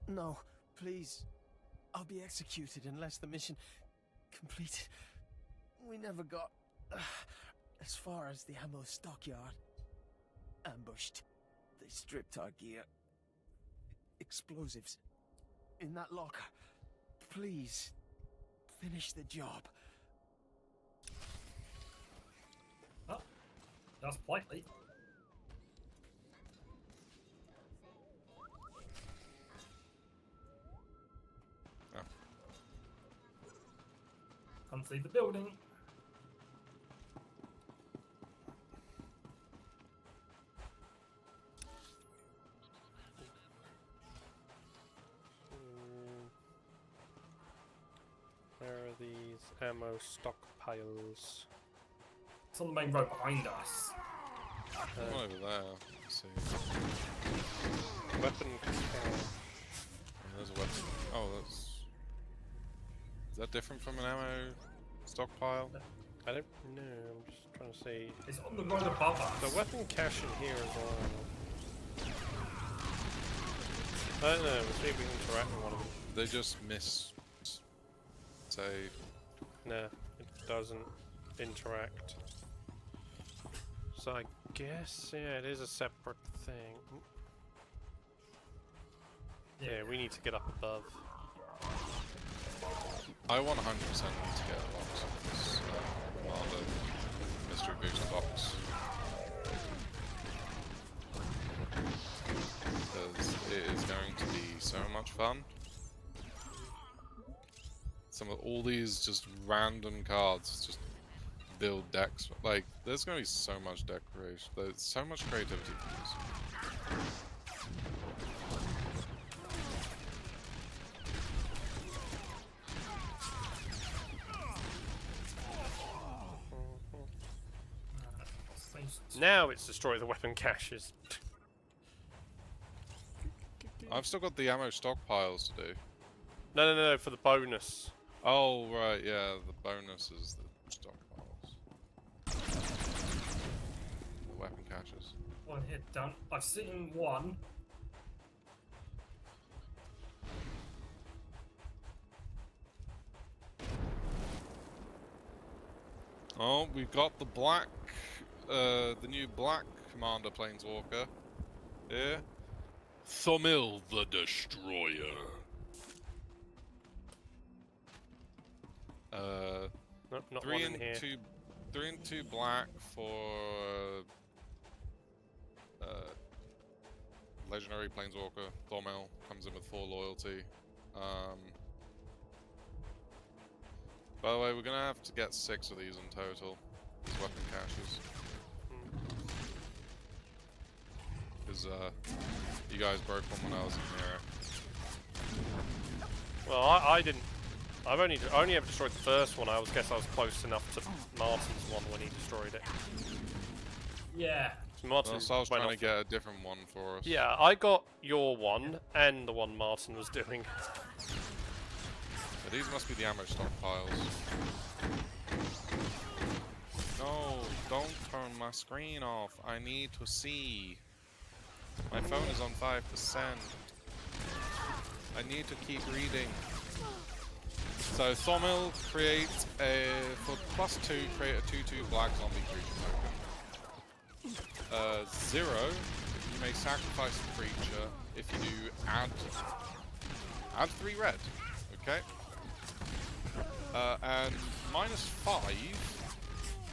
No, please. I'll be executed unless the mission completed. We never got as far as the ammo stockyard. Ambushed. They stripped our gear. Explosives. In that locker. Please. Finish the job. Oh, that's politely. Oh. Can't see the building. Where are these ammo stockpiles? It's on the main road behind us. One over there. Let's see. Weapon There's a weapon. Oh, that's... Is that different from an ammo stockpile? I don't know, I'm just trying to see. It's on the road above us. The weapon cache in here as well. I don't know, we'll see if we can interact with one of them. They just miss... save. Nah, it doesn't interact. So I guess, yeah, it is a separate thing. Yeah, we need to get up above. I 100% need to get a box of this Marvel mystery booster box. Because it is going to be so much fun. Some of all these just random cards just build decks. Like, there's going to be so much decoration. There's so much creativity for this. Now it's destroy the weapon caches. I've still got the ammo stockpiles to do. No, for the bonus. Oh, right, yeah, the bonus is the stockpiles. The weapon caches. One hit done. I've seen one. Oh, we've got the black, the new black commander planeswalker here. Thomil the Destroyer. Nope, not 3 one and in here. 3 and 2 black for legendary planeswalker. Thomil comes in with 4 loyalty. By the way, we're gonna have to get 6 of these in total. These weapon caches. Because you guys broke one when I was in here. Well, I didn't. I've only ever destroyed the first one. I guess I was close enough to Martin's one when he destroyed it. Yeah. Martin Well, so I was went trying to off. get a different one for us. Yeah, I got your one and the one Martin was doing. But these must be the ammo stockpiles. No, don't turn my screen off. I need to see. My phone is on 5%. I need to keep reading. So Thomil creates for +2, create a 2/2 black zombie creature token. 0, you may sacrifice a creature. If you do, add 3 red. Okay. And -5,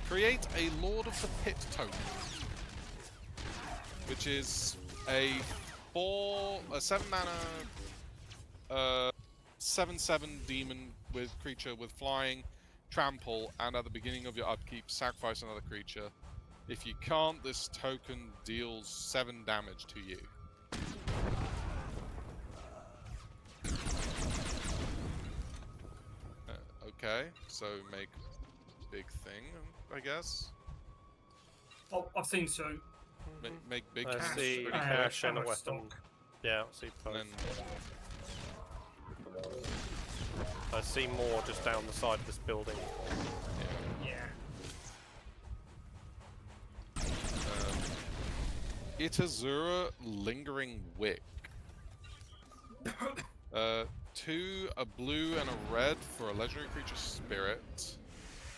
create a Lord of the Pit token, which is a 7 mana 7/7 demon with creature with flying, trample, and at the beginning of your upkeep, sacrifice another creature. If you can't, this token deals 7 damage to you. Okay, so make big thing, I guess. Oh, I've seen so. Make big I cash. see pretty cash and a ammo weapon. stock. Yeah, I see both. And I see more just down the side of this building. Yeah. Itazura Lingering Wick. 2, a blue and a red for a legendary creature spirit.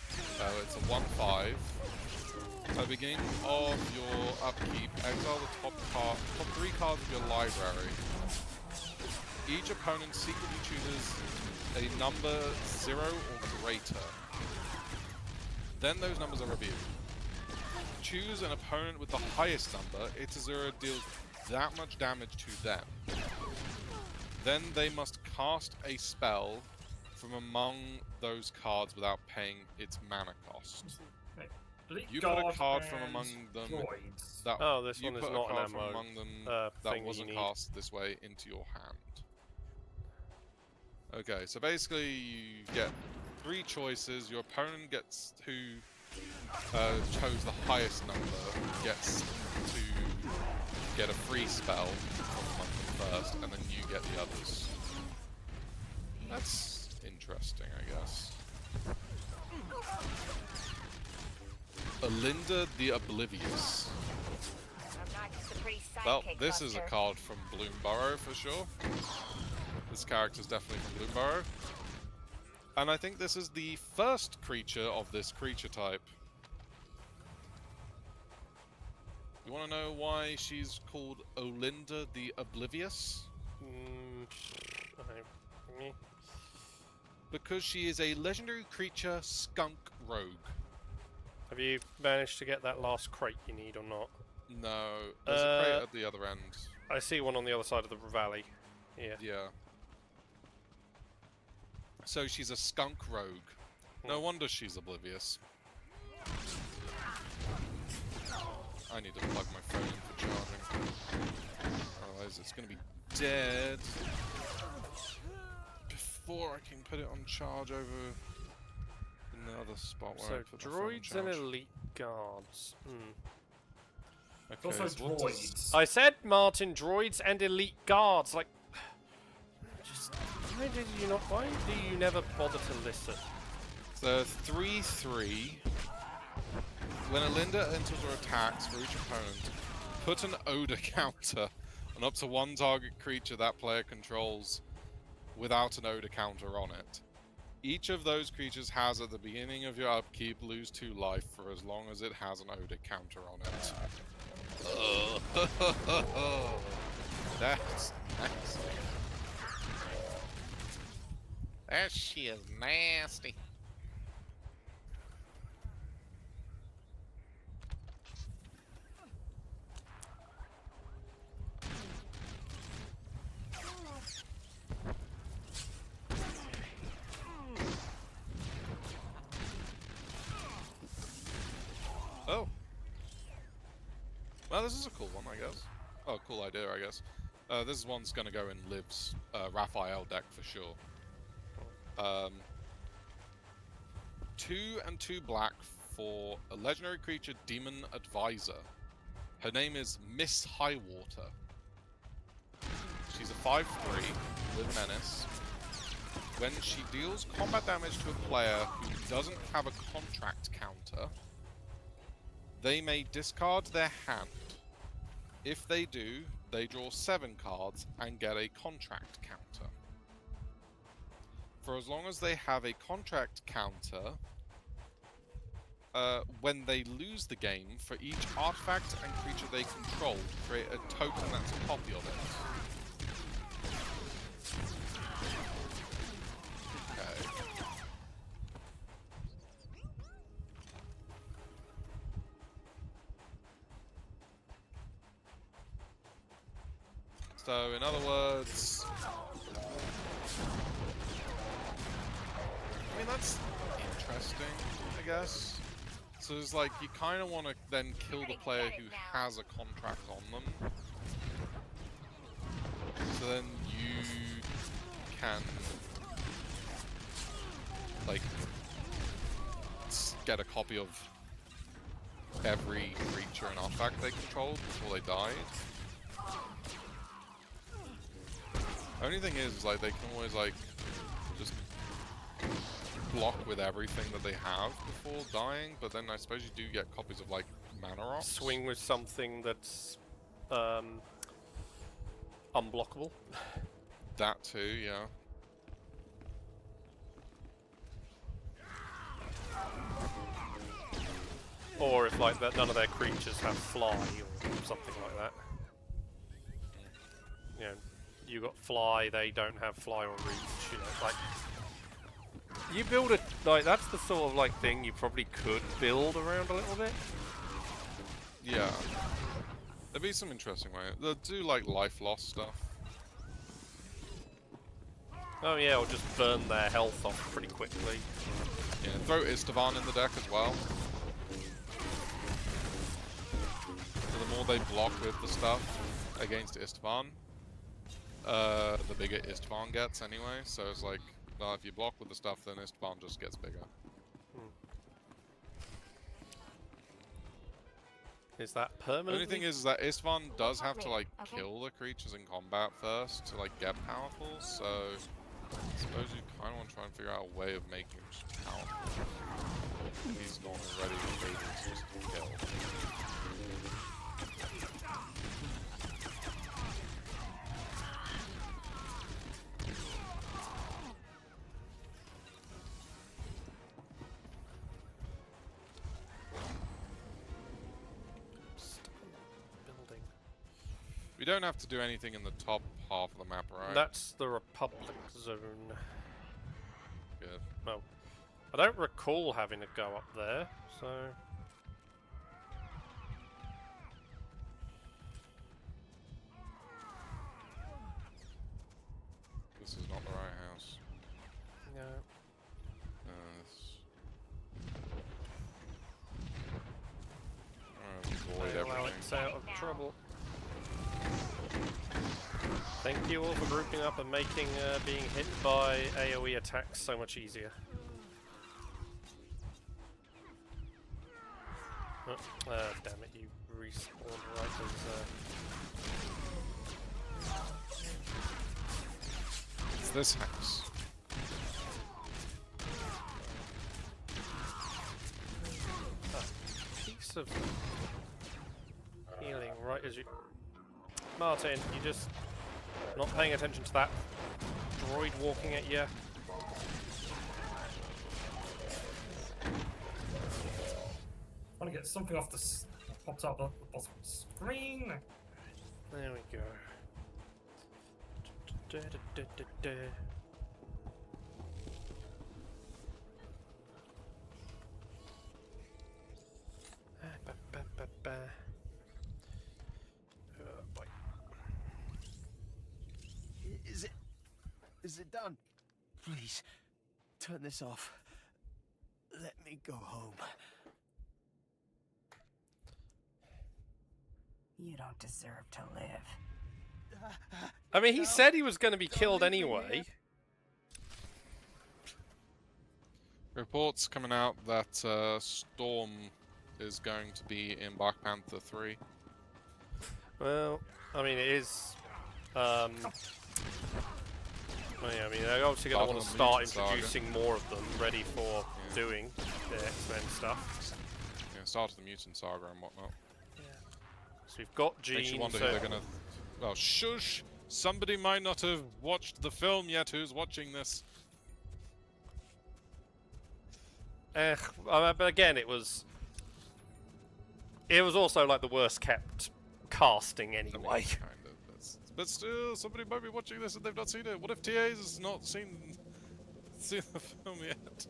It's a 1/5. At the beginning of your upkeep, exile the top 3 cards of your library. Each opponent secretly chooses a number 0 or greater. Then those numbers are revealed. Choose an opponent with the highest number. Itazura deals that much damage to them. Then they must cast a spell from among those cards without paying its mana cost. You put a card from among them that Oh, this you one is put a not an card from ammo, among them thing that you wasn't need. cast this way into your hand. Okay, so basically you get 3 choices. Your opponent gets who chose the highest number gets to get a free spell from among them first, and then you get the others. That's interesting, I guess. Alinda the Oblivious. Well, this is a card from Bloomburrow for sure. This character's definitely from Bloomburrow. And I think this is the first creature of this creature type. You want to know why she's called Olinda the Oblivious? Because she is a legendary creature skunk rogue. Have you managed to get that last crate you need or not? No, there's a crate at the other end. I see one on the other side of the valley. Yeah. Yeah. So she's a skunk rogue. No wonder she's oblivious. I need to plug my phone in for charging. Otherwise it's going to be dead before I can put it on charge over in the other spot where I put my phone on droids and charge. elite guards. Okay, Also so what does- droids. I said, Martin, droids and elite guards. Like, just why do you never bother to listen? So 3/3. When Olinda enters or attacks for each opponent, put an odor counter on up to one target creature that player controls without an odor counter on it. Each of those creatures has at the beginning of your upkeep lose 2 life for as long as it has an odor counter on it. That's nasty. That shit is nasty. Oh. Well, this is a cool one, I guess. Oh, cool idea, I guess. This one's going to go in Liv's Raphael deck for sure. 2 and 2 black for a legendary creature Demon Advisor. Her name is Miss Highwater. She's a 5/3 with Menace. When she deals combat damage to a player who doesn't have a contract counter, they may discard their hand. If they do, they draw 7 cards and get a contract counter. For as long as they have a contract counter, when they lose the game, for each artifact and creature they control, create a token that's a copy of it. Okay. So, in other words, I mean, that's interesting, I guess. So it's like, you kind of want to then kill the player who has a contract on them. So then you can, like, get a copy of every creature and artifact they controlled before they died. Only thing is, like, they can always, like, just block with everything that they have before dying, but then I suppose you do get copies of, like, mana rocks. Swing with something that's unblockable. That too, yeah. Or if, like, that none of their creatures have fly or something like that. You know, you got fly, they don't have fly or reach, you know, like... You build a... like, that's the sort of, like, thing you probably could build around a little bit. Yeah. There'd be some interesting way. They'll do, like, life loss stuff. Oh yeah, or just burn their health off pretty quickly. Yeah, throw Istvan in the deck as well. So the more they block with the stuff against Istvan, the bigger Istvan gets anyway. So it's like, well, if you block with the stuff, then Istvan just gets bigger. Is that permanent? The only thing is that Istvan does have to, like, kill the creatures in combat first to, like, get powerful, so I suppose you kind of want to try and figure out a way of making him just powerful. If he's not already able to just kill. don't have to do anything in the top half of the map, right? That's the Republic zone. Good. Well, I don't recall having to go up there, so... This is not the right house. No. Avoid Allow everything. it out of trouble. Thank you all for grouping up and making being hit by AoE attacks so much easier. Oh, damn it, you respawned right as... It's this house. Piece of healing right as you... Martin, you just not paying attention to that droid walking at you. I want to get something off this popped up on the bottom of the screen. There we go. Boy. Is it done? Please, turn this off. Let me go home. You don't deserve to live. I mean, he said he was going to be killed anyway. Reports coming out that Storm is going to be in Black Panther 3. Well, I mean, it is... well, yeah, I mean, they're obviously going to want to start introducing more of them, ready for doing the X-Men stuff. Yeah, start of the Mutant Saga and whatnot. Yeah. So we've got Jean, Makes you wonder who they're going to... Well, shush! Somebody might not have watched the film yet who's watching this. But again, it was also like the worst kept casting anyway. Kind of, but still, somebody might be watching this and they've not seen it. What if TA's has not seen the film yet?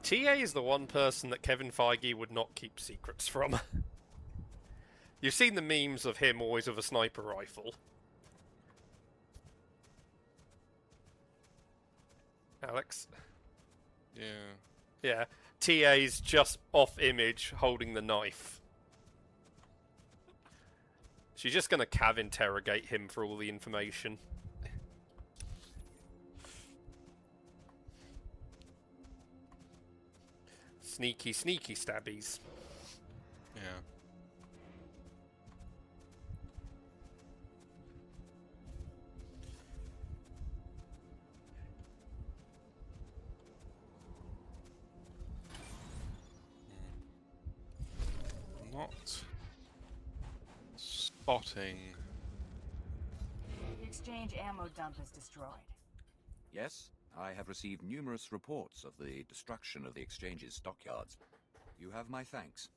TA is the one person that Kevin Feige would not keep secrets from. You've seen the memes of him always with a sniper rifle. Alex? Yeah. Yeah. TA's just off image holding the knife. She's just gonna cav interrogate him for all the information. Sneaky, sneaky stabbies. Yeah. Not spotting. The exchange ammo dump is destroyed. Yes, I have received numerous reports of the destruction of the exchange's stockyards. You have my thanks.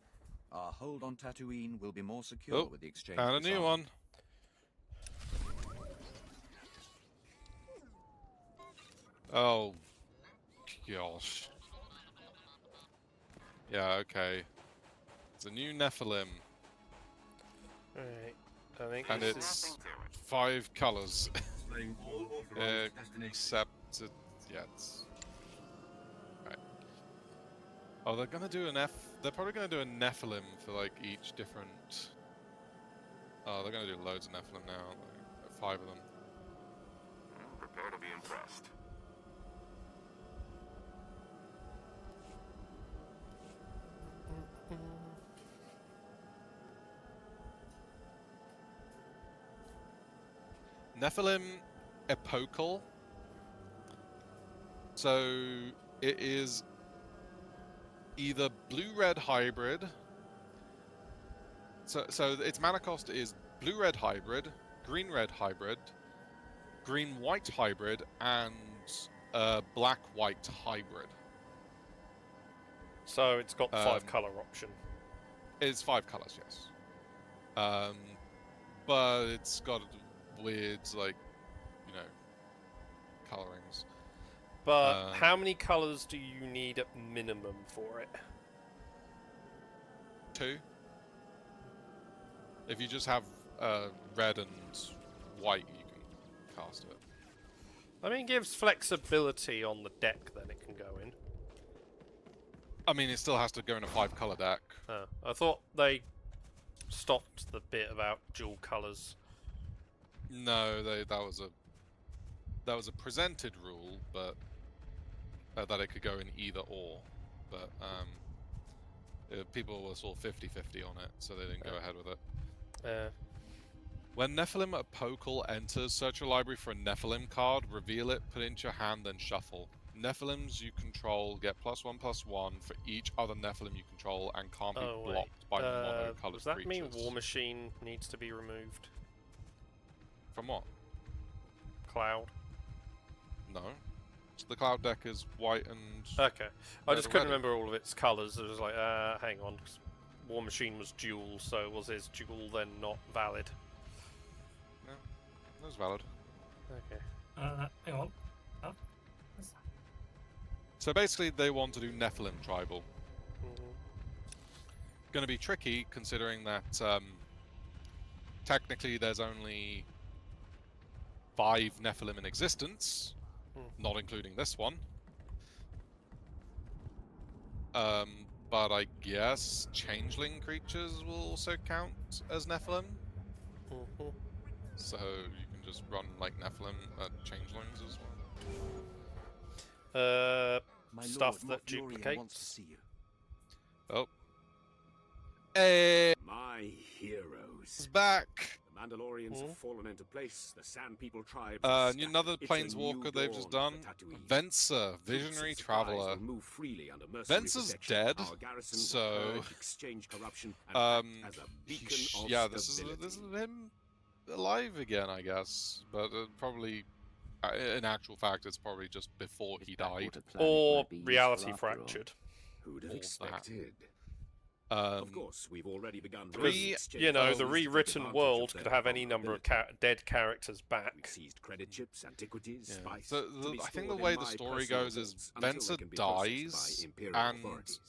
Our hold on Tatooine will be more secure with the exchange. And a new one. Oh, gosh. Yeah, okay. It's a new Nephilim. Alright, I think And this it's is... 5 colours. Except, yeah, it's... Right. Oh, they're gonna do they're probably gonna do a Nephilim for, like, each different... Oh, they're gonna do loads of Nephilim now. Like, 5 of them. Prepare to be impressed. Nephilim epochal. So it is either blue-red hybrid. So its mana cost is blue-red hybrid, green-red hybrid, green-white hybrid, and black-white hybrid. So it's got 5 colour option. It's 5 colors, yes. But it's got weird, like, you know, colorings. But how many colors do you need at minimum for it? 2. If you just have red and white, you can cast it. I mean, it gives flexibility on the deck, then it can go in. I mean, it still has to go in a 5-color deck. Oh, I thought they stopped the bit about dual colors. No, that was a presented rule, but that it could go in either or. But people were sort of 50-50 on it, so they didn't go ahead with it. When Nephilim Apokal enters, search your library for a Nephilim card, reveal it, put it into your hand, then shuffle. Nephilims you control get +1/+1 for each other Nephilim you control and can't be blocked by mono-colored does that creatures. mean War Machine needs to be removed? From what? Cloud? No. The Cloud deck is white and... Okay. I just couldn't remember all of its colours. It was like, hang on. War Machine was dual, so was his dual then not valid? No, that was valid. Okay. Hang on. Huh? So basically, they want to do Nephilim tribal. Going to be tricky, considering that technically there's only 5 Nephilim in existence, not including this one. But I guess changeling creatures will also count as Nephilim. So you can just run like Nephilim changelings as well. Stuff that duplicates. Oh. My heroes. It's back. The Mandalorians have fallen into place. The Sand People tribes. Another planeswalker they've just done. Venser, Visionary Traveler. Venser's dead, so yeah, this is him alive again, I guess. But probably, in actual fact, it's probably just before he died, or reality fractured. Who'd have expected? Of course, we've already begun. Because, you know, the rewritten world could have any number of dead characters back. Seized credit chips, antiquities, spice. So I think the way the story goes is Venser dies and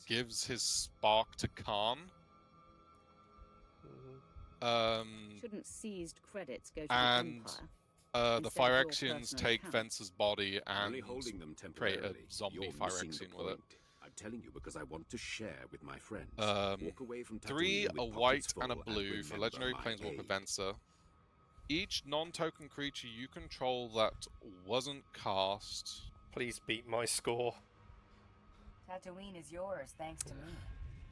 gives his spark to Khan. Shouldn't seized credits go to and the Empire? The Phyrexians take account? Venser's body and holding them create a temporarily. zombie You're missing the Phyrexian with it. point. I'm telling you because I want to share with my friends. Walk away from 3, Tatooine a with white pockets and a full blue for remember Legendary my Planeswalker aid. Venser. Each non-token creature you control that wasn't cast. Please beat my score. Tatooine is yours, thanks to me.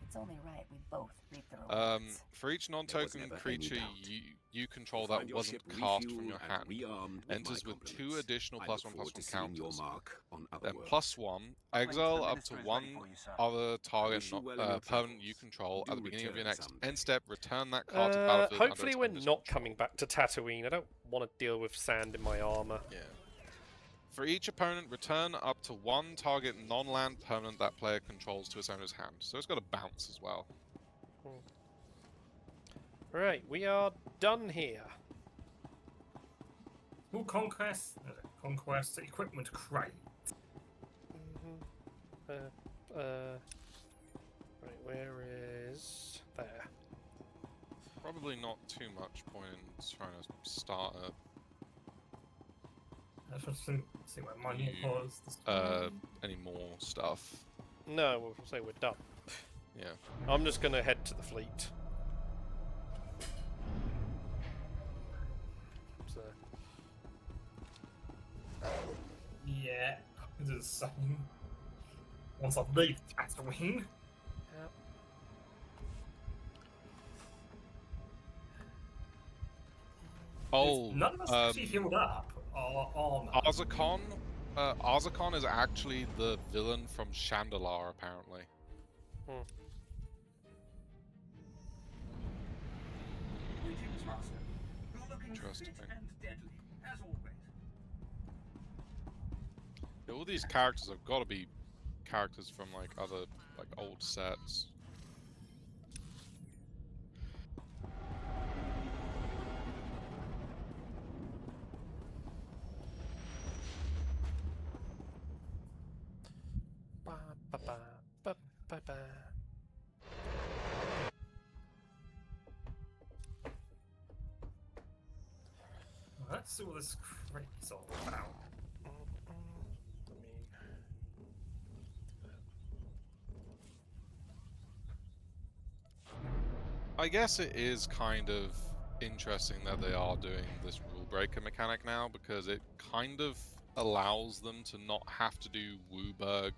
It's only right we both reap the rewards. For each non-token never any creature doubt. you control Find that your wasn't ship cast from refueled your and hand, rearmed with enters my with 2 compliments. additional I +1/+1 look forward to seeing your counters. mark on other Then worlds. +1, exile up to 1 other target wish you well in your permanent travels. you control Do at the beginning of your return next someday. end step. Return that card to the battlefield. under Hopefully its we're owner's not control. coming back to Tatooine. I don't want to deal with sand in my armor. Yeah. For each opponent, return up to 1 target non-land permanent that player controls to its owner's hand. So it's got a bounce as well. Right, we are done here. Who conquest equipment crate? Right, where is... there. Probably not too much point in trying to start I just want to see where money was. any more stuff. No, we'll say we're done. Yeah. I'm just going to head to the fleet. So. Yeah, it's the same. Once I leave Tatooine. Yep. Oh, None of us actually healed up our armor. Arzakon is actually the villain from Chandalar, apparently. Greetings, Master. You're looking Interesting. fit and deadly, as always. Yeah, all these characters have got to be characters from like other old sets. Let's see what this crate's all about. I guess it is kind of interesting that they are doing this rule breaker mechanic now, because it kind of allows them to not have to do Wooburg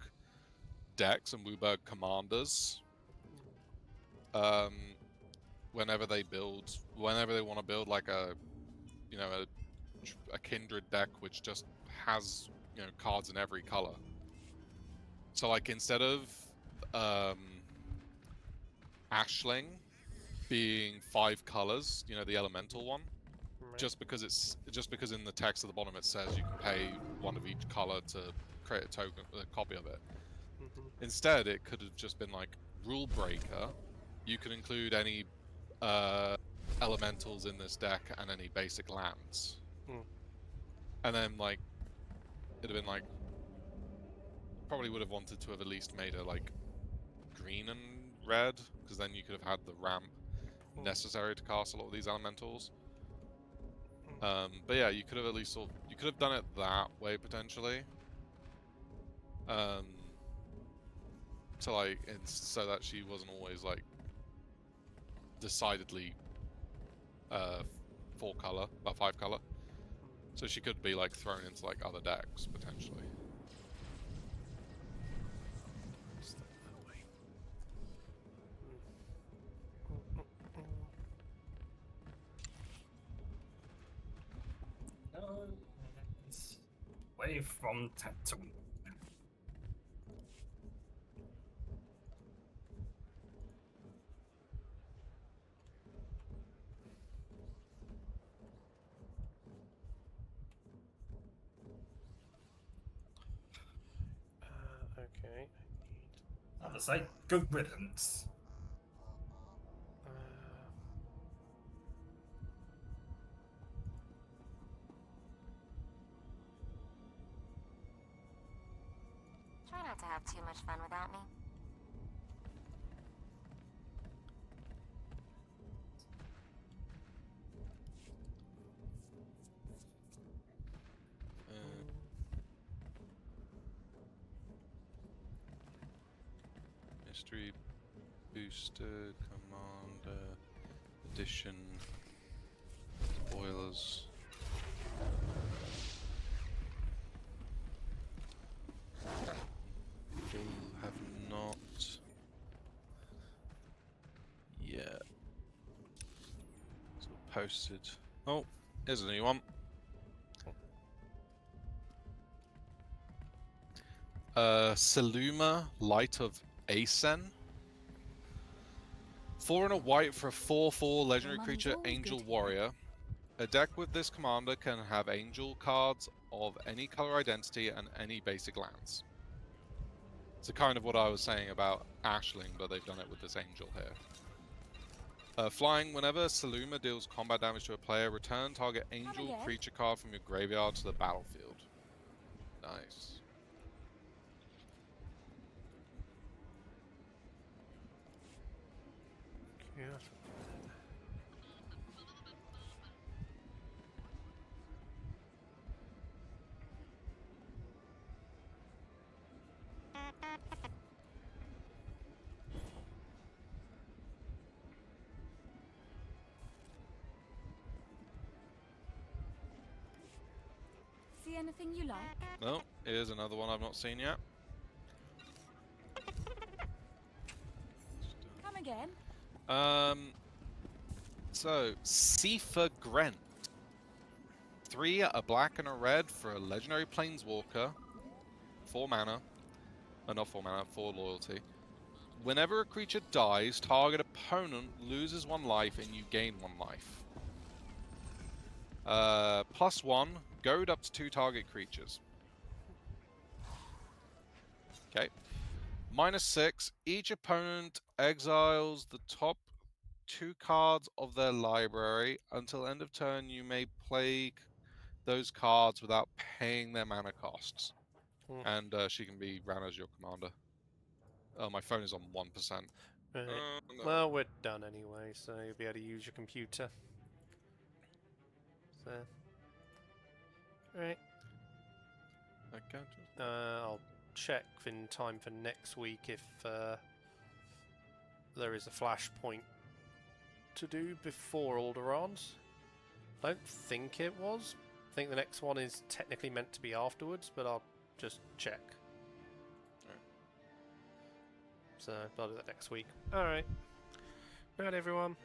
decks and Wooburg commanders whenever they want to build like a kindred deck which just has cards in every color. So like instead of Ashling being 5 colors, the elemental one, just because in the text at the bottom it says you can pay one of each color to create a copy of it. Instead, it could have just been like rule breaker. You could include any elementals in this deck and any basic lands, and then like it'd have been like probably would have wanted to have at least made it like green and red, because then you could have had the ramp necessary to cast a lot of these elementals. But yeah, you could have at least you could have done it that way potentially. So that she wasn't always like decidedly 4 color, 5 color. So she could be like thrown into like other decks potentially. It's away from Tatooine. Okay. I would say good riddance. Try not to have too much fun without me. Mystery booster commander edition spoilers. Have not yet posted. Oh, here's a new one. Seluma, Light of Asen. 4 and a white for a 4/4 legendary creature, Angel Warrior. A deck with this commander can have Angel cards of any color identity and any basic lands. So kind of what I was saying about Ashling, but they've done it with this Angel here. Flying, whenever Seluma deals combat damage to a player, return target Angel creature card from your graveyard to the battlefield. Nice. Yeah. See anything you like? No, here's another one I've not seen yet. Come again? So, Sifa Grent. 3, a black and a red for a legendary planeswalker. 4 mana. Not 4 mana, 4 loyalty. Whenever a creature dies, target opponent loses 1 life and you gain 1 life. +1, goad up to 2 target creatures. Okay. -6, each opponent exiles the top 2 cards of their library. Until end of turn, you may play those cards without paying their mana costs. And she can be ran as your commander. My phone is on 1%. Right. No. Well, we're done anyway, so you'll be able to use your computer. So, Right. Okay. I'll check in time for next week if there is a flashpoint to do before Alderaan's. I don't think it was. I think the next one is technically meant to be afterwards, but I'll just check. Alright. So I'll do that next week. Alright. Night, everyone.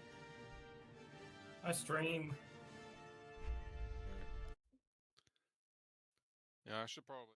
I stream. Yeah, I should probably.